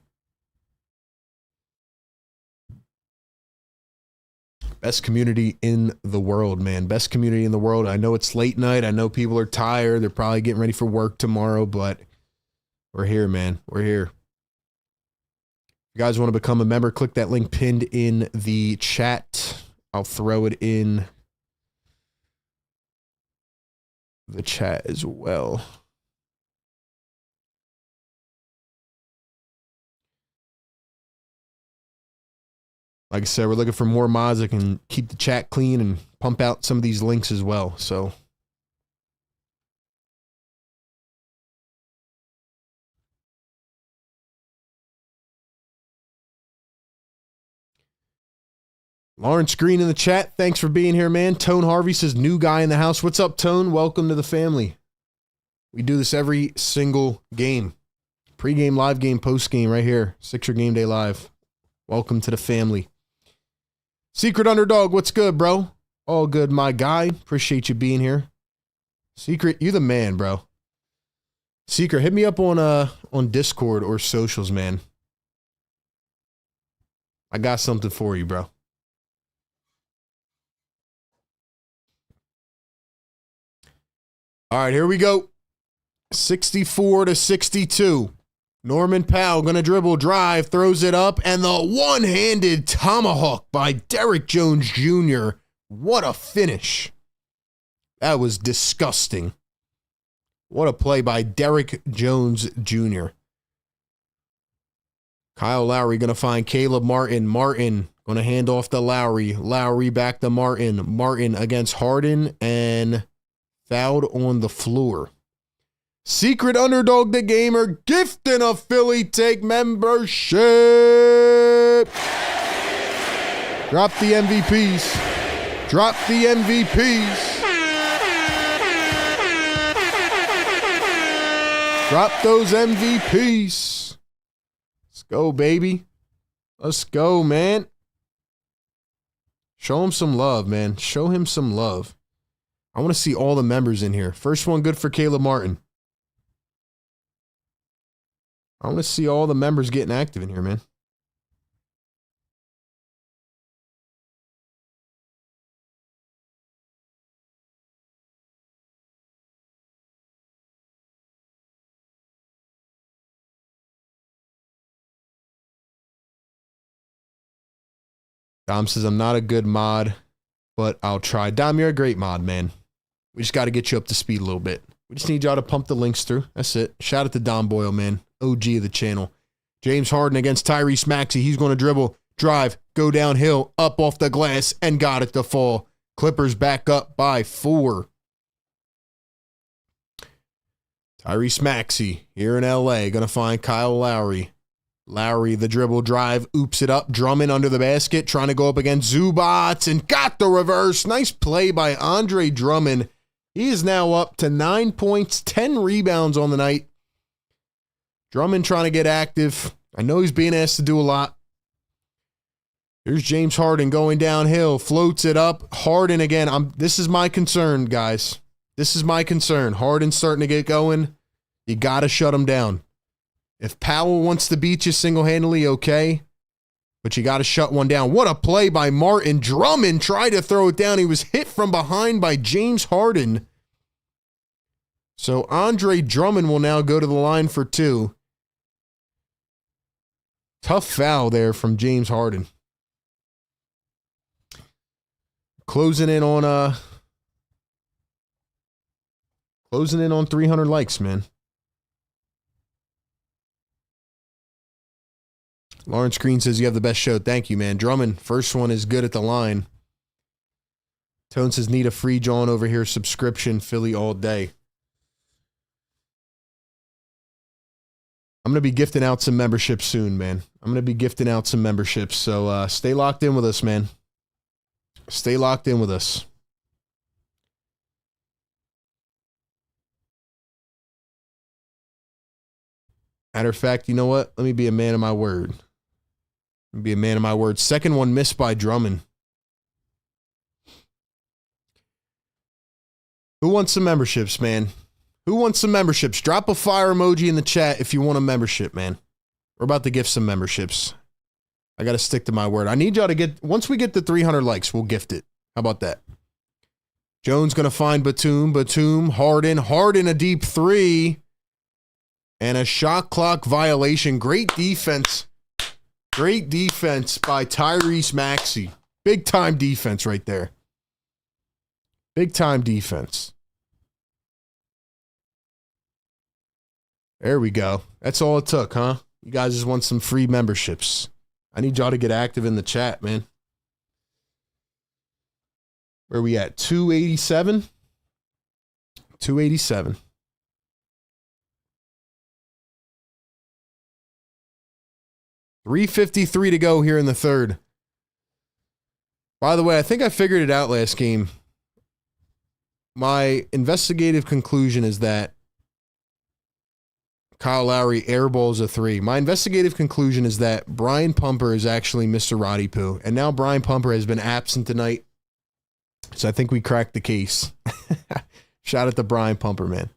Best community in the world, man. Best community in the world. I know it's late night. I know people are tired. They're probably getting ready for work tomorrow, but we're here, man. We're here. If you guys want to become a member, click that link pinned in the chat. I'll throw it in the chat as well. Like I said, we're looking for more mods that can keep the chat clean and pump out some of these links as well. So Lawrence Green in the chat. Thanks for being here, man. Tone Harvey says, new guy in the house. What's up, Tone? Welcome to the family. We do this every single game. Pre-game, live game, post-game right here. Sixer Game Day Live. Welcome to the family. Secret Underdog, what's good, bro? All good, my guy. Appreciate you being here. Secret, you the man, bro. Secret, hit me up on Discord or socials, man. I got something for you, bro. All right, here we go. 64-62. Norman Powell going to dribble, drive, throws it up, and the one-handed tomahawk by Derrick Jones Jr. What a finish. That was disgusting. What a play by Derrick Jones Jr. Kyle Lowry going to find Caleb Martin. Martin going to hand off to Lowry. Lowry back to Martin. Martin against Harden and fouled on the floor. Secret Underdog the Gamer gifting a Philly Take membership. Drop the MVPs. Drop the MVPs. Drop those MVPs. Let's go, baby. Let's go, man. Show him some love, man. Show him some love. I want to see all the members in here. First one good for Caleb Martin. I want to see all the members getting active in here, man. Dom says, I'm not a good mod, but I'll try. Dom, you're a great mod, man. We just got to get you up to speed a little bit. We just need y'all to pump the links through. That's it. Shout out to Dom Boyle, man. OG of the channel. James Harden against Tyrese Maxey. He's going to dribble, drive, go downhill, up off the glass, and got it to fall. Clippers back up by 4. Tyrese Maxey here in LA. Going to find Kyle Lowry. Lowry, the dribble drive, oops it up. Drummond under the basket, trying to go up against Zubats, and got the reverse. Nice play by Andre Drummond. He is now up to 9 points, 10 rebounds on the night. Drummond trying to get active. I know he's being asked to do a lot. Here's James Harden going downhill, floats it up. Harden again. This is my concern, guys. This is my concern. Harden's starting to get going. You got to shut him down. If Powell wants to beat you single-handedly, okay. But you got to shut one down. What a play by Martin. Drummond tried to throw it down. He was hit from behind by James Harden. So Andre Drummond will now go to the line for 2. Tough foul there from James Harden. Closing in on 300 likes, man. Lawrence Green says you have the best show. Thank you, man. Drummond, first one is good at the line. Tone says need a free John over here subscription. Philly all day. I'm going to be gifting out some memberships soon, man. I'm going to be gifting out some memberships. So stay locked in with us, man. Stay locked in with us. Matter of fact, you know what? Let me be a man of my word. Let me be a man of my word. Second one missed by Drummond. Who wants some memberships, man? Who wants some memberships? Drop a fire emoji in the chat if you want a membership, man. We're about to gift some memberships. I got to stick to my word. I need y'all to get, once we get to 300 likes, we'll gift it. How about that? Jones going to find Batum. Batum, Harden a deep three. And a shot clock violation. Great defense. Great defense by Tyrese Maxey. Big time defense right there. Big time defense. There we go. That's all it took, huh? You guys just want some free memberships. I need y'all to get active in the chat, man. Where are we at? 287? 287. $3:53 to go here in the third. By the way, I think I figured it out last game. My investigative conclusion is that Kyle Lowry airballs a three. My investigative conclusion is that Brian Pumper is actually Mr. Roddy Poo. And now Brian Pumper has been absent tonight. So I think we cracked the case. Shout out to Brian Pumper, man.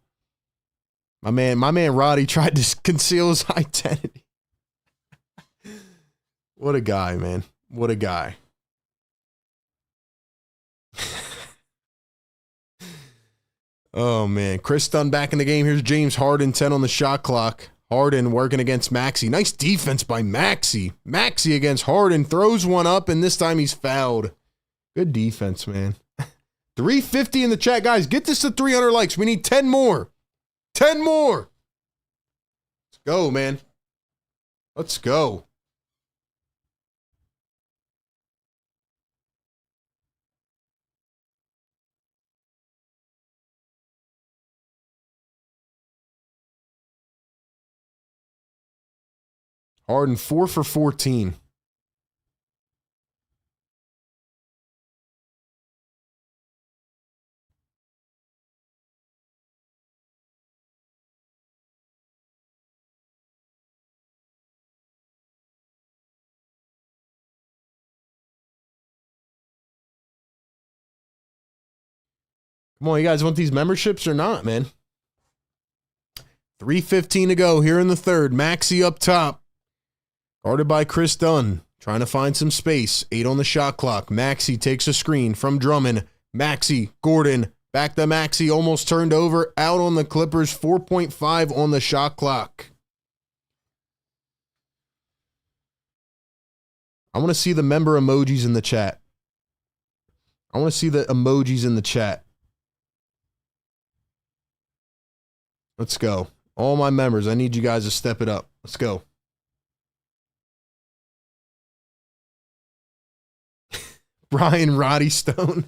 My man Roddy tried to conceal his identity. What a guy, man. What a guy. Oh, man. Chris Dunn back in the game. Here's James Harden, 10 on the shot clock. Harden working against Maxey. Nice defense by Maxey. Maxey against Harden. Throws one up, and this time he's fouled. Good defense, man. 350 in the chat, guys. Get this to 300 likes. We need 10 more. 10 more. Let's go, man. Let's go. Harden 4 for 14. Come on, you guys want these memberships or not, man? 3:15 to go here in the third. Maxey up top. Guarded by Chris Dunn. Trying to find some space. 8 on the shot clock. Maxey takes a screen from Drummond. Maxey, Gordon, back to Maxey. Almost turned over. Out on the Clippers. 4.5 on the shot clock. I want to see the member emojis in the chat. I want to see the emojis in the chat. Let's go. All my members, I need you guys to step it up. Let's go. Brian Roddy Stone.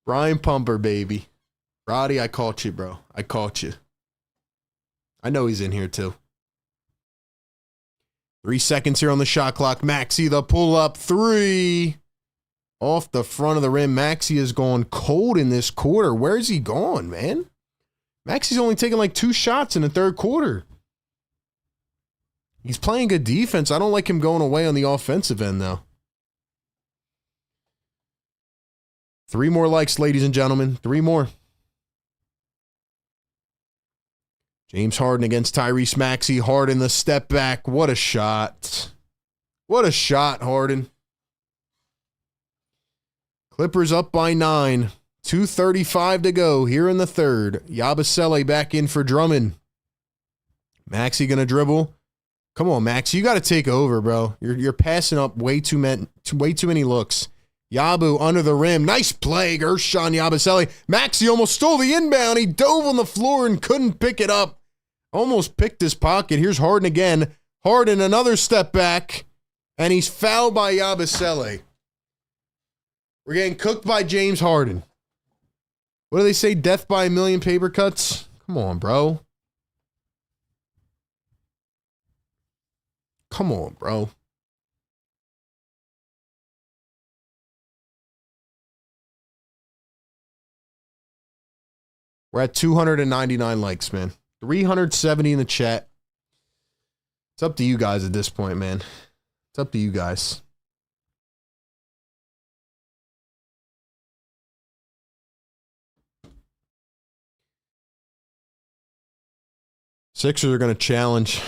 Brian Pumper, baby. Roddy, I caught you, bro. I caught you. I know he's in here, too. 3 seconds here on the shot clock. Maxey, the pull-up three. Off the front of the rim. Maxey has gone cold in this quarter. Where's he gone, man? Maxey's only taken like 2 shots in the third quarter. He's playing good defense. I don't like him going away on the offensive end, though. 3 more likes, ladies and gentlemen. 3 more. James Harden against Tyrese Maxey. Harden the step back. What a shot. What a shot, Harden. Clippers up by 9. 2:35 to go here in the third. Yabusele back in for Drummond. Maxey going to dribble. Come on, Max. You got to take over, bro. You're passing up way too many looks. Yabu under the rim. Nice play, Gershon Yabusele. Maxi almost stole the inbound. He dove on the floor and couldn't pick it up. Almost picked his pocket. Here's Harden again. Harden, another step back. And he's fouled by Yabusele. We're getting cooked by James Harden. What do they say? Death by a million paper cuts? Come on, bro. Come on, bro. We're at 299 likes, man. 370 in the chat. It's up to you guys at this point, man. It's up to you guys. Sixers are going to challenge.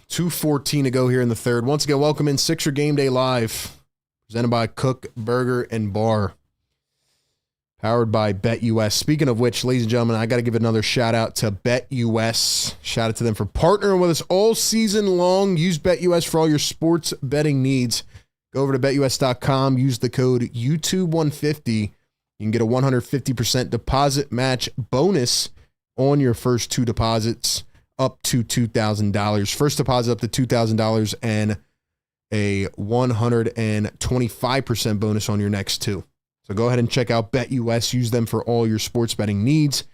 2:14 to go here in the third. Once again, welcome in Sixer Game Day Live. Presented by Kook Burger and Bar. Powered by BetUS. Speaking of which, ladies and gentlemen, I got to give another shout out to BetUS. Shout out to them for partnering with us all season long. Use BetUS for all your sports betting needs. Go over to BetUS.com. Use the code YouTube150. You can get a 150% deposit match bonus on your first two deposits up to $2,000. First deposit up to $2,000 and a 125% bonus on your next two. So go ahead and check out BetUS. Use them for all your sports betting needs,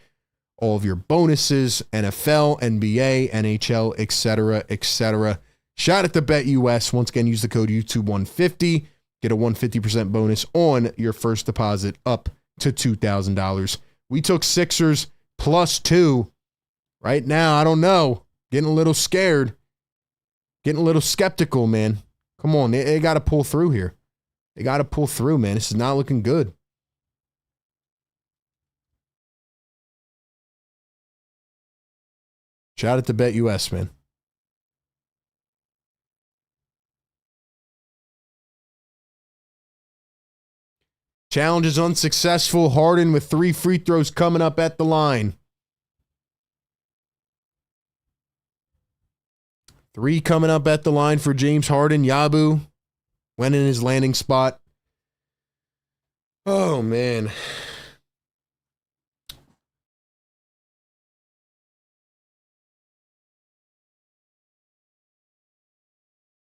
all of your bonuses, NFL, NBA, NHL, etc., etc. Shout out to BetUS. Once again, use the code YouTube150. Get a 150% bonus on your first deposit up to $2,000. We took Sixers +2. Right now, I don't know. Getting a little scared. Getting a little skeptical, man. Come on, they got to pull through here. They got to pull through, man. This is not looking good. Shout out to BetUS, man. Challenge is unsuccessful. Harden with 3 free throws coming up at the line. 3 coming up at the line for James Harden. Yabu went in his landing spot. Oh, man.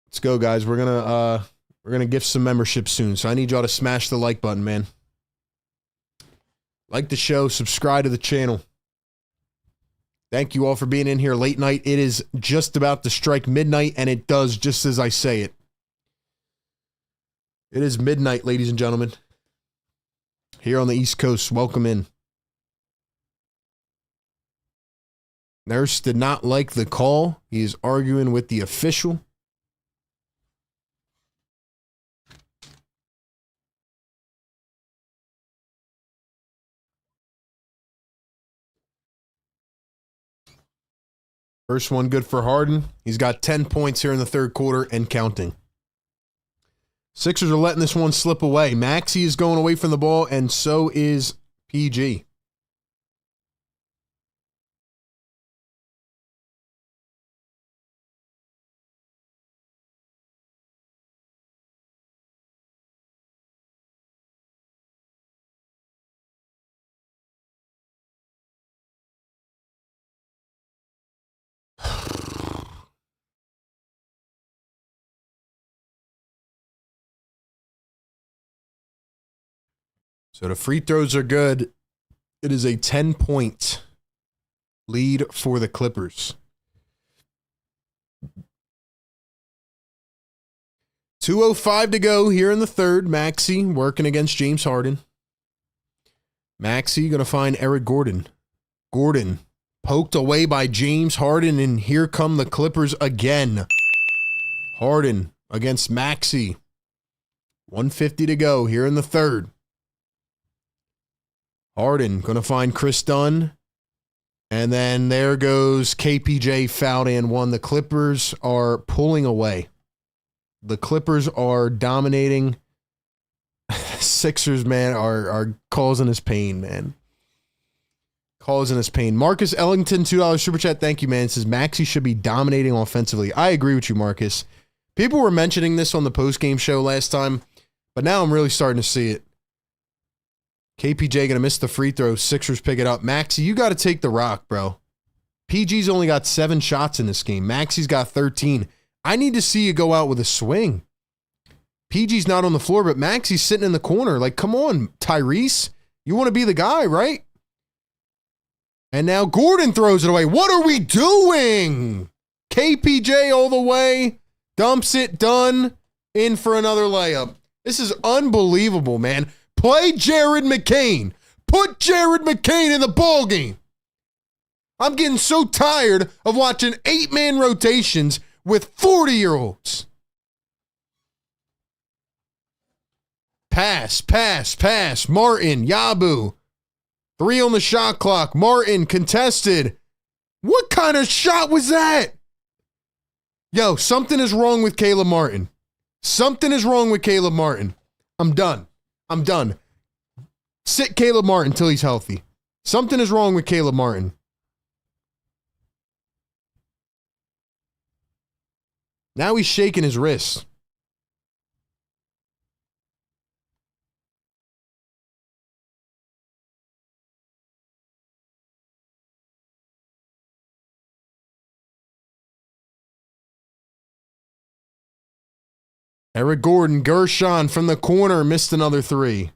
Let's go, guys. We're gonna gift some membership soon, so I need y'all to smash the like button, man. Like the show, subscribe to the channel. Thank you all for being in here late night. It is just about to strike midnight, and it does just as I say it. It is midnight, ladies and gentlemen. Here on the East Coast, welcome in. Nurse did not like the call. He is arguing with the official. First one good for Harden. He's got 10 points here in the third quarter and counting. Sixers are letting this one slip away. Maxey is going away from the ball, and so is PG. So the free throws are good. It is a 10-point lead for the Clippers. 2:05 to go here in the third. Maxey working against James Harden. Maxey going to find Eric Gordon. Gordon poked away by James Harden, and here come the Clippers again. Harden against Maxey. 1:50 to go here in the third. Harden going to find Chris Dunn. And then there goes KPJ, fouled and one. The Clippers are pulling away. The Clippers are dominating. Sixers, man, are causing us pain, man. causing us pain. Marcus Ellington, $2 super chat. Thank you, man. It says Maxey should be dominating offensively. I agree with you, Marcus. People were mentioning this on the post-game show last time, but now I'm really starting to see it. KPJ going to miss the free throw. Sixers pick it up. Maxey, you got to take the rock, bro. PG's only got 7 shots in this game. Maxey's got 13. I need to see you go out with a swing. PG's not on the floor, but Maxey's sitting in the corner. Like, come on, Tyrese. You want to be the guy, right? And now Gordon throws it away. What are we doing? KPJ all the way. Dumps it. Done. In for another layup. This is unbelievable, man. Play Jared McCain. Put Jared McCain in the ballgame. I'm getting so tired of watching 8-man rotations with 40-year-olds. Pass, pass, pass. Martin, Yabu. 3 on the shot clock. Martin contested. What kind of shot was that? Yo, something is wrong with Caleb Martin. Something is wrong with Caleb Martin. I'm done. I'm done. Sit Caleb Martin until he's healthy. Something is wrong with Caleb Martin. Now he's shaking his wrist. Eric Gordon, Gershon from the corner, missed another 3.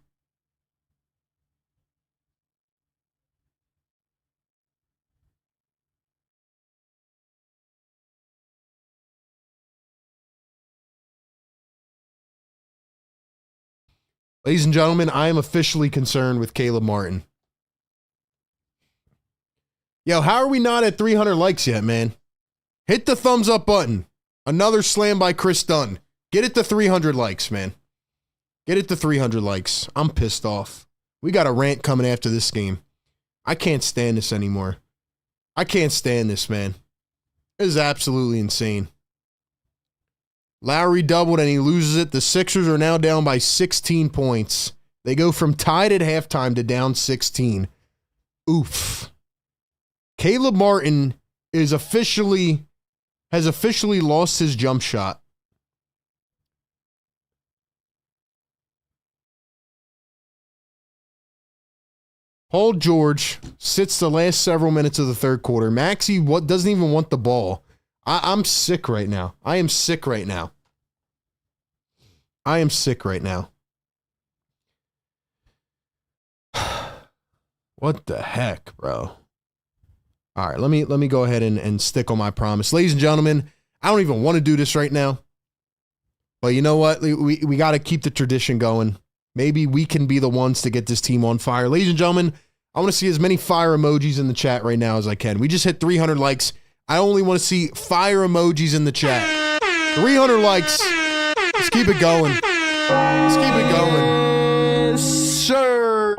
Ladies and gentlemen, I am officially concerned with Caleb Martin. Yo, how are we not at 300 likes yet, man? Hit the thumbs up button. Another slam by Chris Dunn. Get it to 300 likes, man. Get it to 300 likes. I'm pissed off. We got a rant coming after this game. I can't stand this anymore. I can't stand this, man. This is absolutely insane. Lowry doubled and he loses it. The Sixers are now down by 16 points. They go from tied at halftime to down 16. Oof. Caleb Martin has officially lost his jump shot. Paul George sits the last several minutes of the third quarter. Maxey doesn't even want the ball. I'm sick right now. I am sick right now. I am sick right now. What the heck, bro? All right, let me go ahead and stick on my promise. Ladies and gentlemen, I don't even want to do this right now. But you know what? We got to keep the tradition going. Maybe we can be the ones to get this team on fire. Ladies and gentlemen, I want to see as many fire emojis in the chat right now as I can. We just hit 300 likes. I only want to see fire emojis in the chat. 300 likes. Let's keep it going. Let's keep it going. Yes, sir.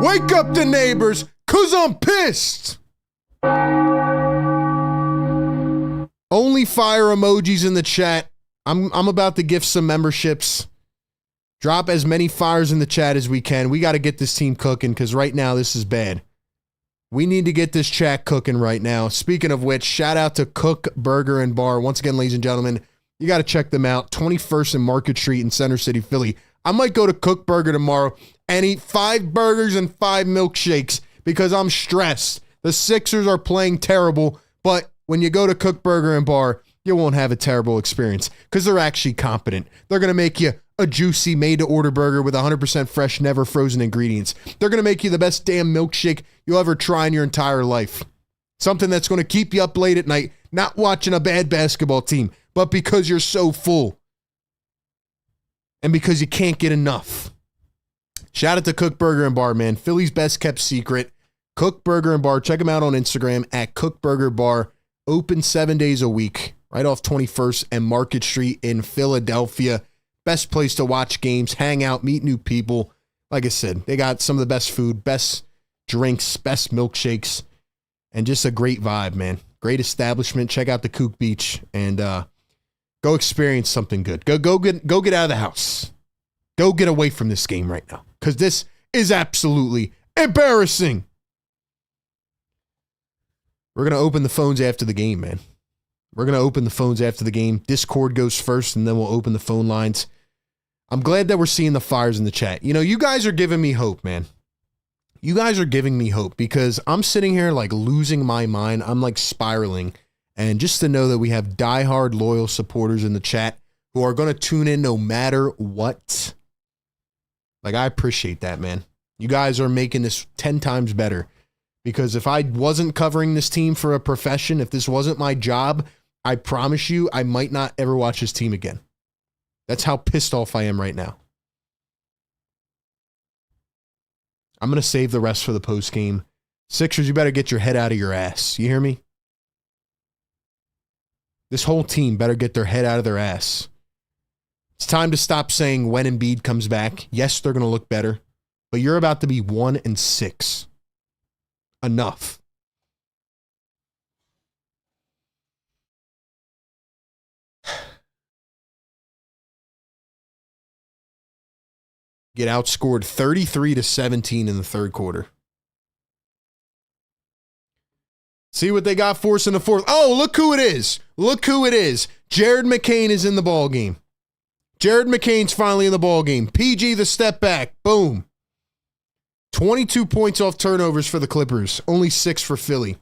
Wake up the neighbors, because I'm pissed. Only fire emojis in the chat. I'm about to gift some memberships. Drop as many fires in the chat as we can. We got to get this team cooking because right now this is bad. We need to get this chat cooking right now. Speaking of which, shout out to Kook Burger and Bar. Once again, ladies and gentlemen, you got to check them out. 21st and Market Street in Center City, Philly. I might go to Kook Burger tomorrow and eat 5 burgers and 5 milkshakes because I'm stressed. The Sixers are playing terrible, but when you go to Kook Burger and Bar, you won't have a terrible experience because they're actually competent. They're going to make you a juicy made-to-order burger with 100% fresh, never frozen ingredients. They're going to make you the best damn milkshake you'll ever try in your entire life. Something that's going to keep you up late at night, not watching a bad basketball team, but because you're so full and because you can't get enough. Shout out to Kook Burger and Bar, man. Philly's best kept secret. Kook Burger and Bar. Check them out on Instagram at Kook Burger Bar. Open 7 days a week, right off 21st and Market Street in Philadelphia. Best place to watch games, hang out, meet new people. Like I said, they got some of the best food, best drinks, best milkshakes, and just a great vibe, man. Great establishment. Check out the Kook Beach and go experience something good. Go get out of the house. Go get away from this game right now because this is absolutely embarrassing. We're going to open the phones after the game, man. We're going to open the phones after the game. Discord goes first, and then we'll open the phone lines. I'm glad that we're seeing the fires in the chat. You know, you guys are giving me hope, man. You guys are giving me hope because I'm sitting here like losing my mind. I'm like spiraling. And just to know that we have diehard loyal supporters in the chat who are going to tune in no matter what. Like, I appreciate that, man. You guys are making this 10 times better. Because if I wasn't covering this team for a profession, if this wasn't my job, I promise you I might not ever watch this team again. That's how pissed off I am right now. I'm going to save the rest for the post game. Sixers, you better get your head out of your ass. You hear me? This whole team better get their head out of their ass. It's time to stop saying when Embiid comes back. Yes, they're going to look better. But you're about to be 1-6. Enough. Get outscored 33-17 in the third quarter. See what they got for us in the fourth. Oh, look who it is. Look who it is. Jared McCain is in the ball game. Jared McCain's finally in the ball game. PG the step back. Boom. 22 points off turnovers for the Clippers. Only 6 for Philly.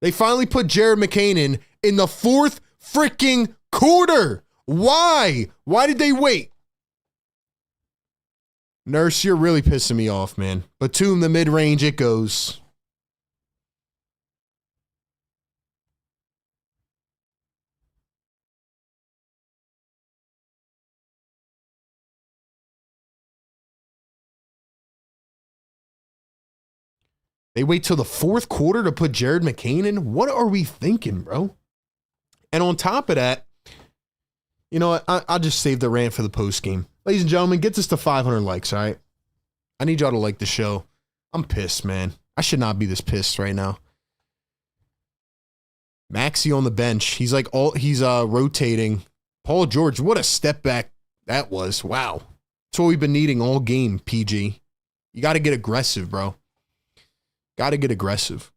They finally put Jared McCain in the fourth freaking quarter. Why? Why did they wait? Nurse, you're really pissing me off, man. Batum, the mid-range, it goes. They wait till the fourth quarter to put Jared McCain in? What are we thinking, bro? And on top of that, you know what? I'll just save the rant for the post game. Ladies and gentlemen, get this to 500 likes, all right? I need y'all to like the show. I'm pissed, man. I should not be this pissed right now. Maxey on the bench. He's like he's rotating. Paul George, what a step back that was. Wow. That's what we've been needing all game, PG. You got to get aggressive, bro. Got to get aggressive.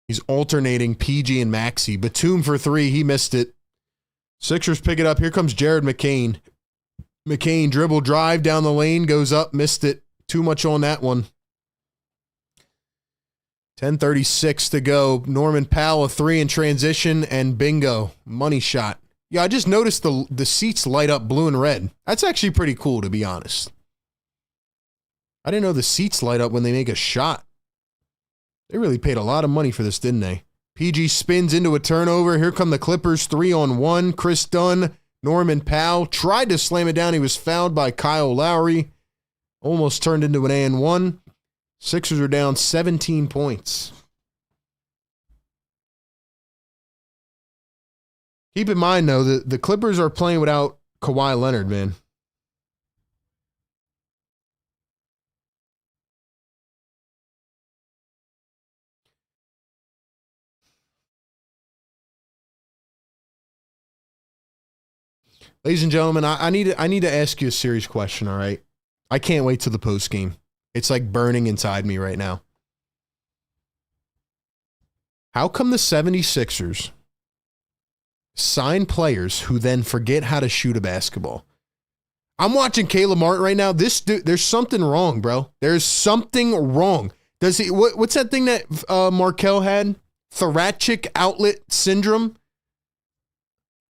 He's alternating PG and Maxey. Batum for 3. He missed it. Sixers pick it up. Here comes Jared McCain. McCain dribble drive down the lane. Goes up. Missed it. Too much on that one. 10:36 to go. Norman Powell, a 3 in transition, and bingo. Money shot. Yeah, I just noticed the seats light up blue and red. That's actually pretty cool, to be honest. I didn't know the seats light up when they make a shot. They really paid a lot of money for this, didn't they? PG spins into a turnover. Here come the Clippers, 3-on-1. Chris Dunn, Norman Powell tried to slam it down. He was fouled by Kyle Lowry. Almost turned into an and-1. Sixers are down 17 points. Keep in mind, though, the Clippers are playing without Kawhi Leonard, man. Ladies and gentlemen, I need to ask you a serious question, all right? I can't wait till the post game. It's like burning inside me right now. How come the 76ers sign players who then forget how to shoot a basketball? I'm watching Caleb Martin right now. This dude, there's something wrong, bro. There's something wrong. Does he? What's that thing that Markel had? Thoracic outlet syndrome.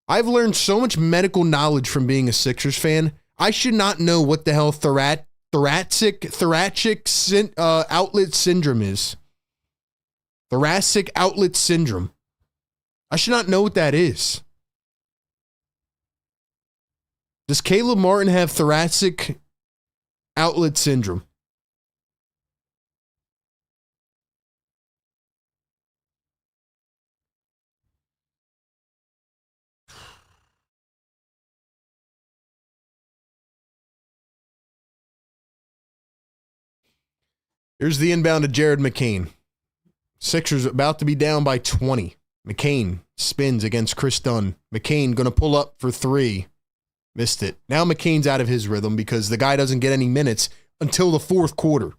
I've learned so much medical knowledge from being a Sixers fan. I should not know what the hell thoracic outlet syndrome is. Thoracic outlet syndrome. I should not know what that is. Does Caleb Martin have thoracic outlet syndrome? Here's the inbound to Jared McCain. Sixers about to be down by 20. McCain spins against Chris Dunn. McCain going to pull up for 3. Missed it. Now McCain's out of his rhythm because the guy doesn't get any minutes until the fourth quarter.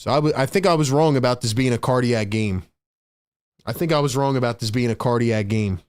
So I think I was wrong about this being a cardiac game. I think I was wrong about this being a cardiac game.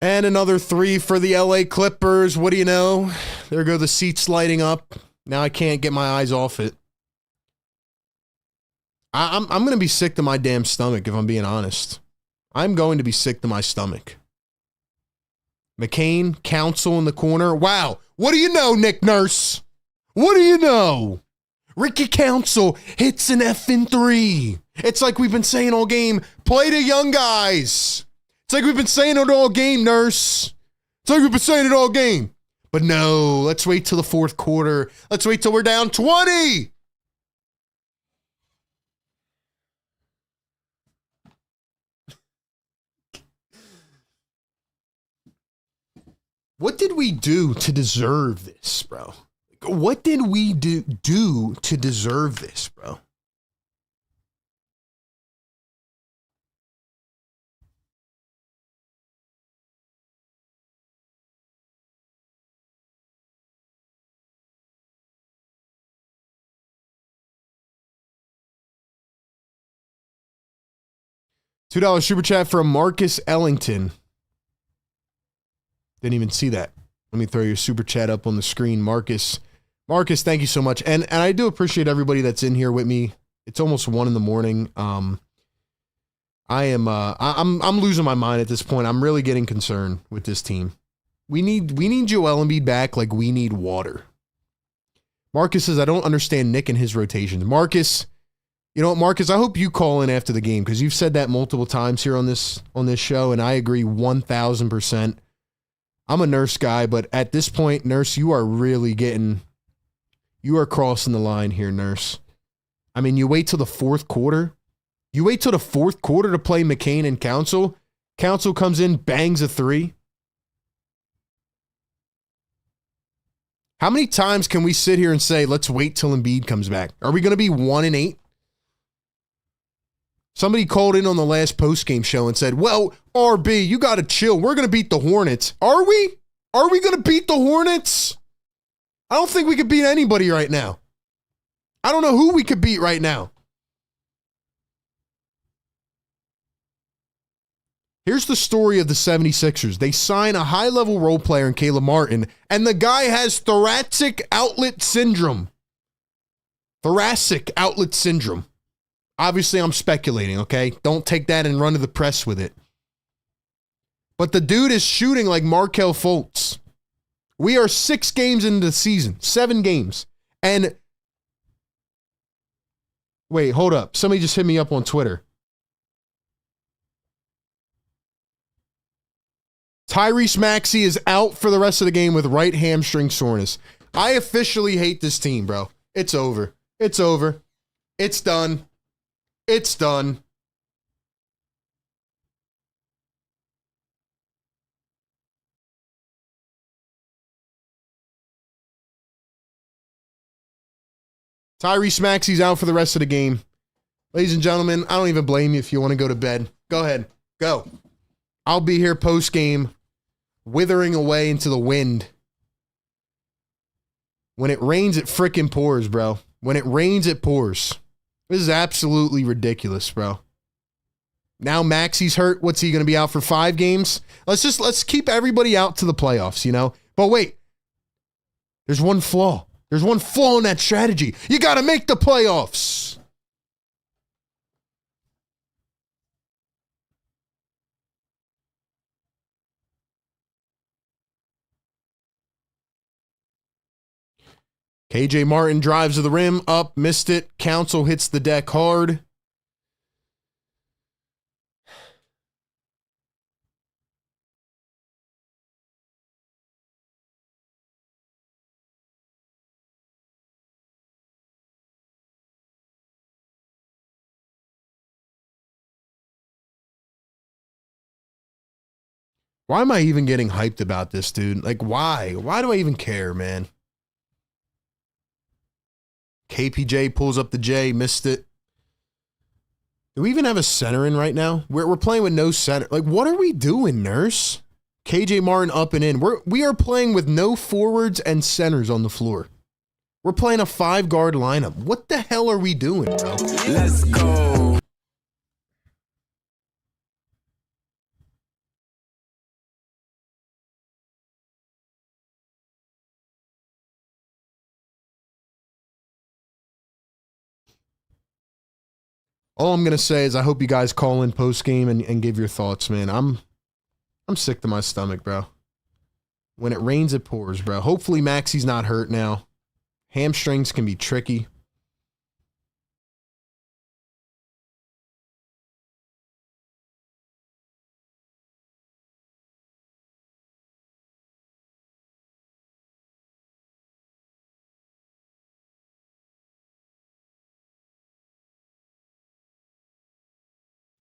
And another 3 for the LA Clippers. What do you know? There go the seats lighting up. Now I can't get my eyes off it. I'm going to be sick to my damn stomach if I'm being honest. I'm going to be sick to my stomach. McCain, Council in the corner. Wow. What do you know, Nick Nurse? What do you know? Ricky Council hits an effing 3. It's like we've been saying all game. Play the young guys. It's like we've been saying it all game, Nurse. It's like we've been saying it all game. But no, let's wait till the fourth quarter. Let's wait till we're down 20. What did we do to deserve this, bro? What did we do to deserve this, bro? $2 super chat from Marcus Ellington. Didn't even see that. Let me throw your super chat up on the screen, Marcus. Marcus, thank you so much. And I do appreciate everybody that's in here with me. It's almost 1 a.m. I'm losing my mind at this point. I'm really getting concerned with this team. We need Joel Embiid back like we need water. Marcus says, I don't understand Nick and his rotations. Marcus, you know what, Marcus, I hope you call in after the game because you've said that multiple times here on this show, and I agree 1,000%. I'm a Nurse guy, but at this point, Nurse, you are crossing the line here, Nurse. I mean, you wait till the fourth quarter. You wait till the fourth quarter to play McCain and Council. Council comes in, bangs a 3. How many times can we sit here and say, let's wait till Embiid comes back? Are we going to be 1-8? Somebody called in on the last postgame show and said, well, RB, you got to chill. We're going to beat the Hornets. Are we? Are we going to beat the Hornets? I don't think we could beat anybody right now. I don't know who we could beat right now. Here's the story of the 76ers. They sign a high-level role player in Caleb Martin, and the guy has thoracic outlet syndrome. Thoracic outlet syndrome. Obviously, I'm speculating, okay? Don't take that and run to the press with it. But the dude is shooting like Markelle Fultz. We are 6 games into the season. 7 games. And wait, hold up. Somebody just hit me up on Twitter. Tyrese Maxey is out for the rest of the game with right hamstring soreness. I officially hate this team, bro. It's over. It's over. It's done. It's done. Tyrese Maxey's out for the rest of the game. Ladies and gentlemen, I don't even blame you if you want to go to bed. Go ahead. Go. I'll be here post-game, withering away into the wind. When it rains, it frickin' pours, bro. When it rains, it pours. This is absolutely ridiculous, bro. Now Maxey's hurt. What's he going to be out for 5 games? Let's keep everybody out to the playoffs, you know? But wait. There's one flaw. There's one flaw in that strategy. You got to make the playoffs. KJ Martin drives to the rim, up, missed it. Council hits the deck hard. Why am I even getting hyped about this, dude? Like, why? Why do I even care, man? KPJ pulls up the J, missed it. Do we even have a center in right now? We're playing with no center. Like, what are we doing, Nurse? KJ Martin up and in. We are playing with no forwards and centers on the floor. We're playing a 5-guard lineup. What the hell are we doing, bro? Let's go. All I'm gonna say is I hope you guys call in post game and give your thoughts, man. I'm sick to my stomach, bro. When it rains, it pours, bro. Hopefully Maxi's not hurt now. Hamstrings can be tricky.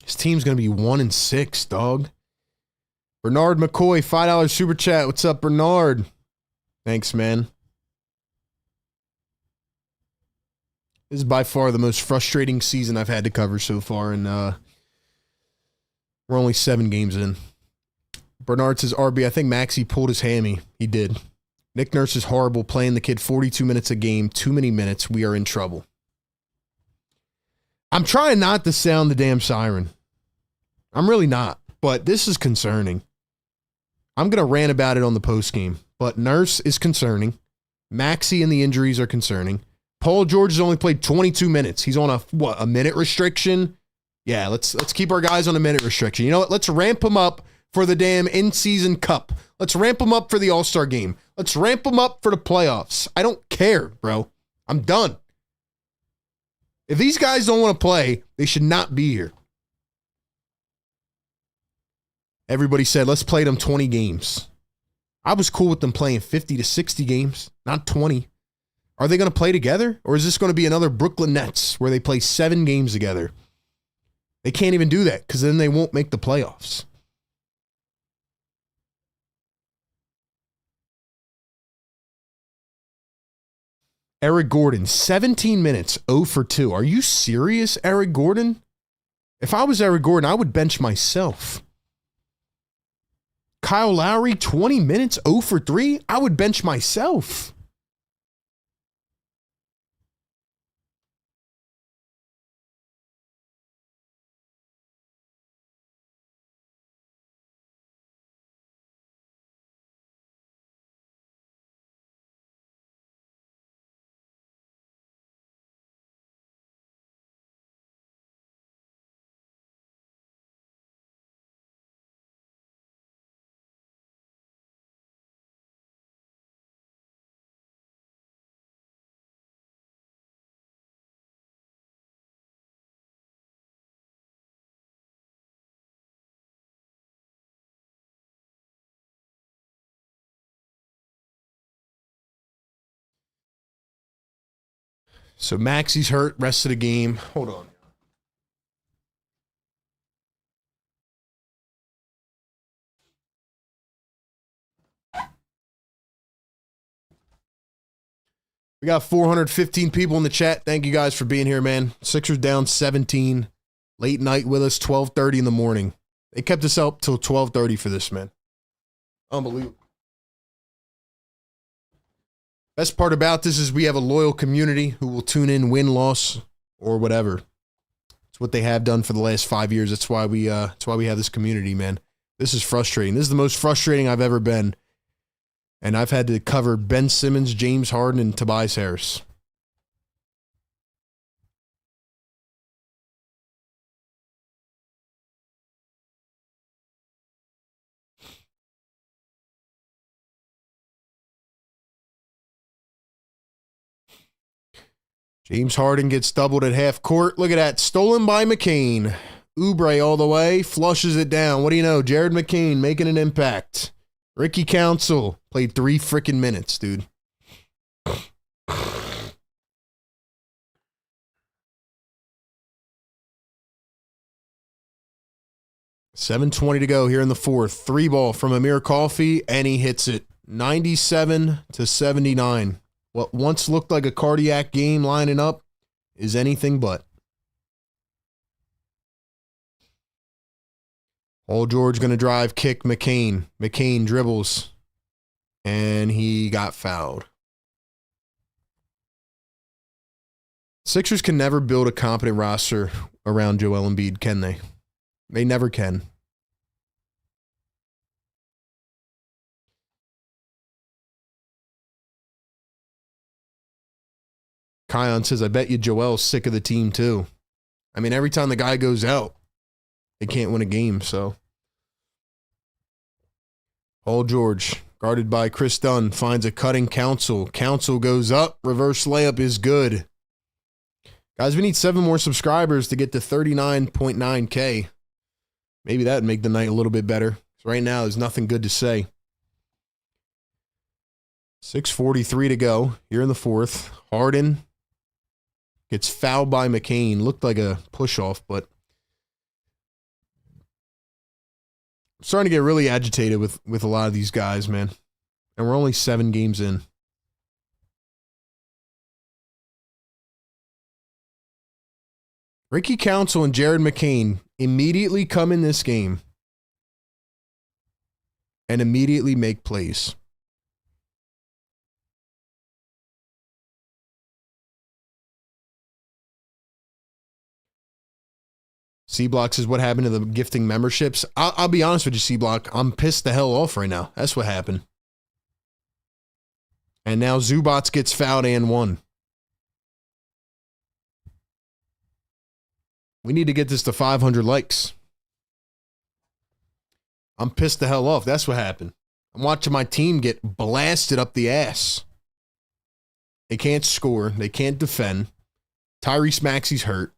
His team's going to be 1-6, dog. Bernard McCoy, $5 super chat. What's up, Bernard? Thanks, man. This is by far the most frustrating season I've had to cover so far, and we're only 7 games in. Bernard says, RB, I think Maxi pulled his hammy. He did. Nick Nurse is horrible, playing the kid 42 minutes a game, too many minutes. We are in trouble. I'm trying not to sound the damn siren. I'm really not, but this is concerning. I'm going to rant about it on the post game, but Nurse is concerning. Maxi and the injuries are concerning. Paul George has only played 22 minutes. He's on a minute restriction? Yeah, let's keep our guys on a minute restriction. You know what? Let's ramp them up for the damn in-season cup. Let's ramp them up for the All-Star game. Let's ramp them up for the playoffs. I don't care, bro. I'm done. If these guys don't want to play, they should not be here. Everybody said, let's play them 20 games. I was cool with them playing 50 to 60 games, not 20. Are they going to play together? Or is this going to be another Brooklyn Nets where they play 7 games together? They can't even do that because then they won't make the playoffs. Eric Gordon, 17 minutes, 0 for 2. Are you serious, Eric Gordon? If I was Eric Gordon, I would bench myself. Kyle Lowry, 20 minutes, 0 for 3. I would bench myself. So Maxi's hurt, rest of the game. Hold on. We got 415 people in the chat. Thank you guys for being here, man. Sixers down 17. Late night with us, 12:30 in the morning. They kept us up till 12:30 for this, man. Unbelievable. Best part about this is we have a loyal community who will tune in, win, loss, or whatever. It's what they have done for the last 5 years. That's why we have this community, man. This is frustrating. This is the most frustrating I've ever been. And I've had to cover Ben Simmons, James Harden, and Tobias Harris. James Harden gets doubled at half court. Look at that. Stolen by McCain. Oubre all the way. Flushes it down. What do you know? Jared McCain making an impact. Ricky Council played 3 freaking minutes, dude. 7:20 to go here in the fourth. 3 ball from Amir Coffey, and he hits it 97-79. What once looked like a cardiac game lining up is anything but. Paul George going to drive, kick McCain. McCain dribbles, and he got fouled. Sixers can never build a competent roster around Joel Embiid, can they? They never can. Kion says, I bet you Joel's sick of the team too. I mean, every time the guy goes out, they can't win a game, so. Paul George, guarded by Chris Dunn, finds a cutting Council. Council goes up. Reverse layup is good. Guys, we need 7 more subscribers to get to 39.9K. Maybe that would make the night a little bit better. So right now, there's nothing good to say. 6:43 to go here in the fourth. Harden gets fouled by McCain. Looked like a push-off, but I'm starting to get really agitated with a lot of these guys, man. And we're only 7 games in. Ricky Council and Jared McCain immediately come in this game and immediately make plays. C-Block says, what happened to the gifting memberships? I'll be honest with you, C-Block. I'm pissed the hell off right now. That's what happened. And now Zubats gets fouled and won. We need to get this to 500 likes. I'm pissed the hell off. That's what happened. I'm watching my team get blasted up the ass. They can't score. They can't defend. Tyrese Maxey's hurt.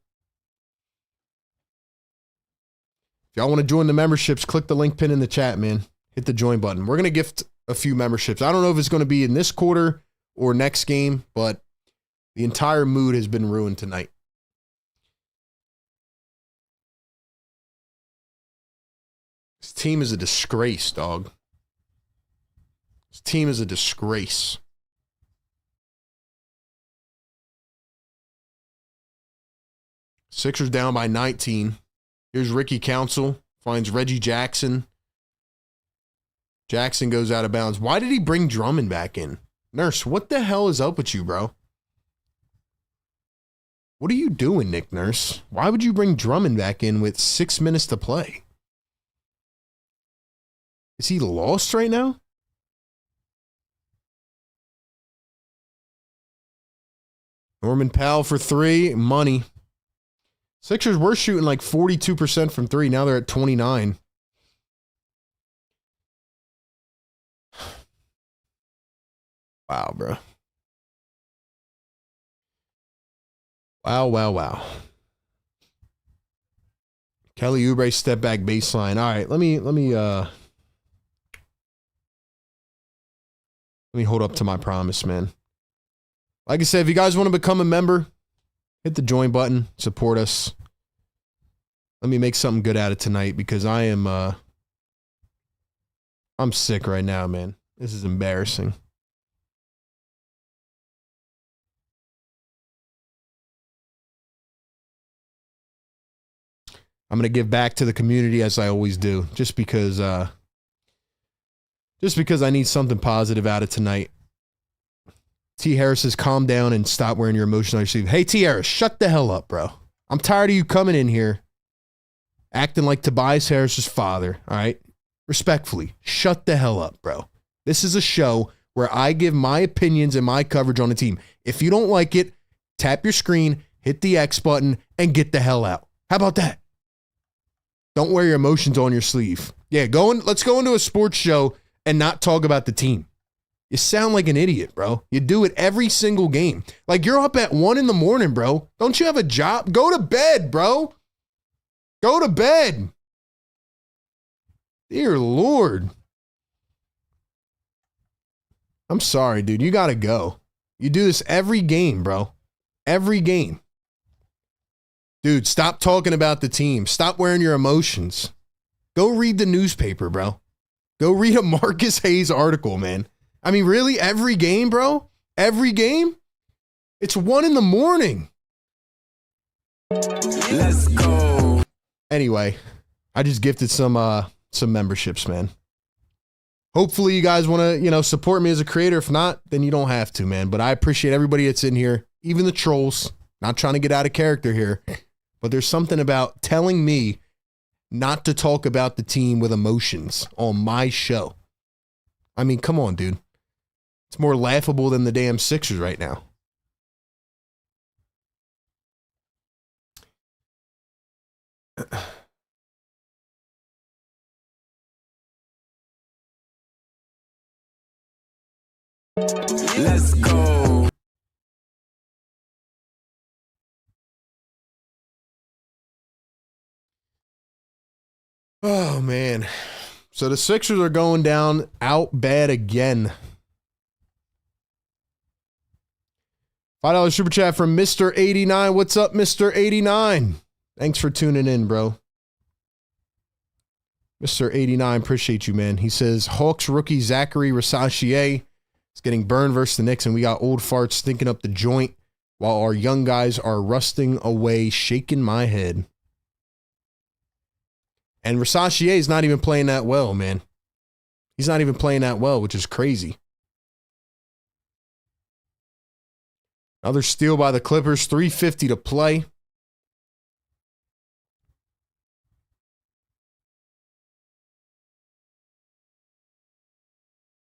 If y'all want to join the memberships, click the link pin in the chat, man. Hit the join button. We're going to gift a few memberships. I don't know if it's going to be in this quarter or next game, but the entire mood has been ruined tonight. This team is a disgrace, dog. This team is a disgrace. Sixers down by 19. Here's Ricky Council. Finds Reggie Jackson. Jackson goes out of bounds. Why did he bring Drummond back in? Nurse, what the hell is up with you, bro? What are you doing, Nick Nurse? Why would you bring Drummond back in with 6 minutes to play? Is he lost right now? Norman Powell for 3. Money. Sixers were shooting like 42% from 3. Now they're at 29. Wow, bro. Wow. Kelly Oubre step back baseline. All right, let me hold up to my promise, man. Like I said, if you guys want to become a member, hit the join button, support us. Let me make something good out of tonight because I'm sick right now, man. This is embarrassing. I'm going to give back to the community as I always do, just because I need something positive out of tonight. T. Harris says, calm down and stop wearing your emotion on your sleeve. Hey, T. Harris, shut the hell up, bro. I'm tired of you coming in here acting like Tobias Harris's father, all right? Respectfully, shut the hell up, bro. This is a show where I give my opinions and my coverage on the team. If you don't like it, tap your screen, hit the X button, and get the hell out. How about that? Don't wear your emotions on your sleeve. Yeah, let's go into a sports show and not talk about the team. You sound like an idiot, bro. You do it every single game. Like, you're up at 1 a.m, bro. Don't you have a job? Go to bed, bro. Go to bed. Dear Lord. I'm sorry, dude. You got to go. You do this every game, bro. Every game. Dude, stop talking about the team. Stop wearing your emotions. Go read the newspaper, bro. Go read a Marcus Hayes article, man. I mean, really? Every game, bro? Every game? It's 1 in the morning. Let's go. Anyway, I just gifted some memberships, man. Hopefully you guys want to, support me as a creator. If not, then you don't have to, man. But I appreciate everybody that's in here, even the trolls. Not trying to get out of character here, but there's something about telling me not to talk about the team with emotions on my show. I mean, come on, dude. It's more laughable than the damn Sixers right now. Let's go. Oh, man. So the Sixers are going down out bad again. $5 super chat from Mr. 89. What's up, Mr. 89? Thanks for tuning in, bro. Mr. 89, appreciate you, man. He says, Hawks rookie Zachary Rasachier is getting burned versus the Knicks, and we got old farts stinking up the joint while our young guys are rusting away, shaking my head. And Rasachier is not even playing that well, man. He's not even playing that well, which is crazy. Another steal by the Clippers, 3:50 to play.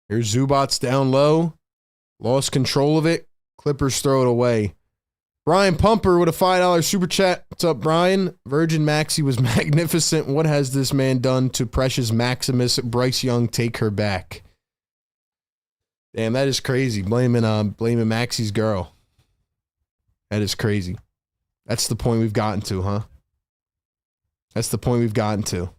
Here's Zubats down low. Lost control of it. Clippers throw it away. Brian Pumper with a $5 super chat. What's up, Brian? Virgin Maxi was magnificent. What has this man done to Precious Maximus? Bryce Young, take her back. Damn, that is crazy. Blaming Maxi's girl. That is crazy. That's the point we've gotten to, huh? That's the point we've gotten to.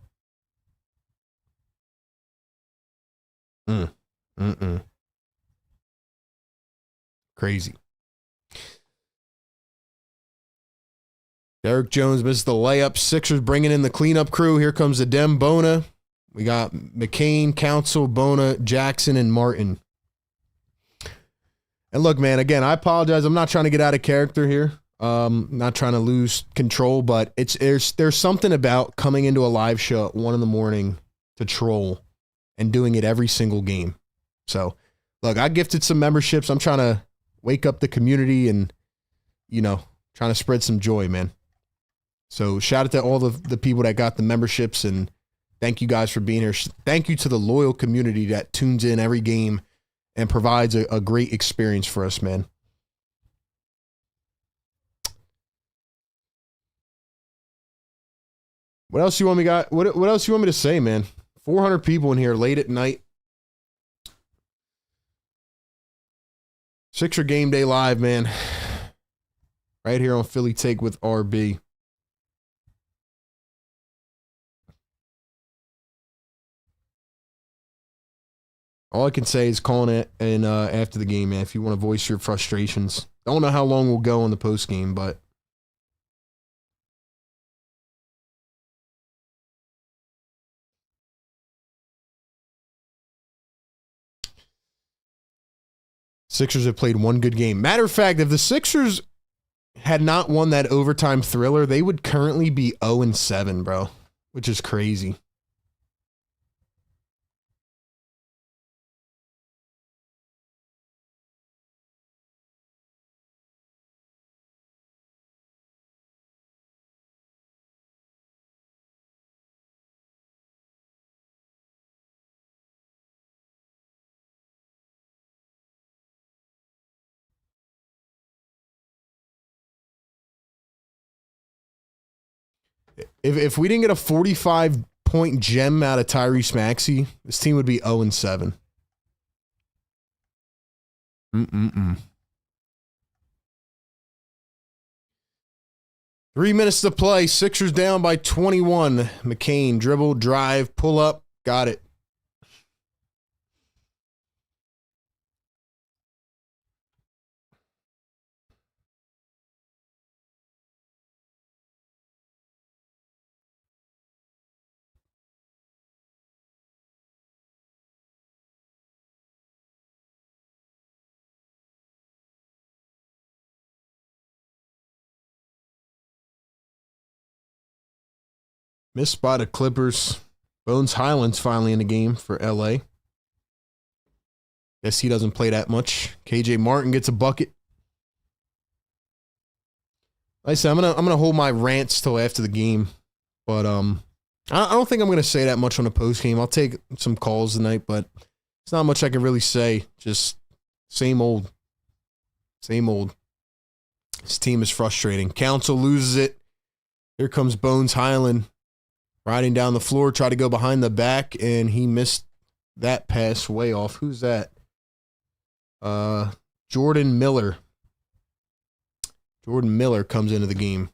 Crazy. Derek Jones missed the layup. Sixers bringing in the cleanup crew. Here comes Adem Bona. We got McCain, Council, Bona, Jackson, and Martin. And look, man, again, I apologize. I'm not trying to get out of character here. Not trying to lose control, but there's something about coming into a live show at 1 in the morning to troll and doing it every single game. So, look, I gifted some memberships. I'm trying to wake up the community and, trying to spread some joy, man. So shout out to all the people that got the memberships, and thank you guys for being here. Thank you to the loyal community that tunes in every game and provides a great experience for us, man. What else you want me what else you want me to say, man? 400 people in here late at night. Sixer Game Day Live, man. Right here on Philly Take with RB. All I can say is calling it and after the game, man, if you want to voice your frustrations. Don't know how long we'll go on the post game, but Sixers have played one good game. Matter of fact, if the Sixers had not won that overtime thriller, they would currently be 0-7, bro, which is crazy. If we didn't get a 45-point gem out of Tyrese Maxey, this team would be 0-7. 3 minutes to play. Sixers down by 21. McCain, dribble, drive, pull up. Got it. Missed by the Clippers. Bones Highland's finally in the game for LA. Guess he doesn't play that much. KJ Martin gets a bucket. Like I said, I'm gonna hold my rants till after the game, but I don't think I'm gonna say that much on the post game. I'll take some calls tonight, but it's not much I can really say. Just same old, same old. This team is frustrating. Council loses it. Here comes Bones Highland riding down the floor, try to go behind the back, and he missed that pass way off. Who's that? Jordan Miller. Jordan Miller comes into the game.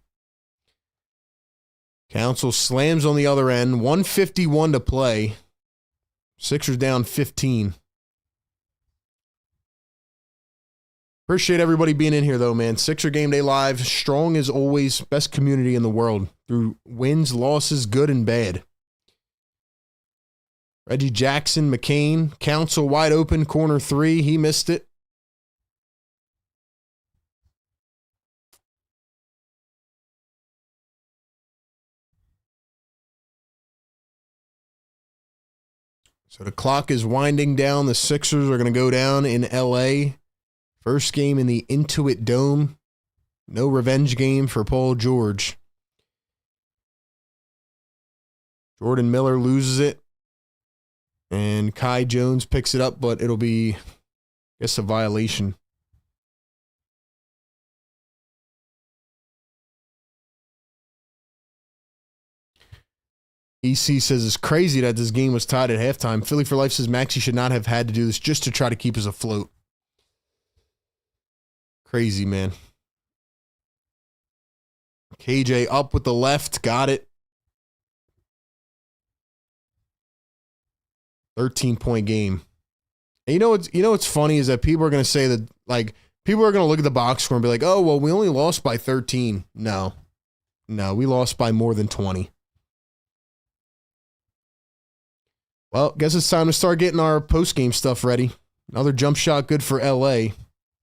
Council slams on the other end. 1:51 to play. Sixers down 15. Appreciate everybody being in here, though, man. Sixer Game Day Live. Strong as always. Best community in the world. Through wins, losses, good and bad. Reggie Jackson, McCain. Council wide open. Corner 3. He missed it. So the clock is winding down. The Sixers are going to go down in LA. First game in the Intuit Dome. No revenge game for Paul George. Jordan Miller loses it. And Kai Jones picks it up, but it'll be, I guess, a violation. EC says it's crazy that this game was tied at halftime. Philly for Life says Maxey should not have had to do this just to try to keep us afloat. Crazy, man. KJ up with the left. Got it. 13-point game. And you know what's funny is that people are going to say that, like, people are going to look at the box score and be like, oh, well, we only lost by 13. No, we lost by more than 20. Well, guess it's time to start getting our post-game stuff ready. Another jump shot good for LA.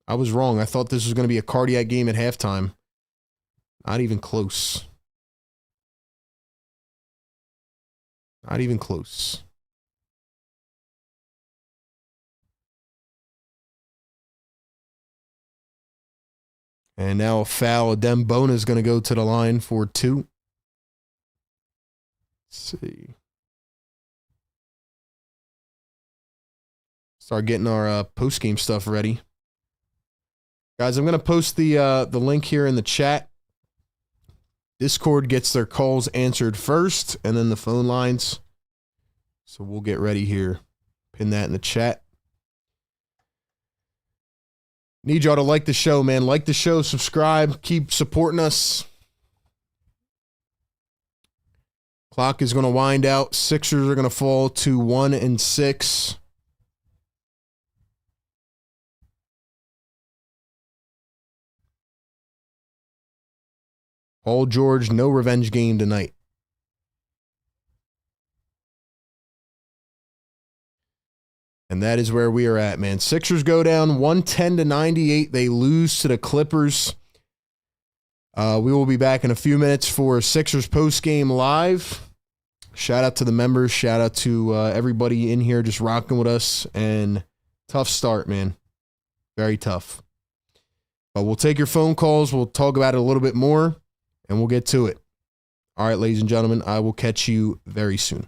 I was wrong. I thought this was going to be a cardiac game at halftime. Not even close. Not even close. And now a foul. Adem Bona is going to go to the line for 2. Let's see. Start getting our post-game stuff ready. Guys, I'm going to post the link here in the chat. Discord gets their calls answered first, and then the phone lines. So we'll get ready here. Pin that in the chat. Need y'all to like the show, man. Like the show, subscribe, keep supporting us. Clock is going to wind out. Sixers are going to fall to 1-6. Paul George, no revenge game tonight. And that is where we are at, man. Sixers go down 110-98. They lose to the Clippers. We will be back in a few minutes for Sixers post-game live. Shout out to the members. Shout out to everybody in here just rocking with us. And tough start, man. Very tough. But we'll take your phone calls. We'll talk about it a little bit more. And we'll get to it. All right, ladies and gentlemen, I will catch you very soon.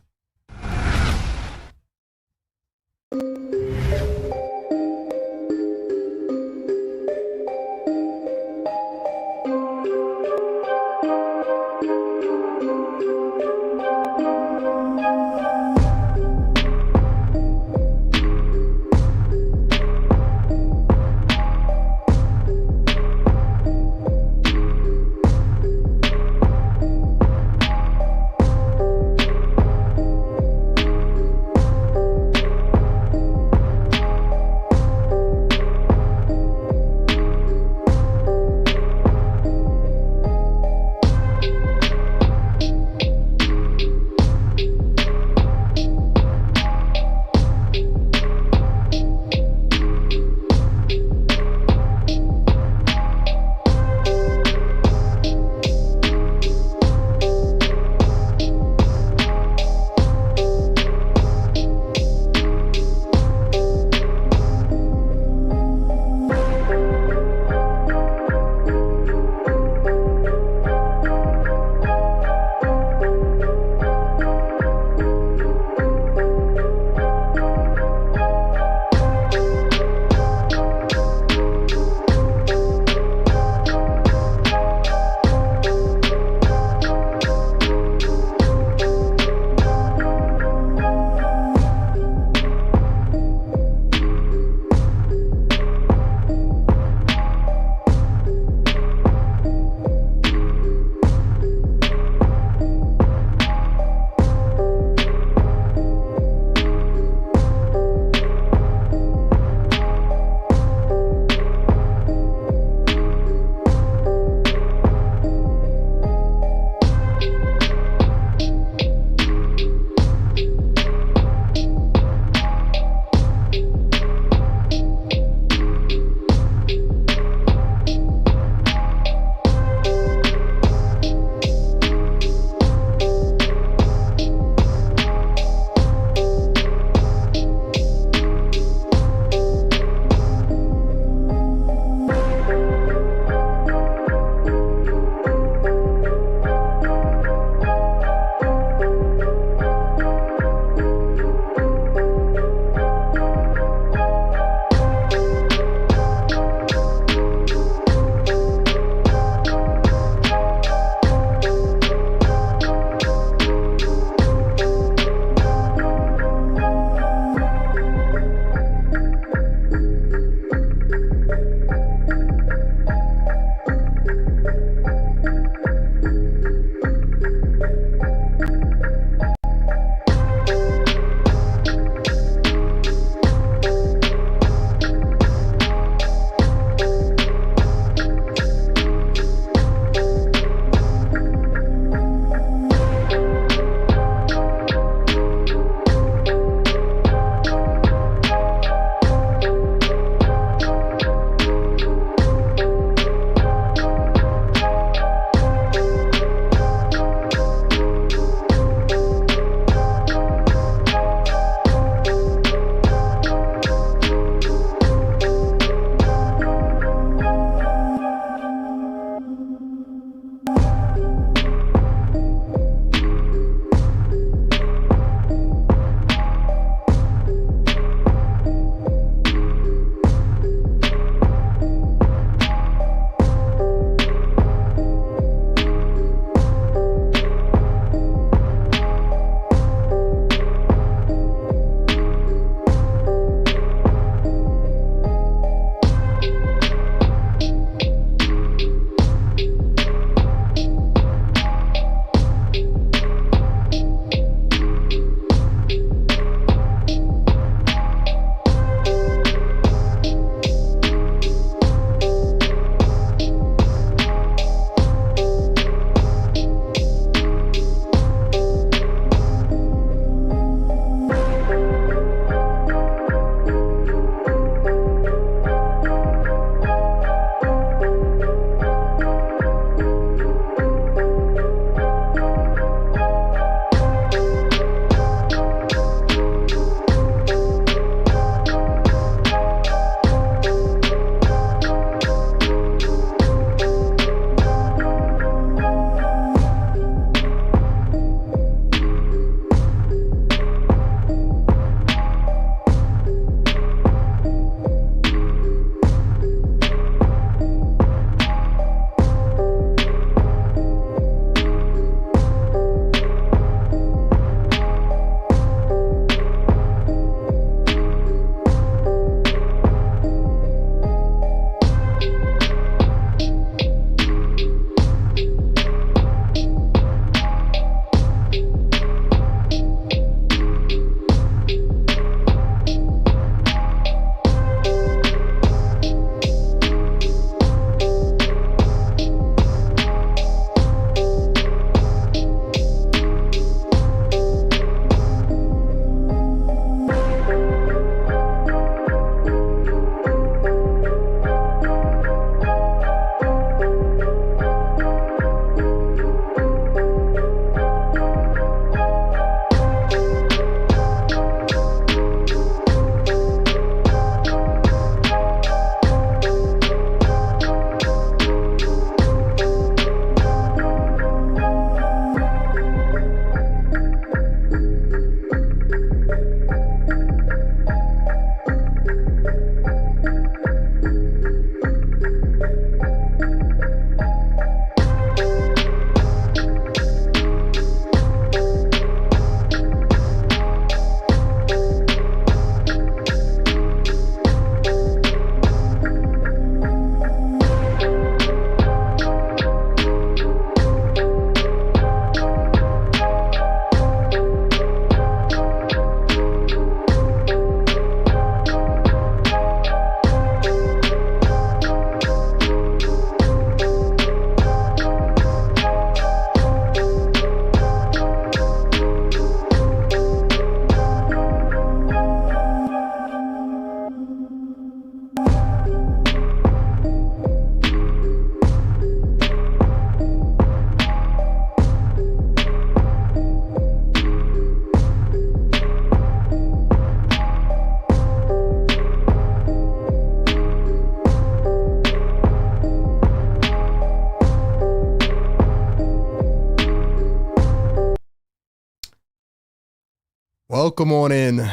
Welcome on in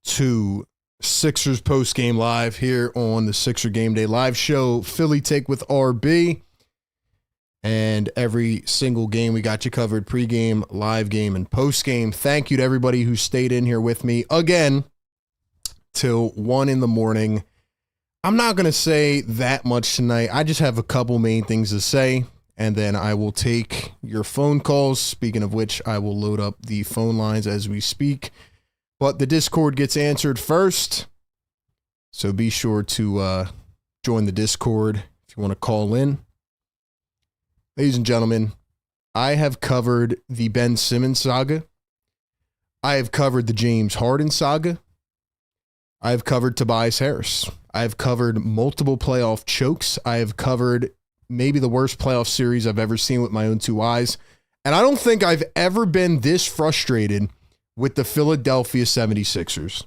to Sixers Postgame Live here on the Sixer Game Day Live Show. Philly Take with RB. And every single game we got you covered, pregame, live game, and postgame. Thank you to everybody who stayed in here with me again till 1 in the morning. I'm not going to say that much tonight. I just have a couple main things to say, and then I will take your phone calls. Speaking of which, I will load up the phone lines as we speak. But the Discord gets answered first, so be sure to join the Discord if you want to call in. Ladies and gentlemen, I have covered the Ben Simmons saga. I have covered the James Harden saga. I have covered Tobias Harris. I have covered multiple playoff chokes. I have covered maybe the worst playoff series I've ever seen with my own two eyes. And I don't think I've ever been this frustrated with the Philadelphia 76ers.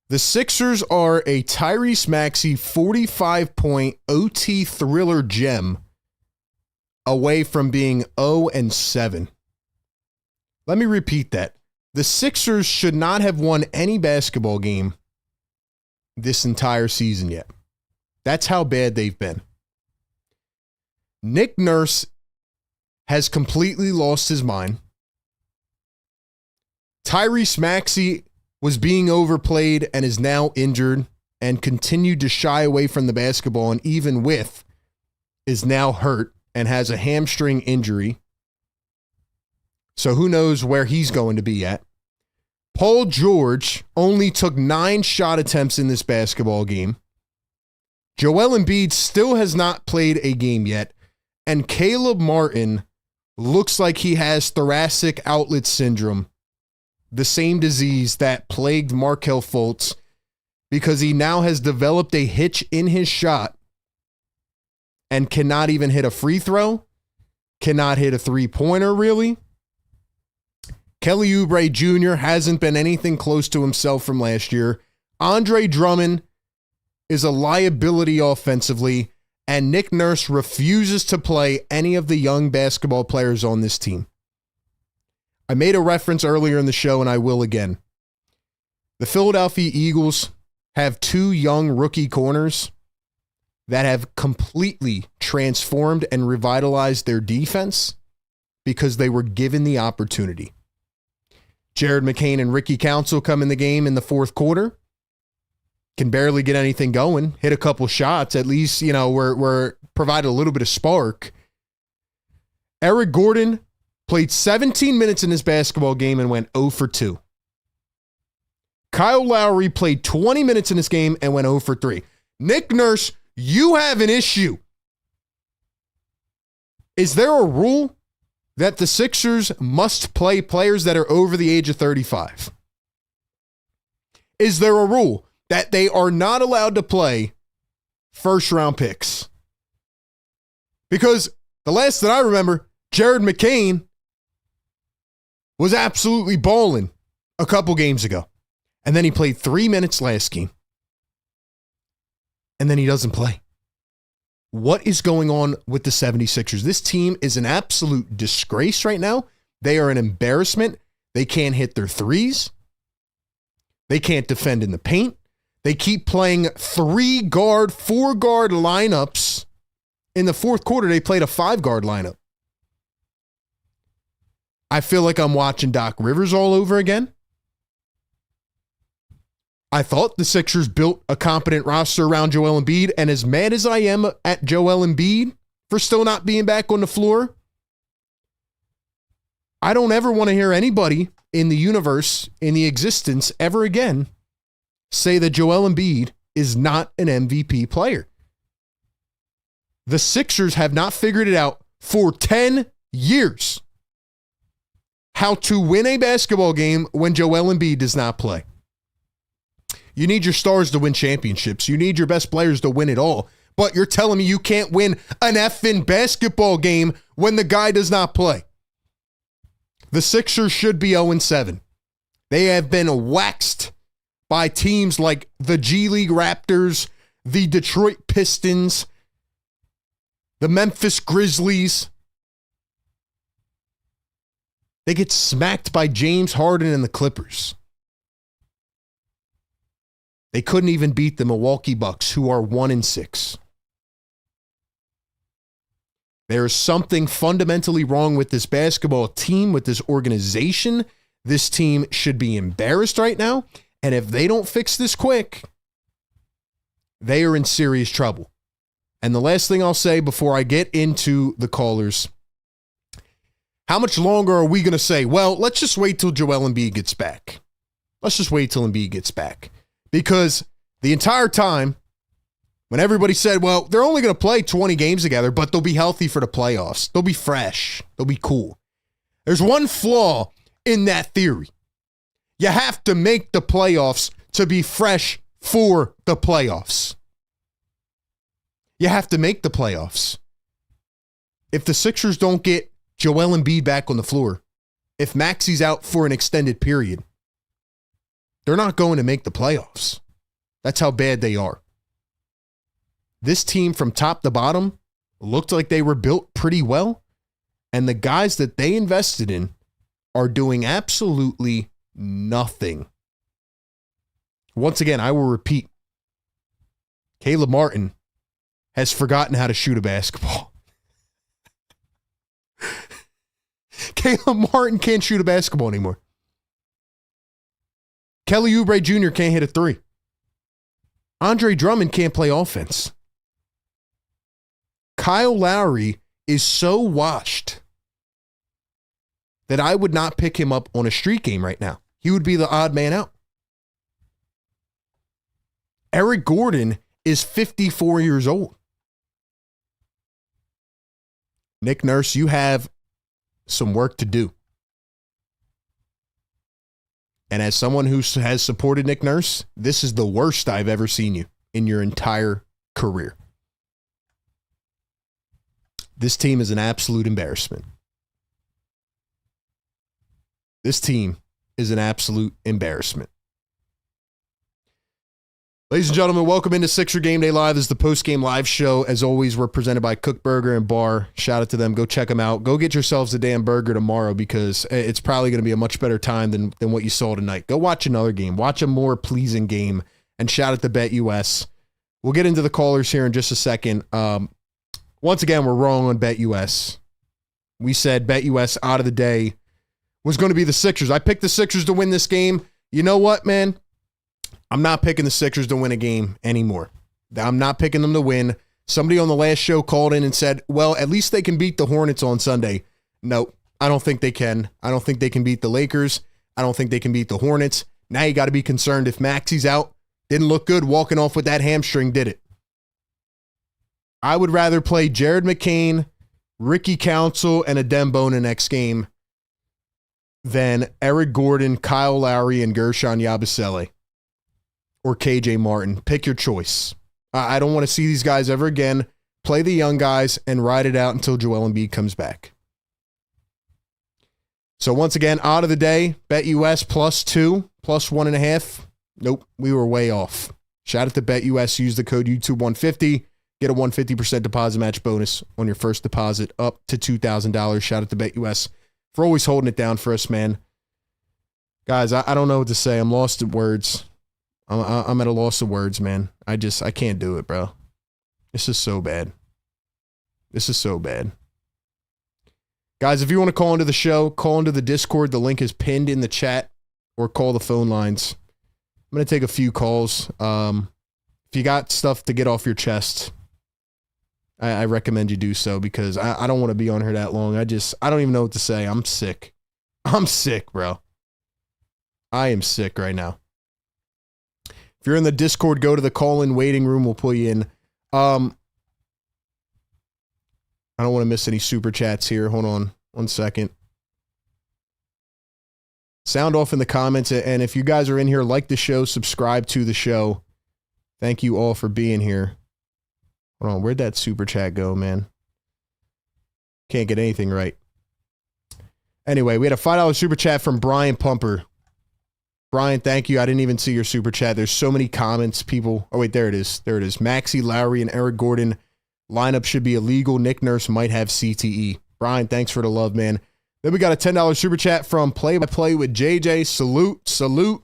The Sixers are a Tyrese Maxey 45-point OT thriller gem away from being 0-7. Let me repeat that. The Sixers should not have won any basketball game this entire season yet. That's how bad they've been. Nick Nurse has completely lost his mind. Tyrese Maxey was being overplayed and is now injured and continued to shy away from the basketball, and even with is now hurt and has a hamstring injury. So who knows where he's going to be at. Paul George only took 9 shot attempts in this basketball game. Joel Embiid still has not played a game yet. And Caleb Martin looks like he has thoracic outlet syndrome, the same disease that plagued Markelle Fultz, because he now has developed a hitch in his shot and cannot even hit a free throw, cannot hit a three-pointer really. Kelly Oubre Jr. hasn't been anything close to himself from last year. Andre Drummond is a liability offensively, and Nick Nurse refuses to play any of the young basketball players on this team. I made a reference earlier in the show, and I will again. The Philadelphia Eagles have 2 young rookie corners that have completely transformed and revitalized their defense because they were given the opportunity. Jared McCain and Ricky Council come in the game in the fourth quarter, can barely get anything going, hit a couple shots, at least, we're provided a little bit of spark. Eric Gordon played 17 minutes in this basketball game and went 0 for 2. Kyle Lowry played 20 minutes in this game and went 0 for 3. Nick Nurse, you have an issue. Is there a rule that the Sixers must play players that are over the age of 35? Is there a rule that they are not allowed to play first-round picks? Because the last that I remember, Jared McCain was absolutely balling a couple games ago. And then he played 3 minutes last game. And then he doesn't play. What is going on with the 76ers? This team is an absolute disgrace right now. They are an embarrassment. They can't hit their threes. They can't defend in the paint. They keep playing 3-guard, 4-guard lineups. In the fourth quarter, they played a 5-guard lineup. I feel like I'm watching Doc Rivers all over again. I thought the Sixers built a competent roster around Joel Embiid, and as mad as I am at Joel Embiid for still not being back on the floor, I don't ever want to hear anybody in the universe, in the existence, ever again say that Joel Embiid is not an MVP player. The Sixers have not figured it out for 10 years how to win a basketball game when Joel Embiid does not play. You need your stars to win championships. You need your best players to win it all. But you're telling me you can't win an effing basketball game when the guy does not play. The Sixers should be 0-7. They have been waxed by teams like the G League Raptors, the Detroit Pistons, the Memphis Grizzlies. They get smacked by James Harden and the Clippers. They couldn't even beat the Milwaukee Bucks, who are 1-6. There is something fundamentally wrong with this basketball team, with this organization. This team should be embarrassed right now. And if they don't fix this quick, they are in serious trouble. And the last thing I'll say before I get into the callers, how much longer are we going to say, well, let's just wait till Joel Embiid gets back. Let's just wait till Embiid gets back. Because the entire time, when everybody said, well, they're only going to play 20 games together, but they'll be healthy for the playoffs. They'll be fresh. They'll be cool. There's one flaw in that theory. You have to make the playoffs to be fresh for the playoffs. You have to make the playoffs. If the Sixers don't get Joel Embiid back on the floor, if Maxi's out for an extended period, they're not going to make the playoffs. That's how bad they are. This team from top to bottom looked like they were built pretty well, and the guys that they invested in are doing absolutely nothing. Once again, I will repeat, Caleb Martin has forgotten how to shoot a basketball. Caleb Martin can't shoot a basketball anymore. Kelly Oubre Jr. can't hit a three. Andre Drummond can't play offense. Kyle Lowry is so washed that I would not pick him up on a street game right now. He would be the odd man out. Eric Gordon is 54 years old. Nick Nurse, you have some work to do. And as someone who has supported Nick Nurse, this is the worst I've ever seen you in your entire career. This team is an absolute embarrassment. This team is an absolute embarrassment. Ladies and gentlemen, welcome into Sixer Game Day Live. This is the post-game live show. As always, we're presented by Kook Burger and Bar. Shout out to them. Go check them out. Go get yourselves a damn burger tomorrow because it's probably going to be a much better time than what you saw tonight. Go watch another game. Watch a more pleasing game. And shout out to BetUS. We'll get into the callers here in just a second. Once again, we're wrong on BetUS. We said BetUS out of the day was going to be the Sixers. I picked the Sixers to win this game. You know what, man? I'm not picking the Sixers to win a game anymore. I'm not picking them to win. Somebody on the last show called in and said, well, at least they can beat the Hornets on Sunday. No, I don't think they can. I don't think they can beat the Lakers. I don't think they can beat the Hornets. Now you got to be concerned if Maxi's out. Didn't look good walking off with that hamstring, did it? I would rather play Jared McCain, Ricky Council, and Adem Bona next game than Eric Gordon, Kyle Lowry, and Gershon Yabusele. Or KJ Martin. Pick your choice. I don't want to see these guys ever again. Play the young guys and ride it out until Joel Embiid comes back. So once again, out of the day, BetUS +2, +1.5. Nope, we were way off. Shout out to BetUS. Use the code YouTube150. Get a 150% deposit match bonus on your first deposit up to $2,000. Shout out to BetUS for always holding it down for us, man. Guys, I don't know what to say. I'm lost in words. I'm at a loss of words, man. I can't do it, bro. This is so bad. This is so bad. Guys, if you want to call into the show, call into the Discord. The link is pinned in the chat or call the phone lines. I'm going to take a few calls. If you got stuff to get off your chest, I recommend you do so because I don't want to be on here that long. I don't even know what to say. I'm sick. I'm sick, bro. I am sick right now. If you're in the Discord, go to the call-in waiting room. We'll pull you in. I don't want to miss any super chats here. Hold on 1 second. Sound off in the comments. And if you guys are in here, like the show, subscribe to the show. Thank you all for being here. Hold on. Where'd that super chat go, man? Can't get anything right. Anyway, we had a $5 super chat from Brian Pumper. Brian, thank you. I didn't even see your super chat. There's so many comments, people. Oh, wait, there it is. There it is. Maxi, Lowry, and Eric Gordon. Lineup should be illegal. Nick Nurse might have CTE. Brian, thanks for the love, man. Then we got a $10 super chat from Play by Play with JJ. Salute.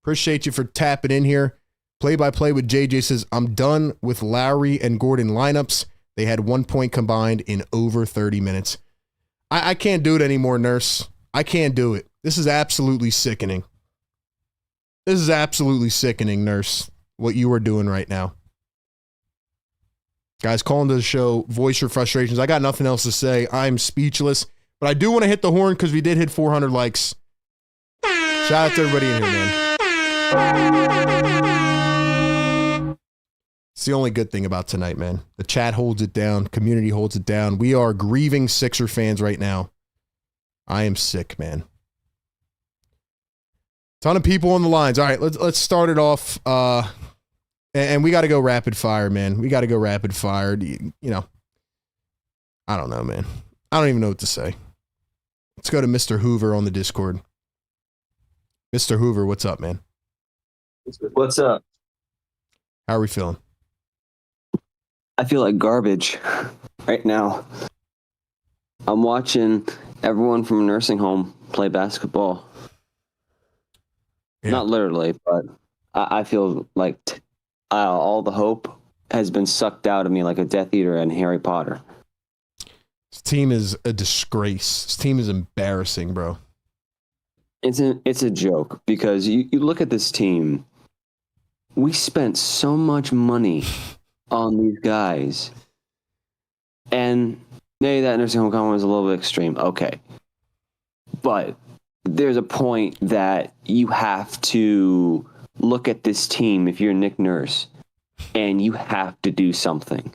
Appreciate you for tapping in here. Play by Play with JJ says, I'm done with Lowry and Gordon lineups. They had 1 point combined in over 30 minutes. I can't do it anymore, Nurse. I can't do it. This is absolutely sickening. This is absolutely sickening, Nurse, what you are doing right now. Guys, call into the show, voice your frustrations. I got nothing else to say. I'm speechless. But I do want to hit the horn because we did hit 400 likes. Shout out to everybody in here, man. It's the only good thing about tonight, man. The chat holds it down. Community holds it down. We are grieving Sixer fans right now. I am sick, man. Ton of people on the lines. All right, let's start it off. And we got to go rapid fire, man. We got to go rapid fire. You know, I don't know, man. I don't even know what to say. Let's go to Mr. Hoover on the Discord. Mr. Hoover, what's up, man? What's up? How are we feeling? I feel like garbage right now. I'm watching everyone from a nursing home play basketball. Yeah. Not literally, but I feel like all the hope has been sucked out of me like a Death Eater and Harry Potter. This team is a disgrace. This team is embarrassing, bro. It's a joke because you look at this team. We spent so much money on these guys. And maybe that nursing home comment was a little bit extreme. Okay. But there's a point that you have to look at this team if you're Nick Nurse and you have to do something.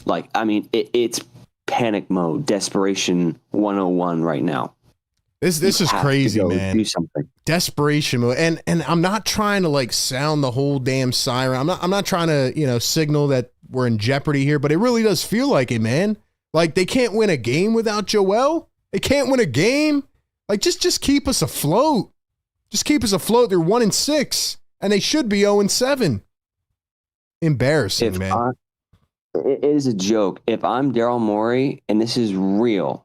Like, I mean, it's panic mode, desperation 101 right now. This is crazy, man. Do something. Desperation mode. And I'm not trying to like sound the whole damn siren. I'm not trying to, signal that we're in jeopardy here, but it really does feel like it, man. Like they can't win a game without Joel. They can't win a game. Like just keep us afloat. Just keep us afloat. They're 1-6 and they should be 0-7. Embarrassing, man. It is a joke. If I'm Daryl Morey, and this is real,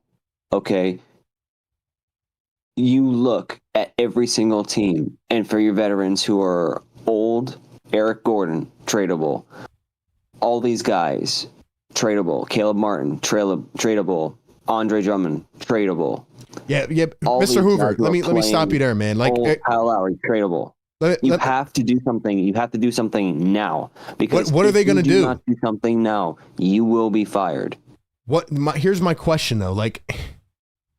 okay, you look at every single team, and for your veterans who are old, Eric Gordon, tradable. All these guys, tradable. Caleb Martin, tradable. Andre Drummond, tradable. Yeah. Mr. Hoover, let me stop you there, man. Like Kyle Lowry, tradable. You have to do something. You have to do something now. Because what are they going to do? If you do not do something now, you will be fired. Here's my question though. Like,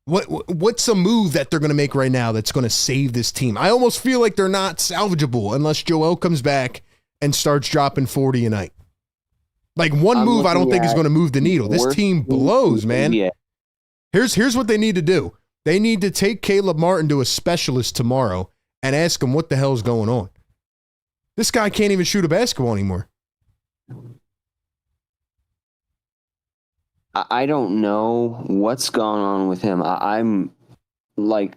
what's a move that they're going to make right now that's going to save this team? I almost feel like they're not salvageable unless Joel comes back and starts dropping 40 a night. Like one move, I don't think is going to move the needle. This team blows, man. Yeah. Here's what they need to do. They need to take Caleb Martin to a specialist tomorrow and ask him what the hell's going on. This guy can't even shoot a basketball anymore. I don't know what's going on with him. I'm like,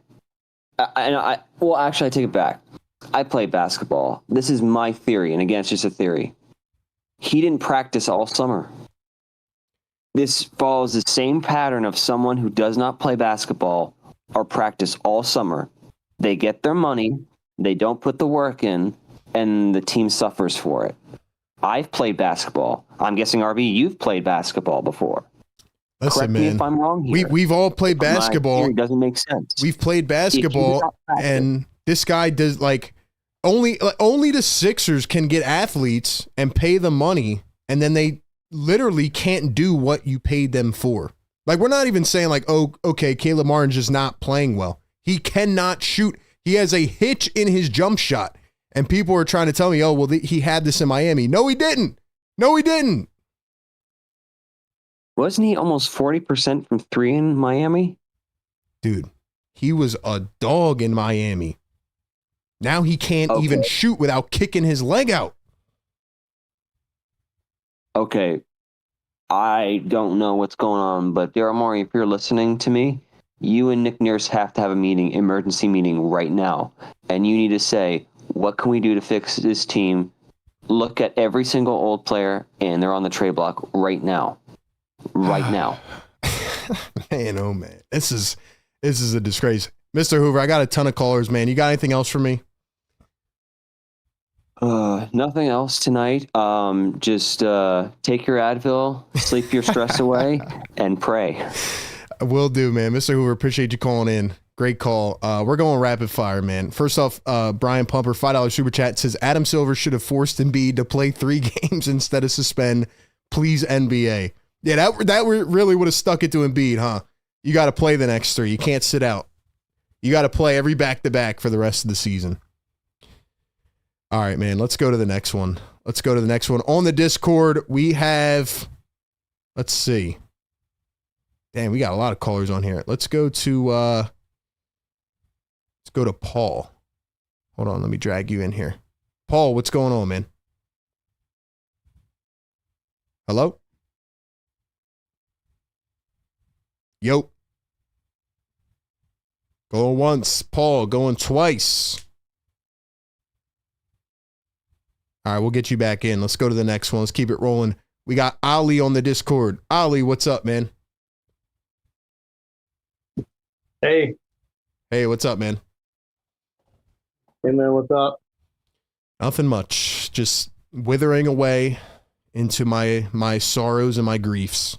well, actually, I take it back. I play basketball. This is my theory, and again, it's just a theory. He didn't practice all summer. This follows the same pattern of someone who does not play basketball or practice all summer. They get their money, they don't put the work in, and the team suffers for it. I've played basketball. I'm guessing, RB, you've played basketball before. Listen, Correct me if I'm wrong here. We've all played basketball. It doesn't make sense. We've played basketball, and this guy does like only the Sixers can get athletes and pay them money, and then they literally can't do what you paid them for. Like we're not even saying like, oh, okay, Caleb Martin's just not playing well. He cannot shoot. He has a hitch in his jump shot, and people are trying to tell me, oh, well, he had this in Miami. No, he didn't. No, he didn't. Wasn't he almost 40% from three in Miami? Dude, he was a dog in Miami. Now he can't even shoot without kicking his leg out. Okay. I don't know what's going on, but Daryl Morey, if you're listening to me, you and Nick Nurse have to have a meeting, emergency meeting right now. And you need to say, what can we do to fix this team? Look at every single old player, and they're on the trade block right now. Right now. Man, oh man. This This is a disgrace. Mr. Hoover, I got a ton of callers, man. You got anything else for me? Nothing else tonight. Just take your Advil, sleep your stress away, and pray. Will do, man. Mr. Hoover, appreciate you calling in. Great call. We're going rapid fire, man. First off, Brian Pumper, $5 super chat says Adam Silver should have forced Embiid to play 3 games instead of suspend. Please, NBA. Yeah, that really would have stuck it to Embiid, huh? You got to play the next 3. You can't sit out. You got to play every back-to-back for the rest of the season. All right, man, let's go to the next one. On the Discord, we have, let's see. Damn, we got a lot of callers on here. Let's go to Paul. Hold on, let me drag you in here. Paul, what's going on, man? Hello? Yo. Going once. Paul, going twice. All right, we'll get you back in. Let's go to the next one. Let's keep it rolling. We got Ali on the Discord. Ali, what's up, man? Hey. Hey, what's up, man? Hey, man, what's up? Nothing much. Just withering away into my sorrows and my griefs.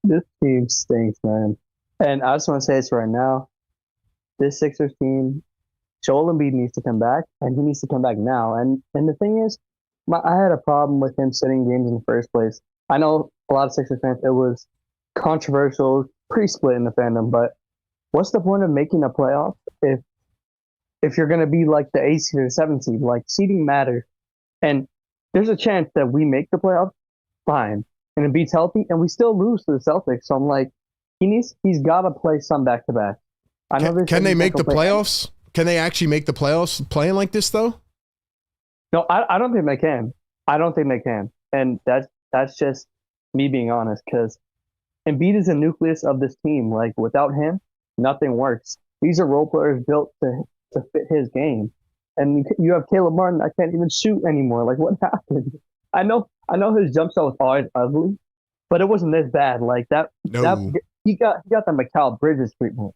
This team stinks, man. And I just want to say this right now. This Sixers team, Joel Embiid needs to come back, and he needs to come back now. And the thing is, I had a problem with him sitting games in the first place. I know a lot of Sixers fans, it was controversial, pretty split in the fandom, but what's the point of making a playoff if you're going to be like the 8th seed or 7th seed? Like, seeding matters. And there's a chance that we make the playoffs, fine. And Embiid's healthy, and we still lose to the Celtics. So I'm like, he's got to play some back-to-back. I know Can they make the playoffs? Can they actually make the playoffs playing like this, though? No, I don't think they can. I don't think they can. And that's just me being honest, because Embiid is the nucleus of this team. Like, without him, nothing works. These are role players built to fit his game. And you have Caleb Martin that can't even shoot anymore. Like, what happened? I know his jump shot was always ugly, but it wasn't this bad. Like that, No. that he got the Mikal Bridges treatment.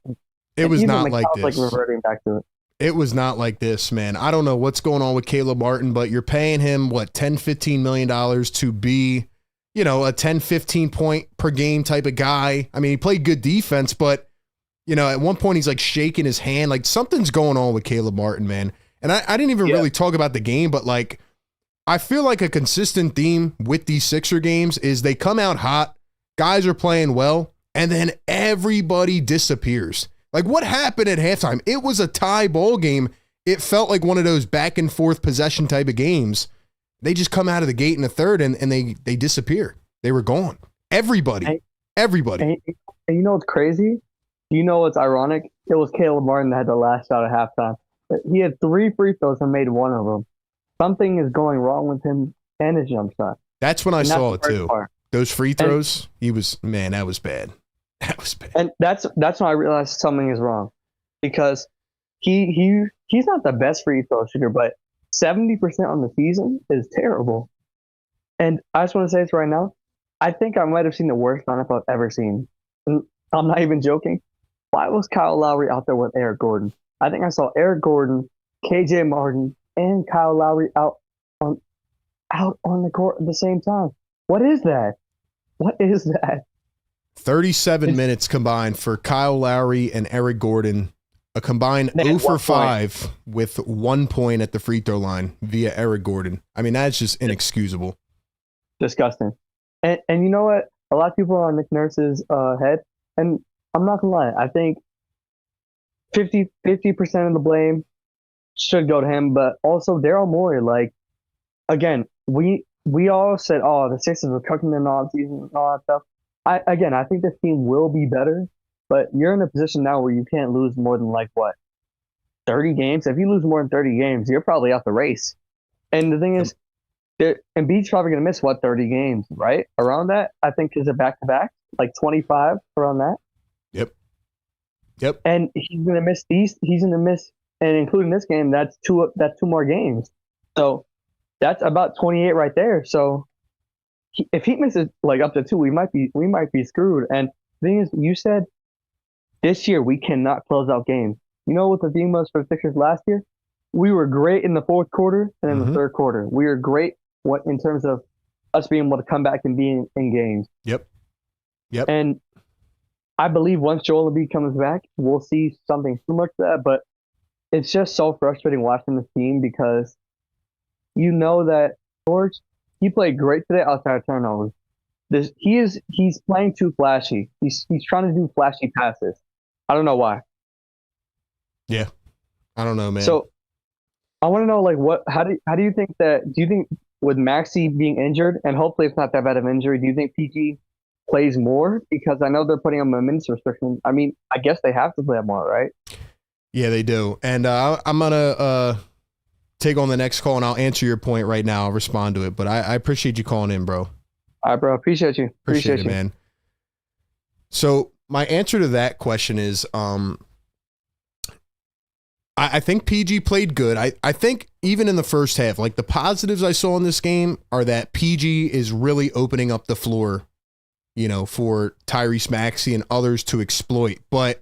It was not like this. Like reverting back to it. It was not like this, man. I don't know what's going on with Caleb Martin, but you're paying him, what, $10-15 million to be, a 10-15 point per game type of guy. I mean, he played good defense, but, at one point he's like shaking his hand. Like, something's going on with Caleb Martin, man. And I didn't even really talk about the game, but like, I feel like a consistent theme with these Sixer games is they come out hot, guys are playing well, and then everybody disappears. Like, what happened at halftime? It was a tie ball game. It felt like one of those back and forth possession type of games. They just come out of the gate in the third and they disappear. They were gone. Everybody. And you know what's crazy? You know what's ironic? It was Caleb Martin that had the last shot at halftime. He had 3 free throws and made one of them. Something is going wrong with him and his jump shot. That's when I saw it too. Those free throws, that was bad. That was bad. And that's when I realized something is wrong, because he's not the best free throw shooter, but 70% on the season is terrible. And I just want to say this right now. I think I might have seen the worst lineup I've ever seen. And I'm not even joking. Why was Kyle Lowry out there with Eric Gordon? I think I saw Eric Gordon, KJ Martin, and Kyle Lowry out on the court at the same time. What is that? 37 minutes combined for Kyle Lowry and Eric Gordon. A combined 0 for 5 with 1 point at the free throw line via Eric Gordon. I mean, that's just inexcusable. Disgusting. And you know what? A lot of people are on Nick Nurse's head, and I'm not gonna lie. I think 50% of the blame should go to him, but also Daryl Morey. Like, again, we all said, oh, the Sixers were cooking in the offseason and all that stuff. I think this team will be better, but you're in a position now where you can't lose more than 30 games. If you lose more than 30 games, you're probably out the race. And the thing is, Embiid's probably going to miss 30 games, right? Around that, I think, is a back-to-back, 25 around that. Yep. And he's going to miss these. He's going to miss, and including this game, that's two more games. So that's about 28 right there. So if he misses up to 2, we might be screwed. And The thing is, you said this year we cannot close out games. You know what the thing was for the Sixers last year? We were great in the fourth quarter and in the third quarter. We were great in terms of us being able to come back and be in games. Yep. And I believe once Joel Embiid comes back, we'll see something similar to that. But it's just so frustrating watching this team because you know that George, he played great today outside of turnovers. He's playing too flashy. He's trying to do flashy passes. I don't know why. Yeah, I don't know, man. So I want to know, like, how do you think that? Do you think with Maxey being injured, and hopefully it's not that bad of an injury, do you think PG plays more? Because I know they're putting him on a minutes restriction. I mean, I guess they have to play him more, right? Yeah, they do. And I'm gonna take on the next call, and I'll answer your point right now. I'll respond to it, but I appreciate you calling in, bro. All right, bro. Appreciate you. Appreciate it, man. So my answer to that question is, I think PG played good. I think even in the first half, like the positives I saw in this game are that PG is really opening up the floor, you know, for Tyrese Maxey and others to exploit. But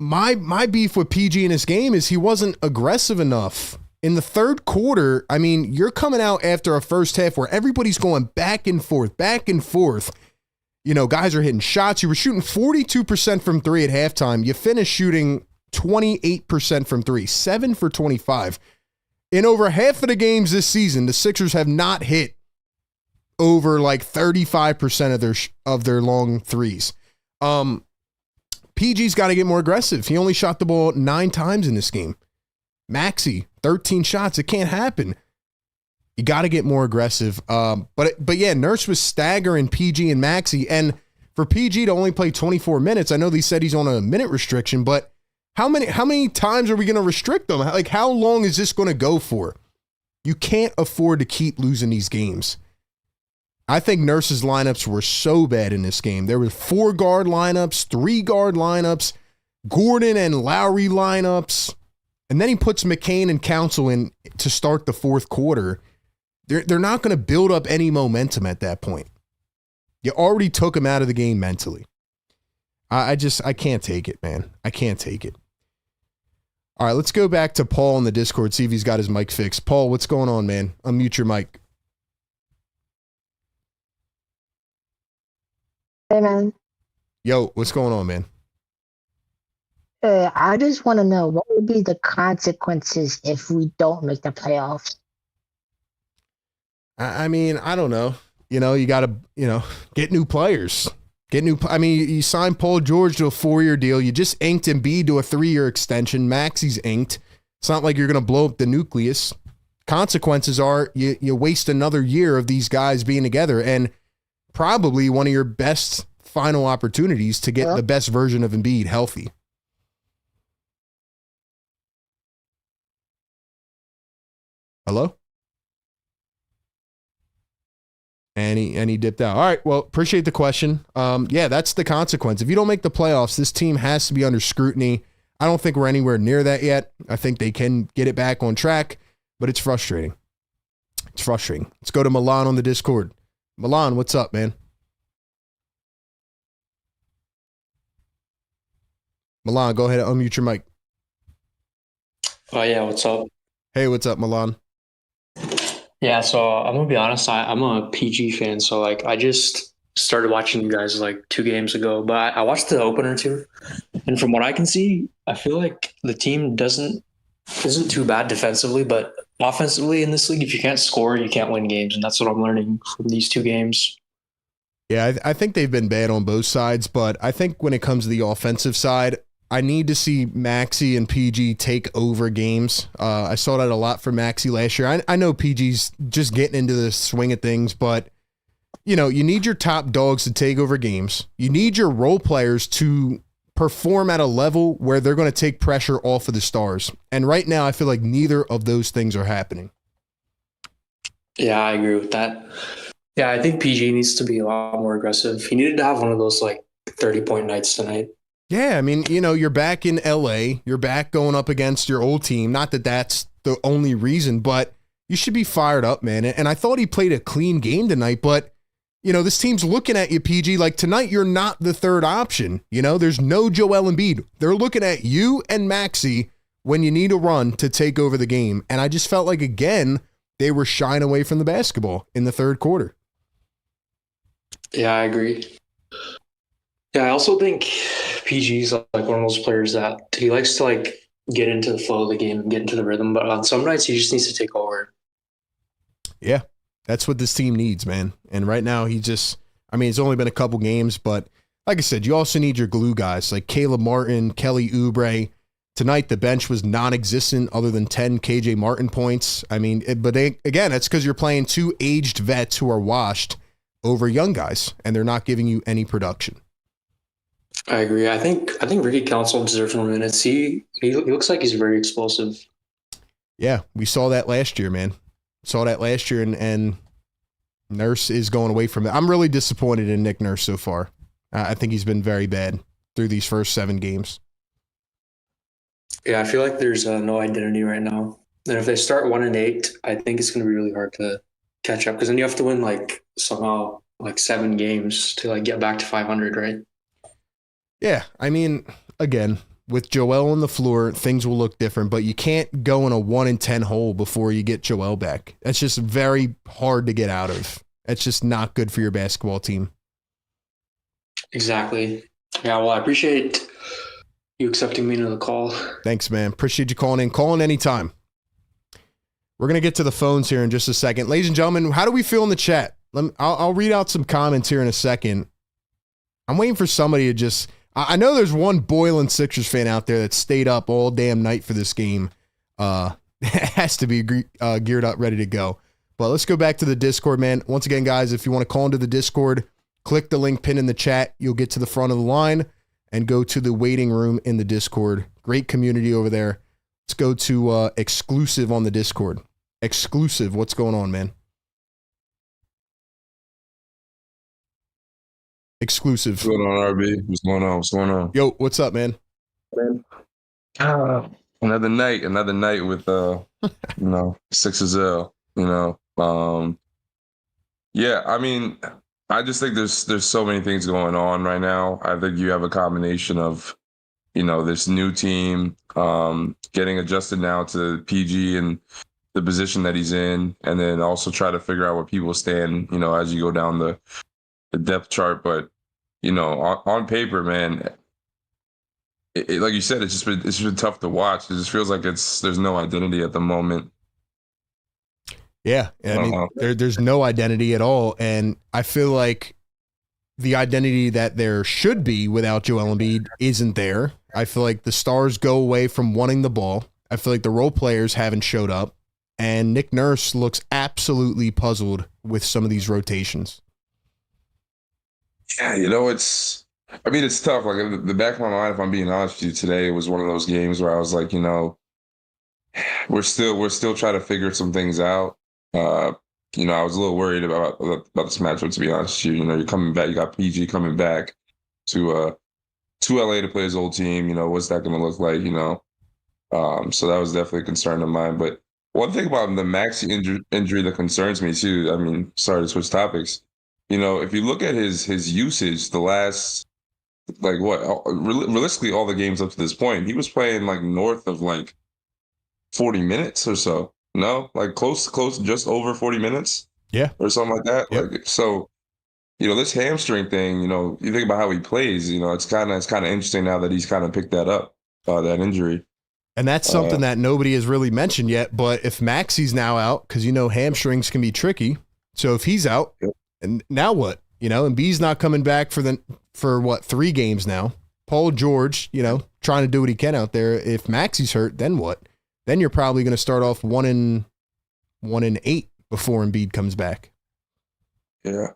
my beef with PG in this game is he wasn't aggressive enough. In the third quarter, I mean, you're coming out after a first half where everybody's going back and forth. You know, guys are hitting shots. You were shooting 42% from three at halftime. You finished shooting 28% from three, 7 for 25. In over half of the games this season, the Sixers have not hit over like 35% of their long threes. PG's got to get more aggressive. He only shot the ball 9 times in this game. Maxey, 13 shots. It can't happen. You got to get more aggressive. But yeah, Nurse was staggering PG and Maxey. And for PG to only play 24 minutes, I know they said he's on a minute restriction, but how many times are we going to restrict them? Like, how long is this going to go for? You can't afford to keep losing these games. I think Nurse's lineups were so bad in this game. There were 4 guard lineups, 3 guard lineups, Gordon and Lowry lineups. And then he puts McCain and Council in to start the fourth quarter. They're not going to build up any momentum at that point. You already took him out of the game mentally. I can't take it, man. I can't take it. All right, let's go back to Paul in the Discord, see if he's got his mic fixed. Paul, what's going on, man? Unmute your mic. Hey, man. Yo, what's going on, man? I just want to know what would be the consequences if we don't make the playoffs. I mean, I don't know. You know, you got to, get new players. You signed Paul George to a 4-year deal. You just inked Embiid to a 3-year extension. Maxey's inked. It's not like you're going to blow up the nucleus. Consequences are you waste another year of these guys being together and probably one of your best final opportunities to get the best version of Embiid healthy. Hello? And he dipped out. All right. Well, appreciate the question. Yeah, that's the consequence. If you don't make the playoffs, this team has to be under scrutiny. I don't think we're anywhere near that yet. I think they can get it back on track, but it's frustrating. It's frustrating. Let's go to Milan on the Discord. Milan, what's up, man? Milan, go ahead and unmute your mic. Oh, yeah. What's up? Hey, what's up, Milan? Yeah, so I'm gonna be honest, I'm a PG fan, so like I just started watching you guys like 2 games ago, but I watched the opener too, and from what I can see, I feel like the team isn't too bad defensively, but offensively in this league, if you can't score, you can't win games, and that's what I'm learning from these 2 games. Yeah, I think they've been bad on both sides, but I think when it comes to the offensive side, I need to see Maxey and PG take over games. I saw that a lot for Maxey last year. I know PG's just getting into the swing of things, but you need your top dogs to take over games. You need your role players to perform at a level where they're going to take pressure off of the stars. And right now, I feel like neither of those things are happening. Yeah, I agree with that. Yeah, I think PG needs to be a lot more aggressive. He needed to have one of those like 30-point nights tonight. Yeah, I mean, you're back in LA. You're back going up against your old team. Not that that's the only reason, but you should be fired up, man. And I thought he played a clean game tonight, but this team's looking at you, PG. Like tonight, you're not the third option. There's no Joel Embiid. They're looking at you and Maxey when you need a run to take over the game. And I just felt like, again, they were shying away from the basketball in the third quarter. Yeah, I agree. Yeah, I also think PG's like one of those players that he likes to like get into the flow of the game and get into the rhythm. But on some nights, he just needs to take over. Yeah. That's what this team needs, man. And right now, it's only been a couple games, but like I said, you also need your glue guys like Caleb Martin, Kelly Oubre. Tonight, the bench was non-existent other than 10 KJ Martin points. Again, that's because you're playing two aged vets who are washed over young guys, and they're not giving you any production. I agree. I think Ricky Council deserves more minutes. He looks like he's very explosive. Yeah, we saw that last year, man. And Nurse is going away from it. I'm really disappointed in Nick Nurse so far. I think he's been very bad through these first 7 games. Yeah, I feel like there's no identity right now. And if they start 1-8, I think it's going to be really hard to catch up because then you have to win like somehow like 7 games to like get back to 500, right? Yeah, again, with Joel on the floor, things will look different, but you can't go in a 1-10 hole before you get Joel back. That's just very hard to get out of. That's just not good for your basketball team. Exactly. Yeah, well, I appreciate you accepting me into the call. Thanks, man. Appreciate you calling in. Call in anytime. We're going to get to the phones here in just a second. Ladies and gentlemen, how do we feel in the chat? I'll read out some comments here in a second. I'm waiting for somebody to just... I know there's one Boylan Sixers fan out there that stayed up all damn night for this game. Has to be geared up, ready to go. But let's go back to the Discord, man. Once again, guys, if you want to call into the Discord, click the link pinned in the chat. You'll get to the front of the line and go to the waiting room in the Discord. Great community over there. Let's go to exclusive on the Discord. Exclusive, what's going on, man? Exclusive. What's going on, RB? What's going on? Yo, what's up, man? Another night with 6-0. Yeah, I just think there's so many things going on right now. I think you have a combination of, this new team getting adjusted now to PG and the position that he's in, and then also try to figure out where people stand, as you go down the depth chart. But on paper, man, like you said, it's just been tough to watch. It just feels like there's no identity at the moment. Yeah, there's no identity at all, and I feel like the identity that there should be without Joel Embiid isn't there. I feel like the stars go away from wanting the ball. I feel like the role players haven't showed up, and Nick Nurse looks absolutely puzzled with some of these rotations. Yeah, it's tough. Like in the back of my mind, if I'm being honest with you, today was one of those games where I was like, we're still trying to figure some things out. I was a little worried about this matchup, to be honest with you. You're coming back. You got PG coming back to LA to play his old team. What's that going to look like? So that was definitely a concern of mine. But one thing about the Maxey injury that concerns me too. Sorry to switch topics. If you look at his usage, the last realistically all the games up to this point, he was playing like north of like 40 minutes or so. No, like close, just over 40 minutes. Yeah, or something like that. Yep. This hamstring thing. You think about how he plays. It's kind of interesting now that he's kind of picked that up, that injury. And that's something that nobody has really mentioned yet. But if Maxey's now out, because hamstrings can be tricky. So if he's out, yep. And now what? And B's not coming back for what, 3 games now. Paul George, trying to do what he can out there. If Maxey's hurt, then what? Then you're probably going to start off 1-8 before Embiid comes back. Yeah.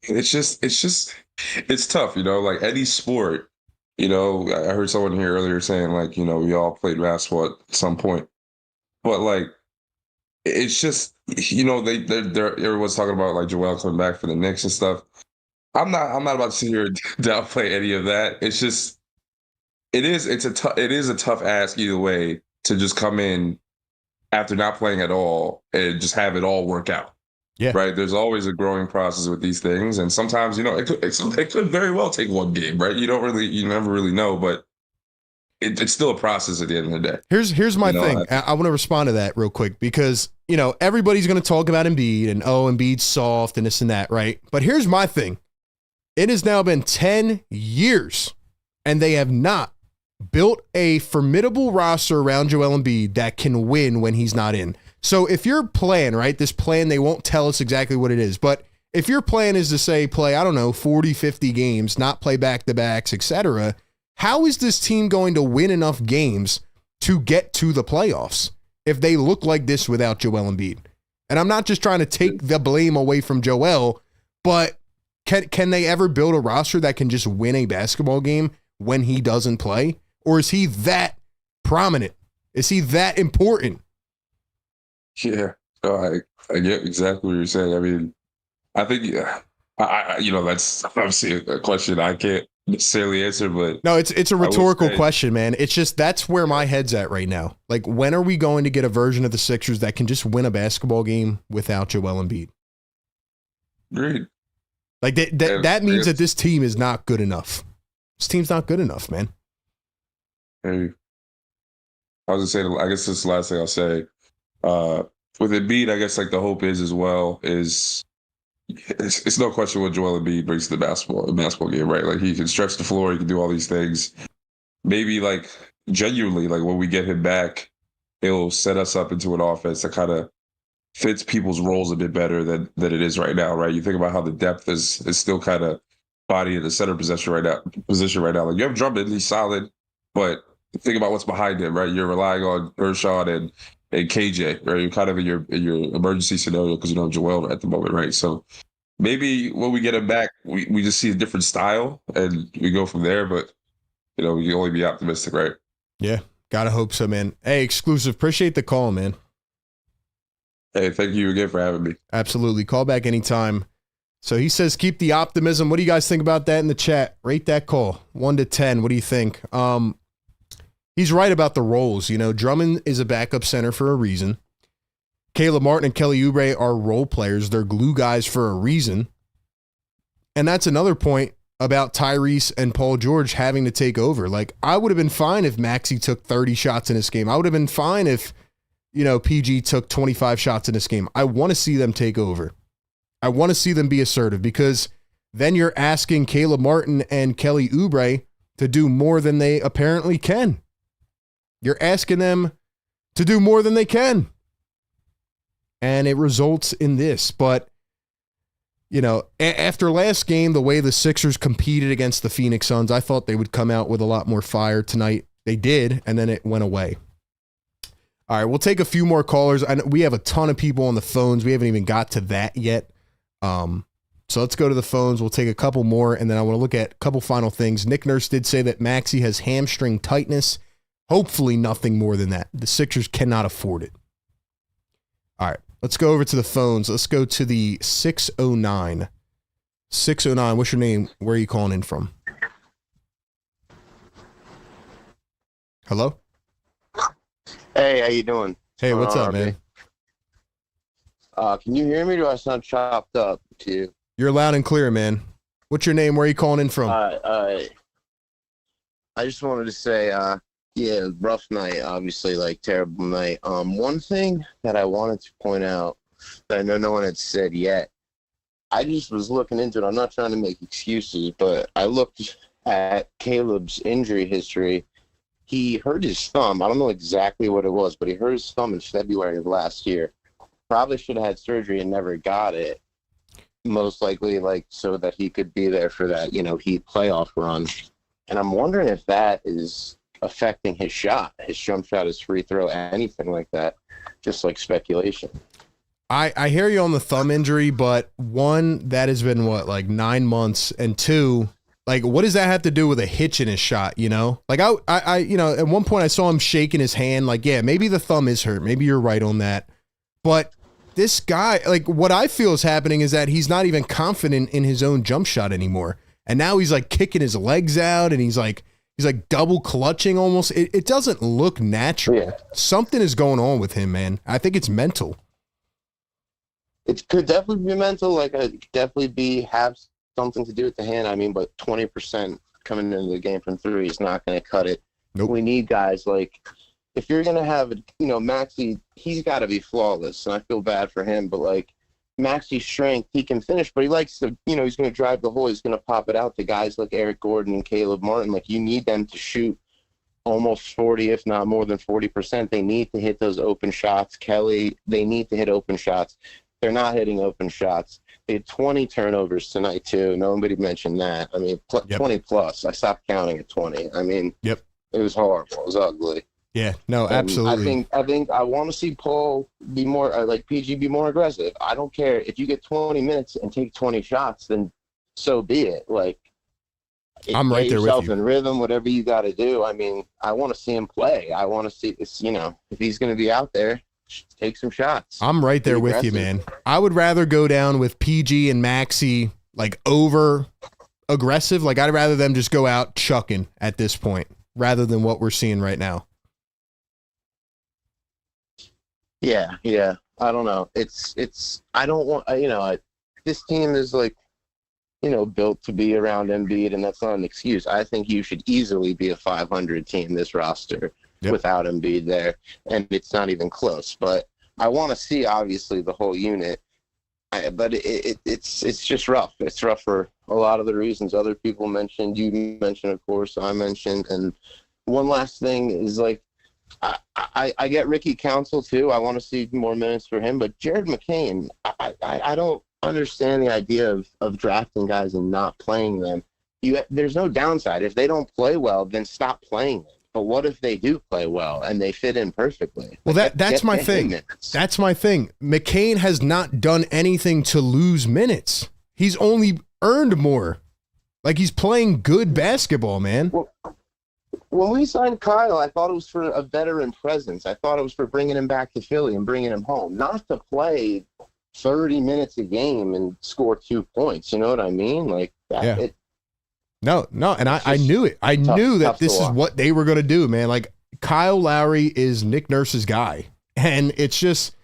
It's tough, like any sport, I heard someone here earlier saying like, we all played basketball at some point, but like, it's just, everyone's talking about like Joel coming back for the Knicks and stuff. I'm not about to sit here and downplay any of that. It's just, it is a tough ask either way to just come in after not playing at all and just have it all work out. Yeah. Right. There's always a growing process with these things. And sometimes, it could very well take one game, right? You never really know, but it's still a process at the end of the day. Here's my thing. I want to respond to that real quick because, everybody's going to talk about Embiid and, Embiid's soft and this and that, right? But here's my thing. It has now been 10 years and they have not built a formidable roster around Joel Embiid that can win when he's not in. So if your plan, right, this plan, they won't tell us exactly what it is, but if your plan is to say play, 40, 50 games, not play back-to-backs, etc., how is this team going to win enough games to get to the playoffs if they look like this without Joel Embiid? And I'm not just trying to take the blame away from Joel, but can they ever build a roster that can just win a basketball game when he doesn't play? Or is he that prominent? Is he that important? Yeah, I get exactly what you're saying. I mean, I think, that's obviously a question I can't necessarily answer, but no, it's a rhetorical question, man. It's just that's where my head's at right now. Like, when are we going to get a version of the Sixers that can just win a basketball game without Joel Embiid? Agreed. Like that means that this team is not good enough. This team's not good enough, man. Hey, I was gonna say, I guess this is the last thing I'll say. With Embiid, I guess like the hope is as well is it's no question what Joel Embiid brings to the basketball game, right? Like he can stretch the floor, he can do all these things. Maybe like genuinely, like when we get him back, he'll set us up into an offense that kind of fits people's roles a bit better than it is right now, right? You think about how the depth is still kind of body in the center position right now. Like you have Drummond, he's solid, but think about what's behind him, right? You're relying on Ershon and KJ, right? You're kind of in your emergency scenario because you don't have Joel at the moment, right? So maybe when we get him back, we just see a different style and we go from there. But we can only be optimistic, right? Yeah, gotta hope so, man. Hey, exclusive, appreciate the call, man. Hey, thank you again for having me. Absolutely, call back anytime. So he says, keep the optimism. What do you guys think about that in the chat? Rate that call 1 to 10. What do you think? He's right about the roles. Drummond is a backup center for a reason. Caleb Martin and Kelly Oubre are role players. They're glue guys for a reason. And that's another point about Tyrese and Paul George having to take over. Like, I would have been fine if Maxey took 30 shots in this game. I would have been fine if, PG took 25 shots in this game. I want to see them take over. I want to see them be assertive because then you're asking Caleb Martin and Kelly Oubre to do more than they apparently can. You're asking them to do more than they can. And it results in this. But, after last game, the way the Sixers competed against the Phoenix Suns, I thought they would come out with a lot more fire tonight. They did, and then it went away. All right, we'll take a few more callers. We have a ton of people on the phones. We haven't even got to that yet. So let's go to the phones. We'll take a couple more, and then I want to look at a couple final things. Nick Nurse did say that Maxey has hamstring tightness. Hopefully nothing more than that. The Sixers cannot afford it. All right, let's go over to the phones. Let's go to the 609. 609, what's your name? Where are you calling in from? Hello? Hey, how you doing? Hey, what's up, man? Can you hear me? Do I sound chopped up to you? You're loud and clear, man. What's your name? Where are you calling in from? I just wanted to say, rough night, obviously, like terrible night. One thing that I wanted to point out that I know no one had said yet, I just was looking into it. I'm not trying to make excuses, but I looked at Caleb's injury history. He hurt his thumb. I don't know exactly what it was, but he hurt his thumb in February of last year. Probably should have had surgery and never got it. Most likely, so that he could be there for that, Heat playoff run. And I'm wondering if that is affecting his shot, his jump shot, his free throw, anything like that. Just like speculation. I hear you on the thumb injury, but one, that has been 9 months, and two, what does that have to do with a hitch in his shot? I at one point I saw him shaking his hand. Maybe the thumb is hurt. Maybe you're right on that. But this guy, what I feel is happening is that he's not even confident in his own jump shot anymore. And now he's kicking his legs out and he's double clutching almost. It doesn't look natural. Yeah. Something is going on with him, man. I think it's mental. it could definitely be mental. Like, it could definitely have something to do with the hand. I mean, but 20% coming into the game from three is not going to cut it. Nope. We need guys like, if you're going to have, Maxey, he's got to be flawless, and I feel bad for him, but like, Maxey's strength, he can finish, but he likes to, he's going to drive the hole. He's going to pop it out to guys like Eric Gordon and Caleb Martin. Like, you need them to shoot almost 40, if not more than 40%. They need to hit those open shots. Kelly, they need to hit open shots. They're not hitting open shots. They had 20 turnovers tonight, too. Nobody mentioned that. I mean, 20 plus. I stopped counting at 20. I mean, Yep. It was horrible. It was ugly. Yeah, no, And absolutely. I think I want to see Paul be more like PG, be more aggressive. I don't care if you get 20 minutes and take 20 shots, then so be it. Like, I'm right get there with yourself you. in rhythm, whatever you got to do. I mean, I want to see him play. I want to see this. If he's going to be out there, take some shots. I'm right there Be with you, aggressive. man. I would rather go down with PG and Maxey like over aggressive. Like, I'd rather them just go out chucking at this point rather than what we're seeing right now. Yeah. I don't know. I don't want. This team is like, built to be around Embiid, and that's not an excuse. I think you should easily be a 500 team, this roster, without Embiid there, and it's not even close. But I want to see, obviously, the whole unit. But it's just rough. It's rough for a lot of the reasons other people mentioned. You mentioned, of course, I mentioned. And one last thing is, like, I get Ricky Council, too. I want to see more minutes for him. But Jared McCain, I don't understand the idea of drafting guys and not playing them. There's no downside. If they don't play well, then stop playing them. But what if they do play well and they fit in perfectly? Well, that's my thing. That's my thing. McCain has not done anything to lose minutes. He's only earned more. Like, he's playing good basketball, man. Well, when we signed Kyle, I thought it was for a veteran presence. I thought it was for bringing him back to Philly and bringing him home, not to play 30 minutes a game and score 2 points. You know what I mean? Like that. Yeah. No, and I knew it. I knew that this is what they were going to do, man. Like, Kyle Lowry is Nick Nurse's guy. And it's just,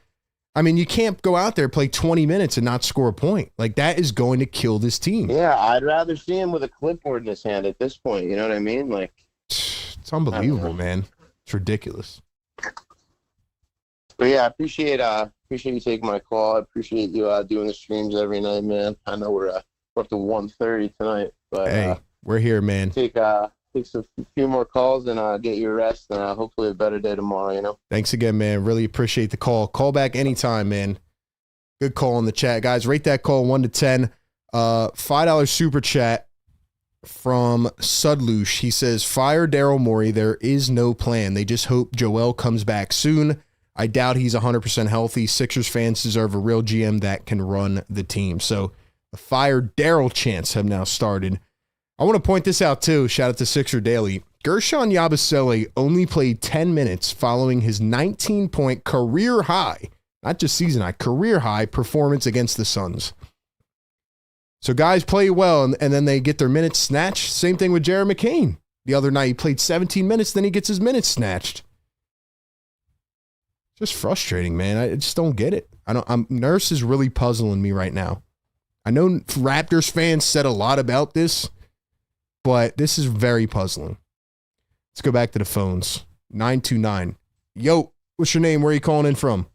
I mean, you can't go out there, play 20 minutes and not score a point. Like, that is going to kill this team. Yeah, I'd rather see him with a clipboard in his hand at this point. You know what I mean? Like, it's unbelievable, man. It's ridiculous. But yeah, I appreciate you taking my call. I appreciate you doing the streams every night, man. I know we're up to 1:30 tonight, but Hey, we're here, man. take a few more calls and get your rest, and hopefully a better day tomorrow. You know. Thanks again, man. Really appreciate the call. Call back anytime, man. Good call in the chat, guys. Rate that call 1 to 10. $5 super chat from Sudlush. He says, "Fire Daryl Morey. There is no plan. They just hope Joel comes back soon. I doubt he's 100% healthy. Sixers fans deserve a real GM that can run the team." So the Fire Daryl chants have now started. I want to point this out too. Shout out to Sixer Daily. Gershon Yabusele only played 10 minutes following his 19-point career high, not just season high, career high performance against the Suns. So guys play well and then they get their minutes snatched. Same thing with Jared McCain. The other night he played 17 minutes, then he gets his minutes snatched. Just frustrating, man. I just don't get it. Nurse is really puzzling me right now. I know Raptors fans said a lot about this, but this is very puzzling. Let's go back to the phones. 929. Yo, what's your name? Where are you calling in from?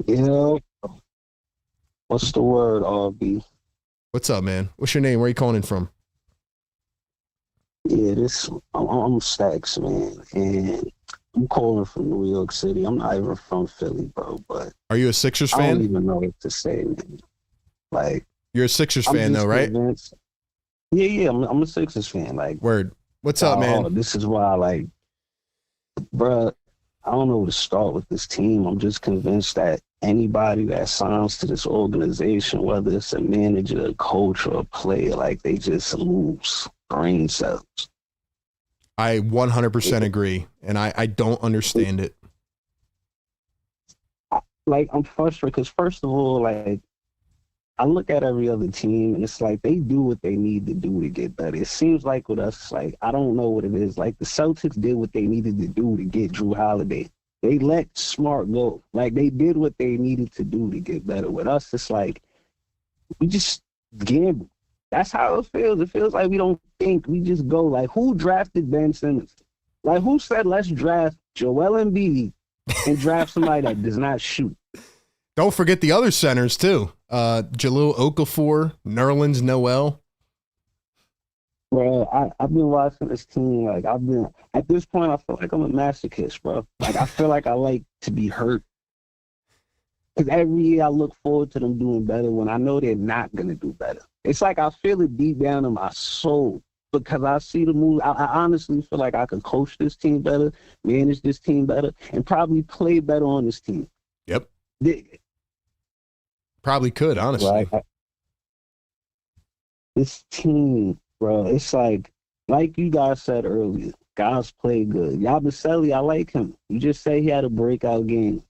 Yo, what's the word, RB? What's up, man? What's your name? Where are you calling in from? Yeah, I'm Stacks, man, and I'm calling from New York City. I'm not even from Philly, bro, but Are you a Sixers I don't fan? even know what to say, man. Like, You're a Sixers I'm fan, just though, right? convinced- Yeah, I'm a Sixers fan. Like, Word. What's up, man? This is why, like, bruh, I don't know where to start with this team. I'm just convinced that anybody that signs to this organization, whether it's a manager, a coach, or a player, like, they just lose brain cells. I 100% agree, and I don't understand it. Like, I'm frustrated because, first of all, like, I look at every other team and it's like they do what they need to do to get better. It seems like with us, like, I don't know what it is. Like, the Celtics did what they needed to do to get Drew Holiday. They let Smart go. Like, they did what they needed to do to get better. With us, it's like, we just gamble. That's how it feels. It feels like we don't think. We just go. Like, who drafted Ben Simmons? Like, who said, let's draft Joel Embiid and draft somebody that does not shoot? Don't forget the other centers, too. Jahlil Okafor, Nerlens Noel. Bro, I've been watching this team. Like, at this point, I feel like I'm a masochist, bro. Like, I feel like I like to be hurt. Because every year I look forward to them doing better when I know they're not going to do better. It's like I feel it deep down in my soul because I see the move. I honestly feel like I could coach this team better, manage this team better, and probably play better on this team. Yep. Probably could, honestly. Right? This team, bro, it's like you guys said earlier, guys play good. Yabusele, I like him. You just say he had a breakout game.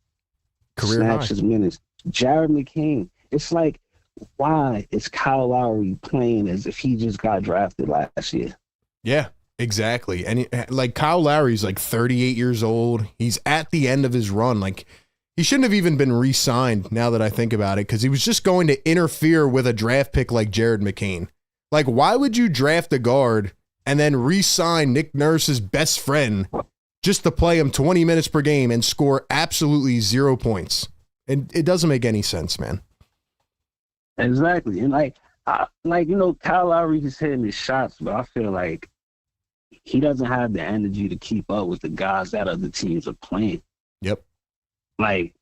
Career Snatch high. his minutes. Jared McCain. It's like, why is Kyle Lowry playing as if he just got drafted last year? Yeah, exactly. And like Kyle Lowry's like 38 years old. He's at the end of his run. Like, he shouldn't have even been re-signed now that I think about it, because he was just going to interfere with a draft pick like Jared McCain. Like, why would you draft a guard and then re-sign Nick Nurse's best friend just to play him 20 minutes per game and score absolutely 0 points? And it doesn't make any sense, man. Exactly. And Kyle Lowry is hitting his shots, but I feel like he doesn't have the energy to keep up with the guys that other teams are playing. Yep. Like,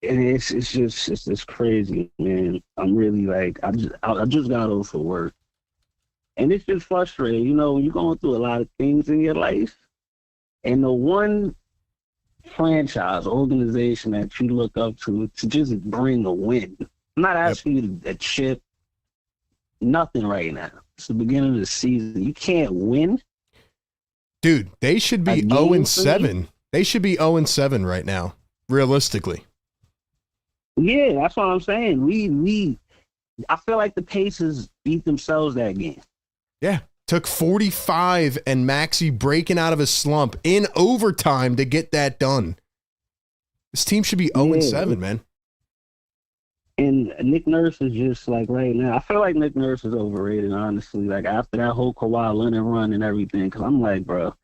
it's just crazy, man. I'm really like, I just got over for work. And it's just frustrating, when you're going through a lot of things in your life, and the one franchise, organization that you look up to just bring a win. I'm not asking you to chip, nothing right now. It's the beginning of the season. You can't win. Dude, they should be 0-7. They should be 0-7 right now, realistically. Yeah, that's what I'm saying. I feel like the Pacers beat themselves that game. Yeah. Took 45 and Maxey breaking out of a slump in overtime to get that done. This team should be 0-7, man. And Nick Nurse is just like right now. I feel like Nick Nurse is overrated, honestly. Like after that whole Kawhi Leonard run and everything, because I'm like, bro,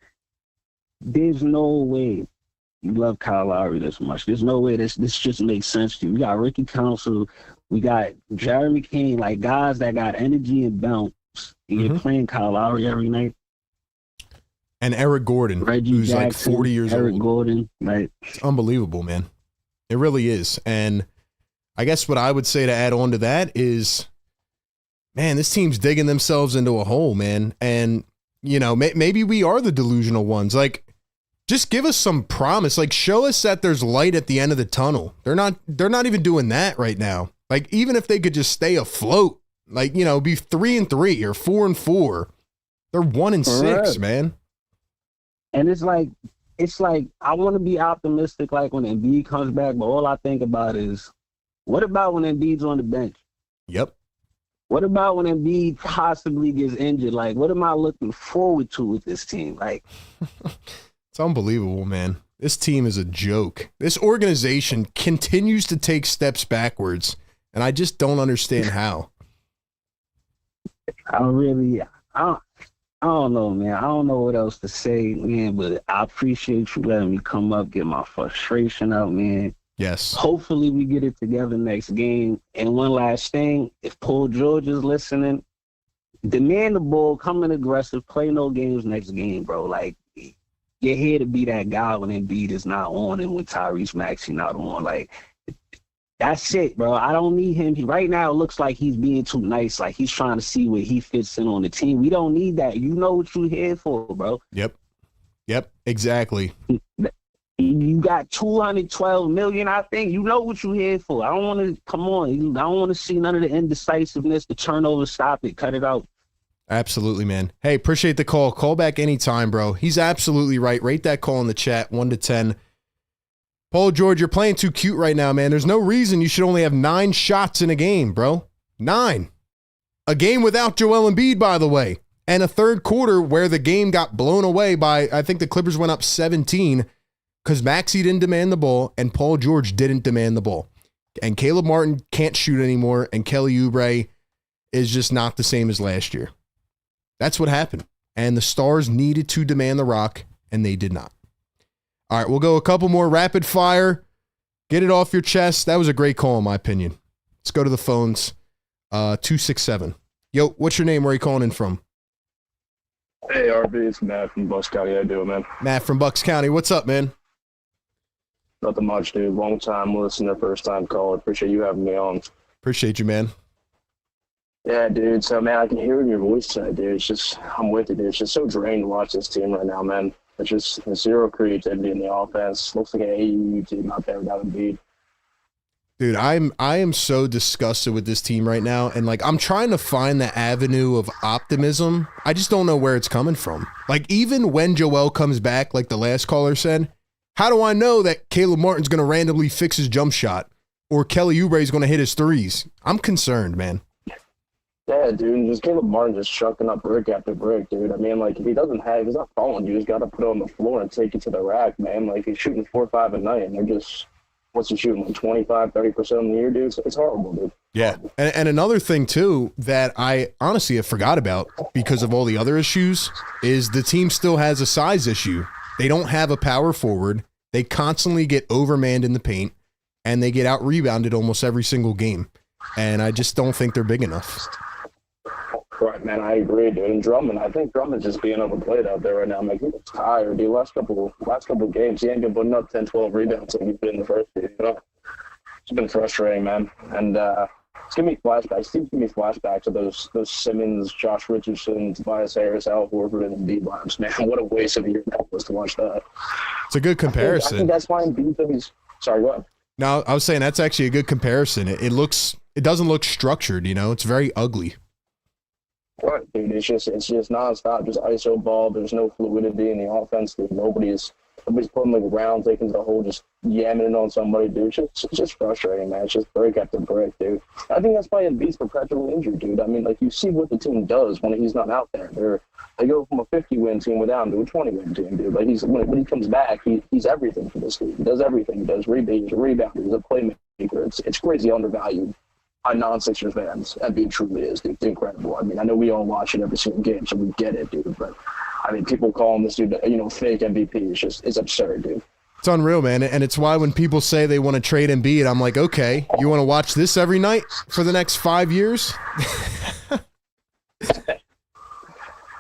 there's no way you love Kyle Lowry this much. There's no way this just makes sense to you. We got Ricky Council, we got Jared McCain, like guys that got energy and bounce. And you're playing Kyle Lowry every night. And Eric Gordon, Reggie who's Jackson, like 40 years Eric old. Gordon, like it's unbelievable, man. It really is. And I guess what I would say to add on to that is, man, this team's digging themselves into a hole, man. And, maybe we are the delusional ones. Like, just give us some promise. Like, show us that there's light at the end of the tunnel. They're not even doing that right now. Like, even if they could just stay afloat, like, be 3-3 or 4-4, they're 1-6, right, man. And it's like I want to be optimistic, like when Embiid comes back, but all I think about is, what about when Embiid's on the bench? Yep. What about when Embiid possibly gets injured? Like, what am I looking forward to with this team? Like, it's unbelievable, man. This team is a joke. This organization continues to take steps backwards, and I just don't understand how. I don't know, man. I don't know what else to say, man, but I appreciate you letting me come up, get my frustration out, man. Yes. Hopefully we get it together next game. And one last thing, if Paul George is listening, demand the ball, come in aggressive, play no games next game, bro. Like, you're here to be that guy when Embiid is not on and when Tyrese Maxey not on. Like, that's it, bro. I don't need him. Right now, it looks like he's being too nice. Like, he's trying to see where he fits in on the team. We don't need that. You know what you're here for, bro. Yep, exactly. You got $212 million, I think. You know what you're here for. I don't want to, come on. I don't want to see none of the indecisiveness, the turnover. Stop it. Cut it out. Absolutely, man. Hey, appreciate the call. Call back anytime, bro. He's absolutely right. Rate that call in the chat, 1 to 10. Paul George, you're playing too cute right now, man. There's no reason you should only have 9 shots in a game, bro. 9. A game without Joel Embiid, by the way. And a third quarter where the game got blown away by, I think the Clippers went up 17. because Maxey didn't demand the ball and Paul George didn't demand the ball. And Caleb Martin can't shoot anymore, and Kelly Oubre is just not the same as last year. That's what happened. And the Stars needed to demand the rock, and they did not. All right, we'll go a couple more rapid fire. Get it off your chest. That was a great call, in my opinion. Let's go to the phones. 267. Yo, what's your name? Where are you calling in from? Hey, RB, it's Matt from Bucks County. How you doing, man? Matt from Bucks County. What's up, man? Nothing much, dude. Long time listener, first time caller. Appreciate you having me on. Appreciate you, man. Yeah, dude. So, man, I can hear it in your voice tonight, dude. It's just, I'm with you, dude. It's just so draining to watch this team right now, man. It's just zero creativity in the offense. Looks like an AU team out there without Embiid. Dude, I am so disgusted with this team right now, and like I'm trying to find the avenue of optimism. I just don't know where it's coming from. Like even when Joel comes back, like the last caller said, how do I know that Caleb Martin's going to randomly fix his jump shot or Kelly Oubre is going to hit his threes? I'm concerned, man. Yeah, dude, and just Caleb Martin just chucking up brick after brick, dude. I mean, like, if he's not falling, you just got to put it on the floor and take it to the rack, man. Like, he's shooting 4 or 5 a night, and they're just, what's he shooting, like 25, 30% in the year, dude? It's horrible, dude. Yeah, and another thing, too, that I honestly have forgot about because of all the other issues is the team still has a size issue. They don't have a power forward. They constantly get overmanned in the paint, and they get out-rebounded almost every single game. And I just don't think they're big enough. Right, man, I agree, dude. And Drummond, I think Drummond's just being overplayed out there right now. Like, he looks tired, dude. Last couple of games, he ain't been putting up 10, 12 rebounds like he did in the first game. You know? It's been frustrating, man. And it's giving me flashbacks. It seems to give me flashbacks to those Simmons, Josh Richardson, Tobias Harris, Al Horford, and Embiid lines. Man, what a waste of a year that was to watch that. It's a good comparison. I think that's why Embiid. Sorry, what? No, I was saying that's actually a good comparison. It doesn't look structured, you know. It's very ugly. Right, dude. It's just nonstop, just ISO ball. There's no fluidity in the offense. Dude. Nobody's putting like around, taking to the hole, just yamming it on somebody, dude. It's just frustrating, man. It's just break after break, dude. I think that's why Embiid's perpetually injured, dude. I mean, like, you see what the team does when he's not out there. They go from a 50-win team without him to a 20-win team, dude. Like, when he comes back, he's everything for this team. He does everything. He does rebound. He's a rebounder. He's a playmaker. It's crazy undervalued by non-Sixers fans. Embiid truly is, dude. It's incredible. I mean, I know we all watch it every single game, so we get it, dude. But I mean, people calling this dude, fake MVP. It's absurd, dude. It's unreal, man. And it's why when people say they want to trade Embiid, I'm like, okay, you want to watch this every night for the next 5 years?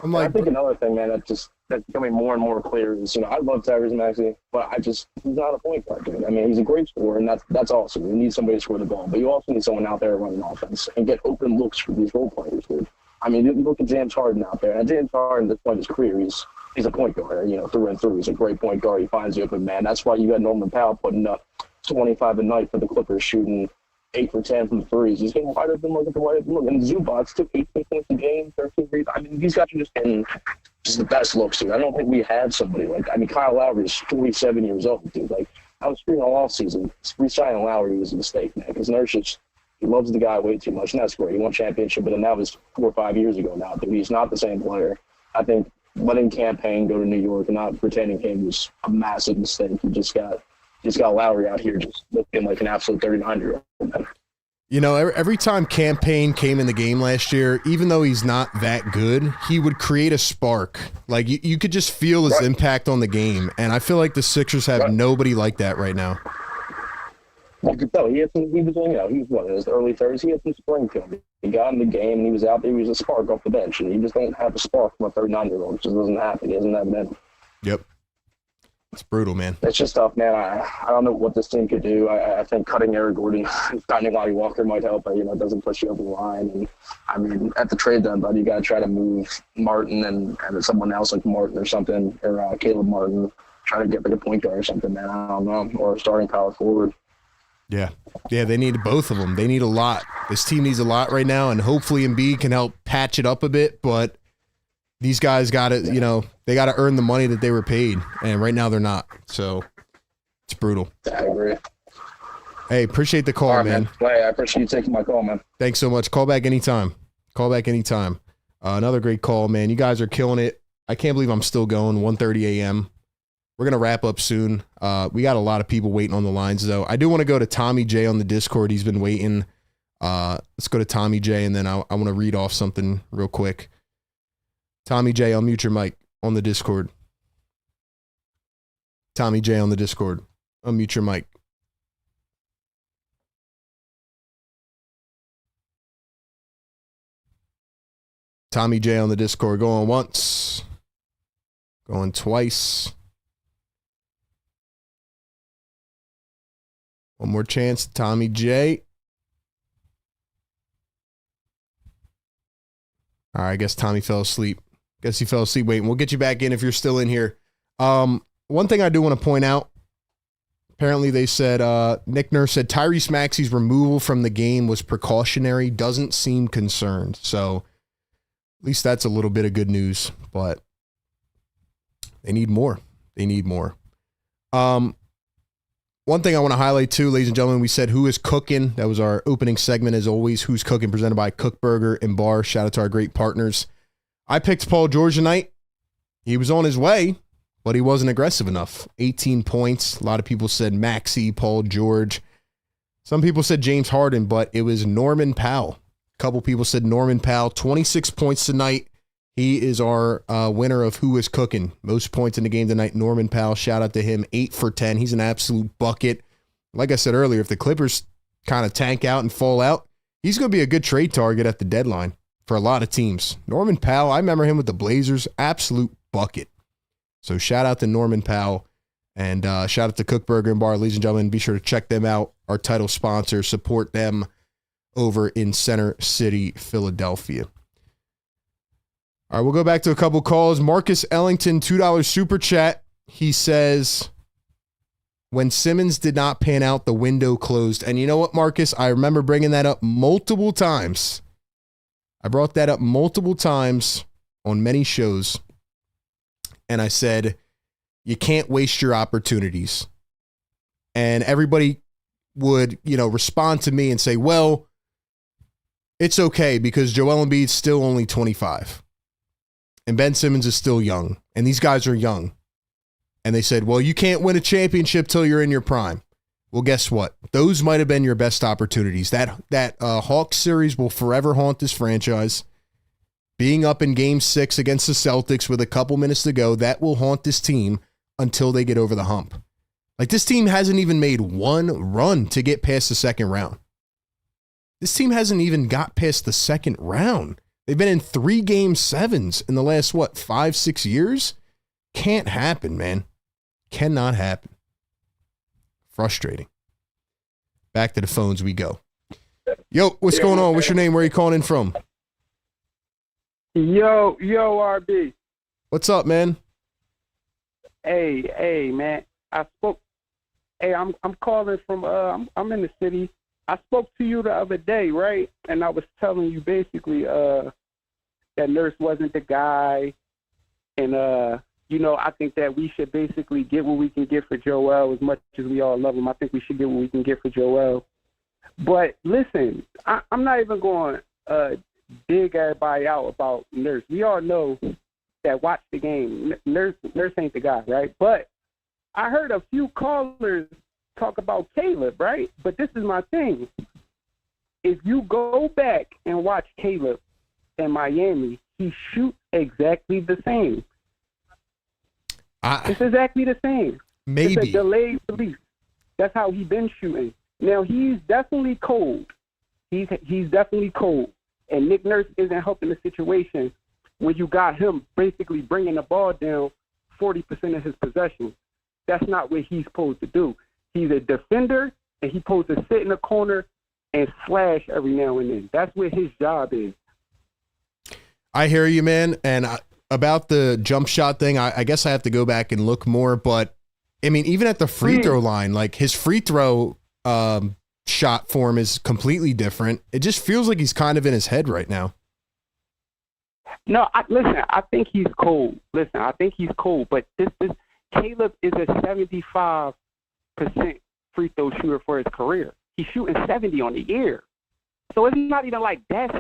I'm like, I think another thing, man, that's becoming more and more clear is, I love Tyrese Maxey, but he's not a point guard, dude. I mean, he's a great scorer, and that's awesome. You need somebody to score the ball, but you also need someone out there running offense and get open looks for these role players, dude. I mean, you look at James Harden out there, and James Harden, at this point in his career, he's a point guard, through and through. He's a great point guard. He finds the open man. That's why you got Norman Powell putting up 25 a night for the Clippers, shooting 8 for 10 from threes. He's getting wide open, look. And Zubats took 18 points a game, 13 rebounds. I mean, these guys are just getting just the best looks, dude. I don't think we had somebody Kyle Lowry is 47 years old, dude. Like, I was screaming all offseason. Re-signing Lowry was a mistake, man, because Nurkic, he loves the guy way too much, and that's great. He won championship, but then that was 4 or 5 years ago now, dude. He's not the same player. I think letting Campaign go to New York and not retaining him was a massive mistake. You just got Lowry out here just looking like an absolute 39-year-old. Every time Campaign came in the game last year, even though he's not that good, he would create a spark. Like, you could just feel his impact on the game, and I feel like the Sixers have nobody like that right now. You could tell he was in his early 30s. He had some spring to him. He got in the game, and he was out there. He was a spark off the bench, and you just don't have a spark from a 39-year-old. It just doesn't happen. He doesn't have it in him. Yep. It's brutal, man. It's just tough, man. I don't know what this team could do. I think cutting Eric Gordon, signing Lonnie Walker might help, but, it doesn't push you over the line. And, I mean, at the trade deadline, you got to try to move Martin and someone else like Martin or something, or Caleb Martin, try to get like a point guard or something, man. I don't know, or a starting power forward. Yeah, they need both of them. They need a lot. This team needs a lot right now, and hopefully Embiid can help patch it up a bit, but these guys got to, they got to earn the money that they were paid, and right now they're not. So it's brutal. I agree. Hey, appreciate the call, man. I appreciate you taking my call, man. Thanks so much. Call back anytime. Another great call, man. You guys are killing it. I can't believe I'm still going. 1:30 a.m. We're going to wrap up soon. We got a lot of people waiting on the lines, though. I do want to go to Tommy J on the Discord. He's been waiting. Let's go to Tommy J, and then I want to read off something real quick. Tommy J, unmute your mic on the Discord. Tommy J on the Discord. Unmute your mic. Tommy J on the Discord. Going once. Going twice. One more chance. Tommy J. All right, I guess Tommy fell asleep. Guess he fell asleep waiting. We'll get you back in if you're still in here. One thing I do want to point out, apparently they said, Nick Nurse said Tyrese Maxey's removal from the game was precautionary, doesn't seem concerned. So at least that's a little bit of good news, but they need more. They need more. One thing I want to highlight too, ladies and gentlemen, we said Who is Cooking? That was our opening segment as always. Who's Cooking, presented by Kook Burger and Bar. Shout out to our great partners. I picked Paul George tonight. He was on his way, but he wasn't aggressive enough. 18 points. A lot of people said Maxey, Paul George. Some people said James Harden, but it was Norman Powell. A couple people said Norman Powell. 26 points tonight. He is our winner of Who is Cooking. Most points in the game tonight, Norman Powell. Shout out to him. 8 for 10. He's an absolute bucket. Like I said earlier, if the Clippers kind of tank out and fall out, he's going to be a good trade target at the deadline for a lot of teams. Norman Powell, I remember him with the Blazers. Absolute bucket. So shout out to Norman Powell. And shout out to Kook Burger and Bar. Ladies and gentlemen, be sure to check them out. Our title sponsor. Support them over in Center City, Philadelphia. All right, we'll go back to a couple calls. Marcus Ellington, $2 super chat. He says, when Simmons did not pan out, the window closed. And you know what, Marcus? I remember bringing that up multiple times. I brought that up multiple times on many shows. And I said, you can't waste your opportunities. And everybody would, respond to me and say, well, it's okay because Joel Embiid's still only 25. And Ben Simmons is still young. And these guys are young. And they said, well, you can't win a championship till you're in your prime. Well, guess what? Those might have been your best opportunities. That Hawks series will forever haunt this franchise. Being up in Game 6 against the Celtics with a couple minutes to go, that will haunt this team until they get over the hump. Like, this team hasn't even made one run to get past the second round. This team hasn't even got past the second round. They've been in 3 Game 7s in the last, 5-6 years? Can't happen, man. Cannot happen. Frustrating. Back to the phones we go. Yo, what's going on? What's your name? Where are you calling in from? Yo, RB. What's up, man? Hey, man. I'm calling from, I'm in the city. I spoke to you the other day, right? And I was telling you basically that Nurse wasn't the guy. And, I think that we should basically get what we can get for Joel as much as we all love him. I think we should get what we can get for Joel. But listen, I'm not even going to dig everybody out about Nurse. We all know that watch the game. Nurse ain't the guy, right? But I heard a few callers talk about Caleb, right? But this is my thing. If you go back and watch Caleb in Miami, he shoots exactly the same. It's exactly the same. Maybe. It's a delayed release. That's how he's been shooting. Now, he's definitely cold. He's definitely cold. And Nick Nurse isn't helping the situation when you got him basically bringing the ball down 40% of his possessions. That's not what he's supposed to do. He's a defender, and he's supposed to sit in the corner and slash every now and then. That's what his job is. I hear you, man. And about the jump shot thing, I guess I have to go back and look more. But, I mean, even at the free throw line, like his free throw shot form is completely different. It just feels like he's kind of in his head right now. No, I think he's cold. I think he's cold. But this Caleb is a 75% free throw shooter for his career. He's shooting 70 on the year. So it's not even like that's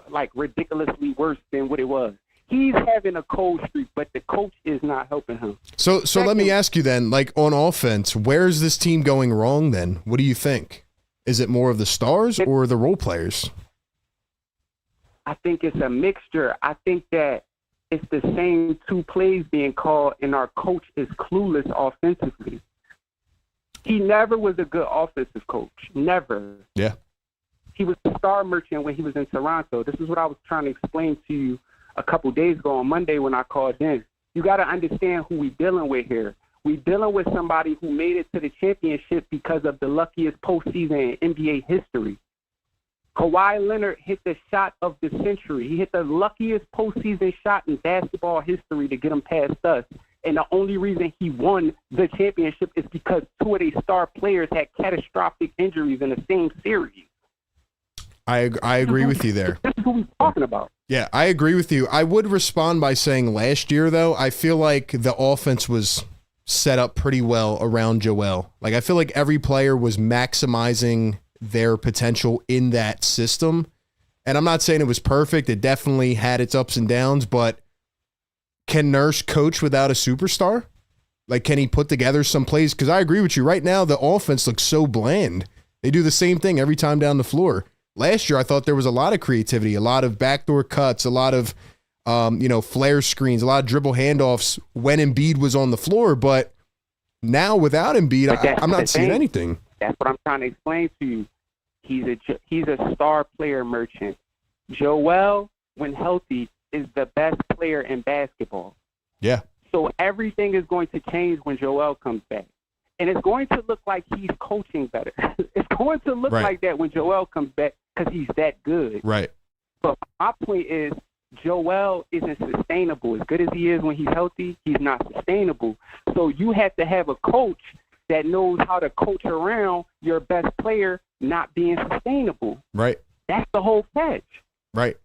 like ridiculously worse than what it was. He's having a cold streak, but the coach is not helping him. So let me ask you then, like on offense, where is this team going wrong then? What do you think? Is it more of the stars or the role players? I think it's a mixture. I think that it's the same two plays being called, and our coach is clueless offensively. He never was a good offensive coach. Never. Yeah. He was a star merchant when he was in Toronto. This is what I was trying to explain to you a couple days ago on Monday when I called in. You got to understand who we dealing with here. We dealing with somebody who made it to the championship because of the luckiest postseason in NBA history. Kawhi Leonard hit the shot of the century. He hit the luckiest postseason shot in basketball history to get him past us. And the only reason he won the championship is because two of their star players had catastrophic injuries in the same series. I agree with you there. This is who we're talking about. Yeah, I agree with you. I would respond by saying last year, though, I feel like the offense was set up pretty well around Joel. Like, I feel like every player was maximizing their potential in that system. And I'm not saying it was perfect. It definitely had its ups and downs, but can Nurse coach without a superstar? Like, can he put together some plays? Because I agree with you. Right now, the offense looks so bland. They do the same thing every time down the floor. Last year, I thought there was a lot of creativity, a lot of backdoor cuts, a lot of, flare screens, a lot of dribble handoffs when Embiid was on the floor. But now without Embiid, I'm not seeing anything. That's what I'm trying to explain to you. He's a star player merchant. Joel, when healthy, is the best player in basketball. Yeah. So everything is going to change when Joel comes back. And it's going to look like he's coaching better. It's going to look like that when Joel comes back because he's that good. Right. But my point is Joel isn't sustainable. As good as he is when he's healthy, he's not sustainable. So you have to have a coach that knows how to coach around your best player not being sustainable. Right. That's the whole catch. Right.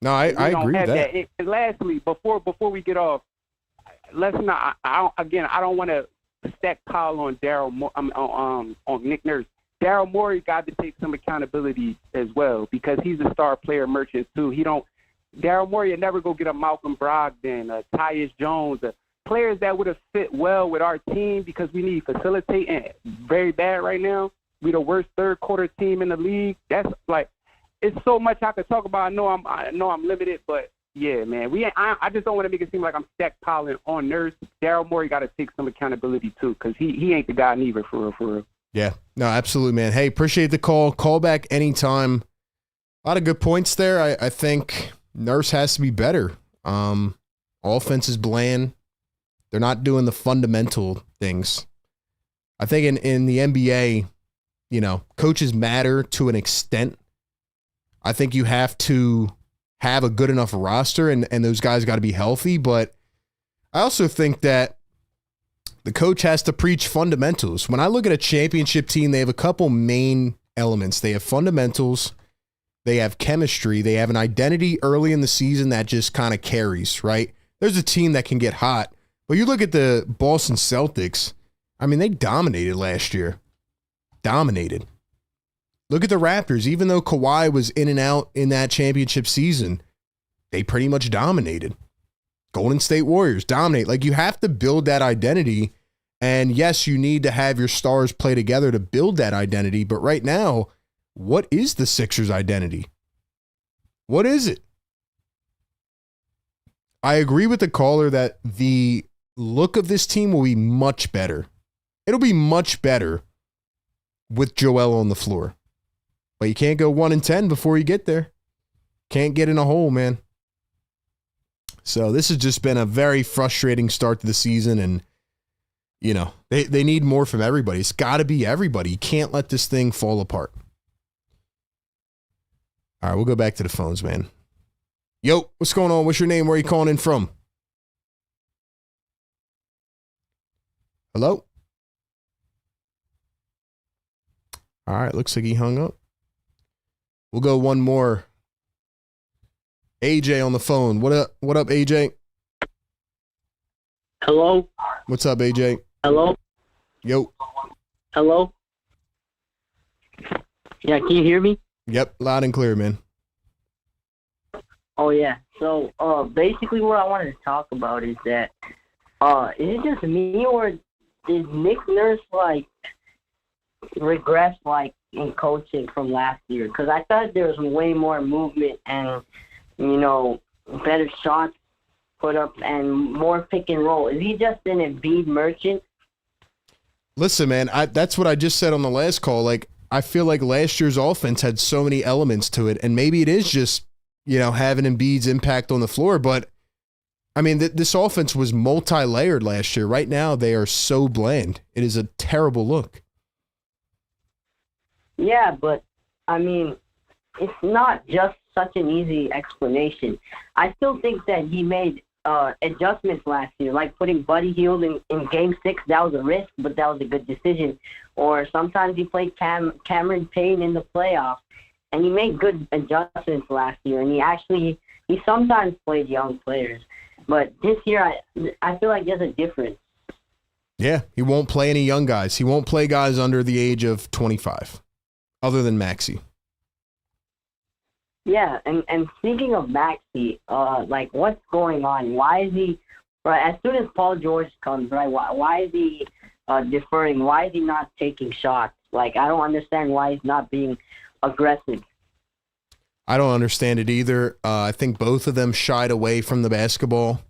No, I agree with that. And lastly, before we get off, let's not. I don't want to stack pile on on Nick Nurse. Daryl Morey got to take some accountability as well because he's a star player merchant too. Daryl Morey would never go get a Malcolm Brogdon, a Tyus Jones, players that would have fit well with our team because we need facilitating very bad right now. We're the worst third quarter team in the league. That's like, it's so much I could talk about. I know I'm limited, but yeah, man, I just don't want to make it seem like I'm stackpiling on Nurse. Daryl Morey got to take some accountability too because he ain't the guy neither for real. Yeah, no, absolutely, man. Hey, appreciate the call. Call back anytime. A lot of good points there. I think Nurse has to be better. Offense is bland. They're not doing the fundamental things. I think in the NBA, coaches matter to an extent. I think you have to have a good enough roster and those guys got to be healthy. But I also think that the coach has to preach fundamentals. When I look at a championship team, they have a couple main elements. They have fundamentals. They have chemistry. They have an identity early in the season that just kind of carries, right? There's a team that can get hot. But you look at the Boston Celtics, I mean, they dominated last year. Dominated. Look at the Raptors. Even though Kawhi was in and out in that championship season, they pretty much dominated. Golden State Warriors dominate. Like, you have to build that identity. And yes, you need to have your stars play together to build that identity. But right now, what is the Sixers' identity? What is it? I agree with the caller that the look of this team will be much better. It'll be much better with Joel on the floor. But you can't go 1-10 before you get there. Can't get in a hole, man. So this has just been a very frustrating start to the season. And, they need more from everybody. It's got to be everybody. You can't let this thing fall apart. All right, we'll go back to the phones, man. Yo, what's going on? What's your name? Where are you calling in from? Hello? All right, looks like he hung up. We'll go one more. AJ on the phone. What up, AJ? Hello? What's up, AJ? Hello? Yo. Hello? Yeah, can you hear me? Yep, loud and clear, man. Oh yeah. So basically, what I wanted to talk about is that is it just me or did Nick Nurse like regress like in coaching from last year? Because I thought there was way more movement and better shots put up and more pick and roll. Is he just an Embiid merchant? Listen, man, that's what I just said on the last call. Like, I feel like last year's offense had so many elements to it, and maybe it is just, having Embiid's impact on the floor. But, I mean, this offense was multi-layered last year. Right now, they are so bland. It is a terrible look. Yeah, but, I mean, it's not just such an easy explanation. I still think that he made adjustments last year, like putting Buddy Hield in Game 6. That was a risk, but that was a good decision. Or sometimes he played Cameron Payne in the playoffs, and he made good adjustments last year. And he sometimes played young players. But this year, I feel like there's a difference. Yeah, he won't play any young guys. He won't play guys under the age of 25, other than Maxey. Yeah, and speaking of Maxey, like what's going on? Why is he as soon as Paul George comes, right? Why is he deferring? Why is he not taking shots? Like I don't understand why he's not being aggressive. I don't understand it either. I think both of them shied away from the basketball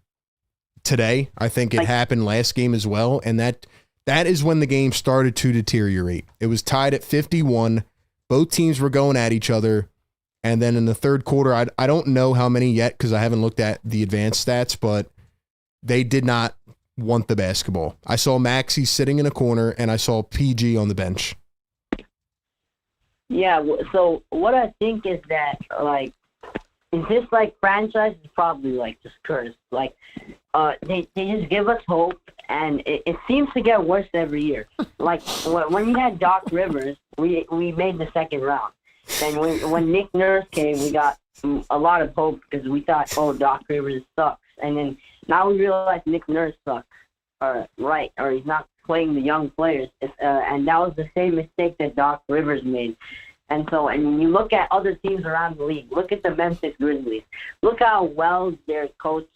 today. I think it happened last game as well, and that is when the game started to deteriorate. It was tied at 51. Both teams were going at each other. And then in the third quarter, I don't know how many yet because I haven't looked at the advanced stats, but they did not want the basketball. I saw Maxey sitting in a corner, and I saw PG on the bench. Yeah, so what I think is that, like, is this, like, franchise is probably, like, just cursed. Like, they just give us hope, and it seems to get worse every year. Like, when you had Doc Rivers, we made the second round. And when Nick Nurse came, we got a lot of hope because we thought, oh, Doc Rivers sucks. And then now we realize Nick Nurse sucks, or he's not playing the young players. And that was the same mistake that Doc Rivers made. And you look at other teams around the league. Look at the Memphis Grizzlies. Look how well their coach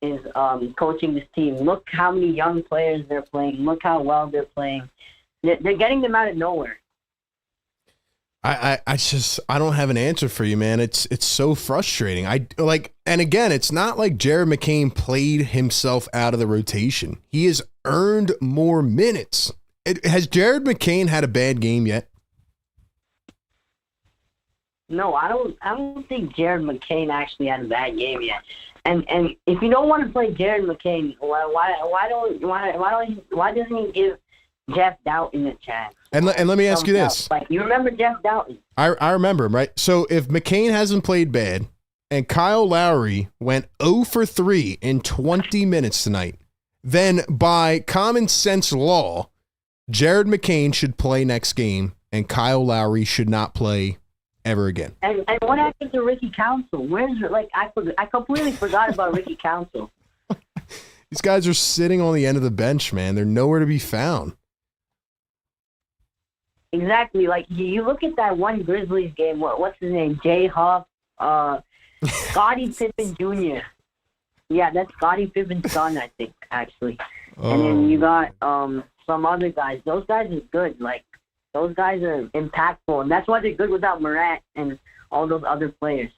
is coaching this team. Look how many young players they're playing. Look how well they're playing. They're getting them out of nowhere. I don't have an answer for you, man. It's so frustrating. And again, it's not like Jared McCain played himself out of the rotation. He has earned more minutes. Has Jared McCain had a bad game yet? No, I don't think Jared McCain actually had a bad game yet. And if you don't want to play Jared McCain, why doesn't he give Jeff Doughton a chance? And let me ask you this. Like, you remember Jeff Doughton? I remember him, right? So if McCain hasn't played bad and Kyle Lowry went 0 for 3 in 20 minutes tonight, then by common sense law, Jared McCain should play next game and Kyle Lowry should not play ever again. And what happened to Ricky Council? I completely forgot about Ricky Council. These guys are sitting on the end of the bench, man. They're nowhere to be found. Exactly. Like, you look at that one Grizzlies game, what's his name? Jay Huff, Scottie Pippen Jr. Yeah, that's Scottie Pippen's son, I think, actually. And then you got some other guys. Those guys are good. Like, those guys are impactful, and that's why they're good without Morant and all those other players.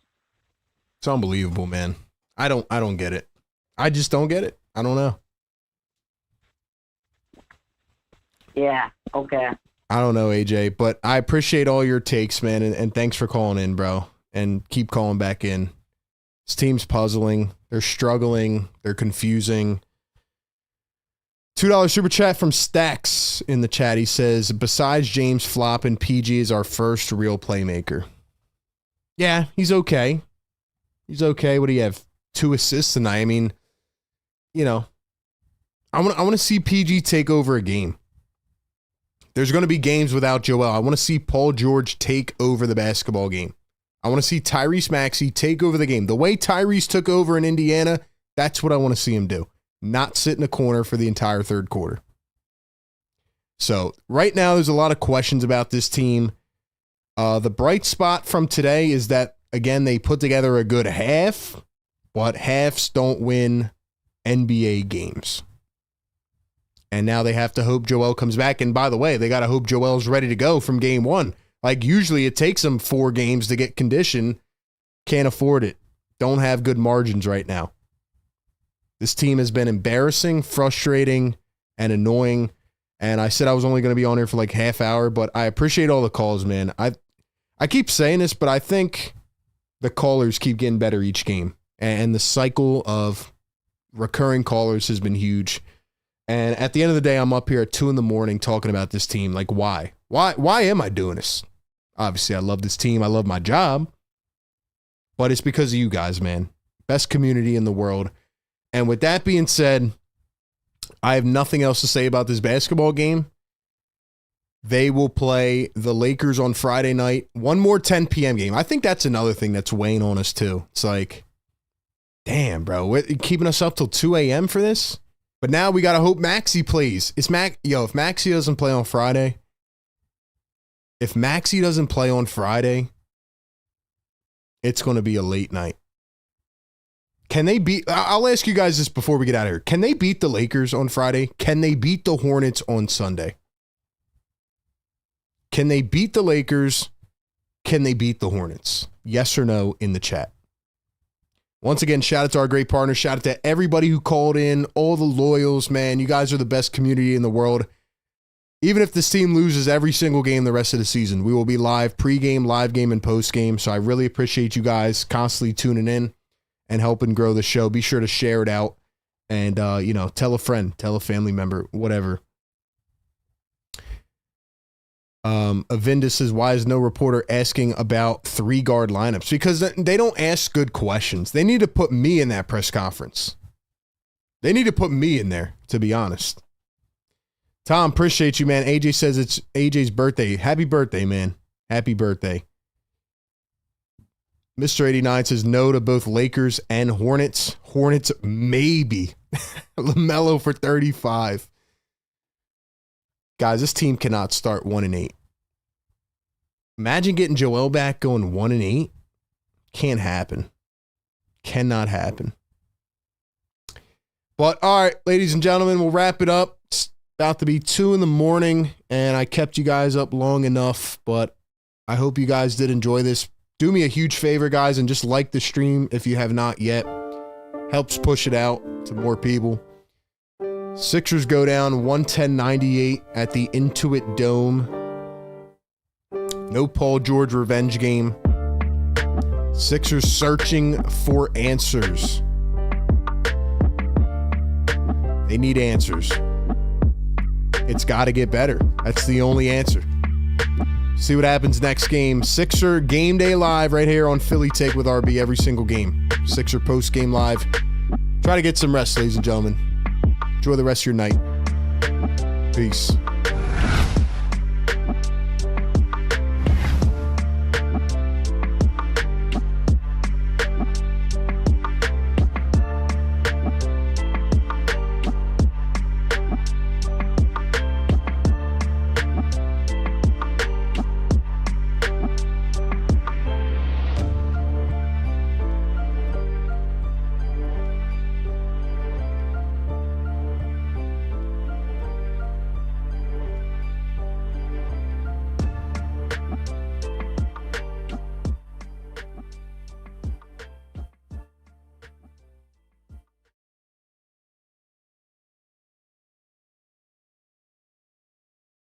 It's unbelievable, man. I don't get it. I just don't get it. I don't know. Yeah, okay. I don't know, AJ, but I appreciate all your takes, man, and thanks for calling in, bro, and keep calling back in. This team's puzzling. They're struggling. They're confusing. $2 super chat from Stacks in the chat. He says, besides James flopping, PG is our first real playmaker. Yeah, he's okay. He's okay. What do you have? 2 assists tonight. I mean, I want to see PG take over a game. There's going to be games without Joel. I want to see Paul George take over the basketball game. I want to see Tyrese Maxey take over the game. The way Tyrese took over in Indiana, that's what I want to see him do. Not sit in a corner for the entire third quarter. So right now, there's a lot of questions about this team. The bright spot from today is that, again, they put together a good half, but halves don't win NBA games. And now they have to hope Joel comes back. And by the way, they got to hope Joel's ready to go from game one. Like, usually it takes them 4 games to get conditioned. Can't afford it. Don't have good margins right now. This team has been embarrassing, frustrating, and annoying. And I said I was only going to be on here for like half hour, but I appreciate all the calls, man. I keep saying this, but I think the callers keep getting better each game. And the cycle of recurring callers has been huge. And at the end of the day, I'm up here at 2 a.m. talking about this team. Like, why? Why am I doing this? Obviously, I love this team. I love my job. But it's because of you guys, man. Best community in the world. And with that being said, I have nothing else to say about this basketball game. They will play the Lakers on Friday night. One more 10 p.m. game. I think that's another thing that's weighing on us, too. It's like, damn, bro. We're keeping us up till 2 a.m. for this? But now we got to hope Maxey plays. If Maxey doesn't play on Friday, it's going to be a late night. Can they beat, I'll ask you guys this before we get out of here. Can they beat the Lakers on Friday? Can they beat the Hornets on Sunday? Can they beat the Lakers? Can they beat the Hornets? Yes or no in the chat. Once again, shout out to our great partners. Shout out to everybody who called in, all the loyals, man. You guys are the best community in the world. Even if this team loses every single game the rest of the season, we will be live pregame, live game, and postgame. So I really appreciate you guys constantly tuning in and helping grow the show. Be sure to share it out and, tell a friend, tell a family member, whatever. Avinda says, why is no reporter asking about 3-guard lineups? Because they don't ask good questions. They need to put me in that press conference. They need to put me in there, to be honest. Tom, appreciate you, man. AJ says it's AJ's birthday. Happy birthday, man. Happy birthday. Mr. 89 says no to both Lakers and Hornets. Hornets, maybe. LaMelo for 35. Guys, this team cannot start 1-8. Imagine getting Joel back going 1-8. Can't happen. Cannot happen. But all right, ladies and gentlemen, we'll wrap it up. It's about to be 2 a.m, and I kept you guys up long enough, but I hope you guys did enjoy this. Do me a huge favor, guys, and just like the stream if you have not yet. Helps push it out to more people. Sixers go down 110-98 at the Intuit Dome. No Paul George revenge game. Sixers searching for answers. They need answers. It's got to get better. That's the only answer. See what happens next game. Sixer Game Day Live right here on Philly Take with RB every single game. Sixer Post Game Live. Try to get some rest, ladies and gentlemen. Enjoy the rest of your night. Peace.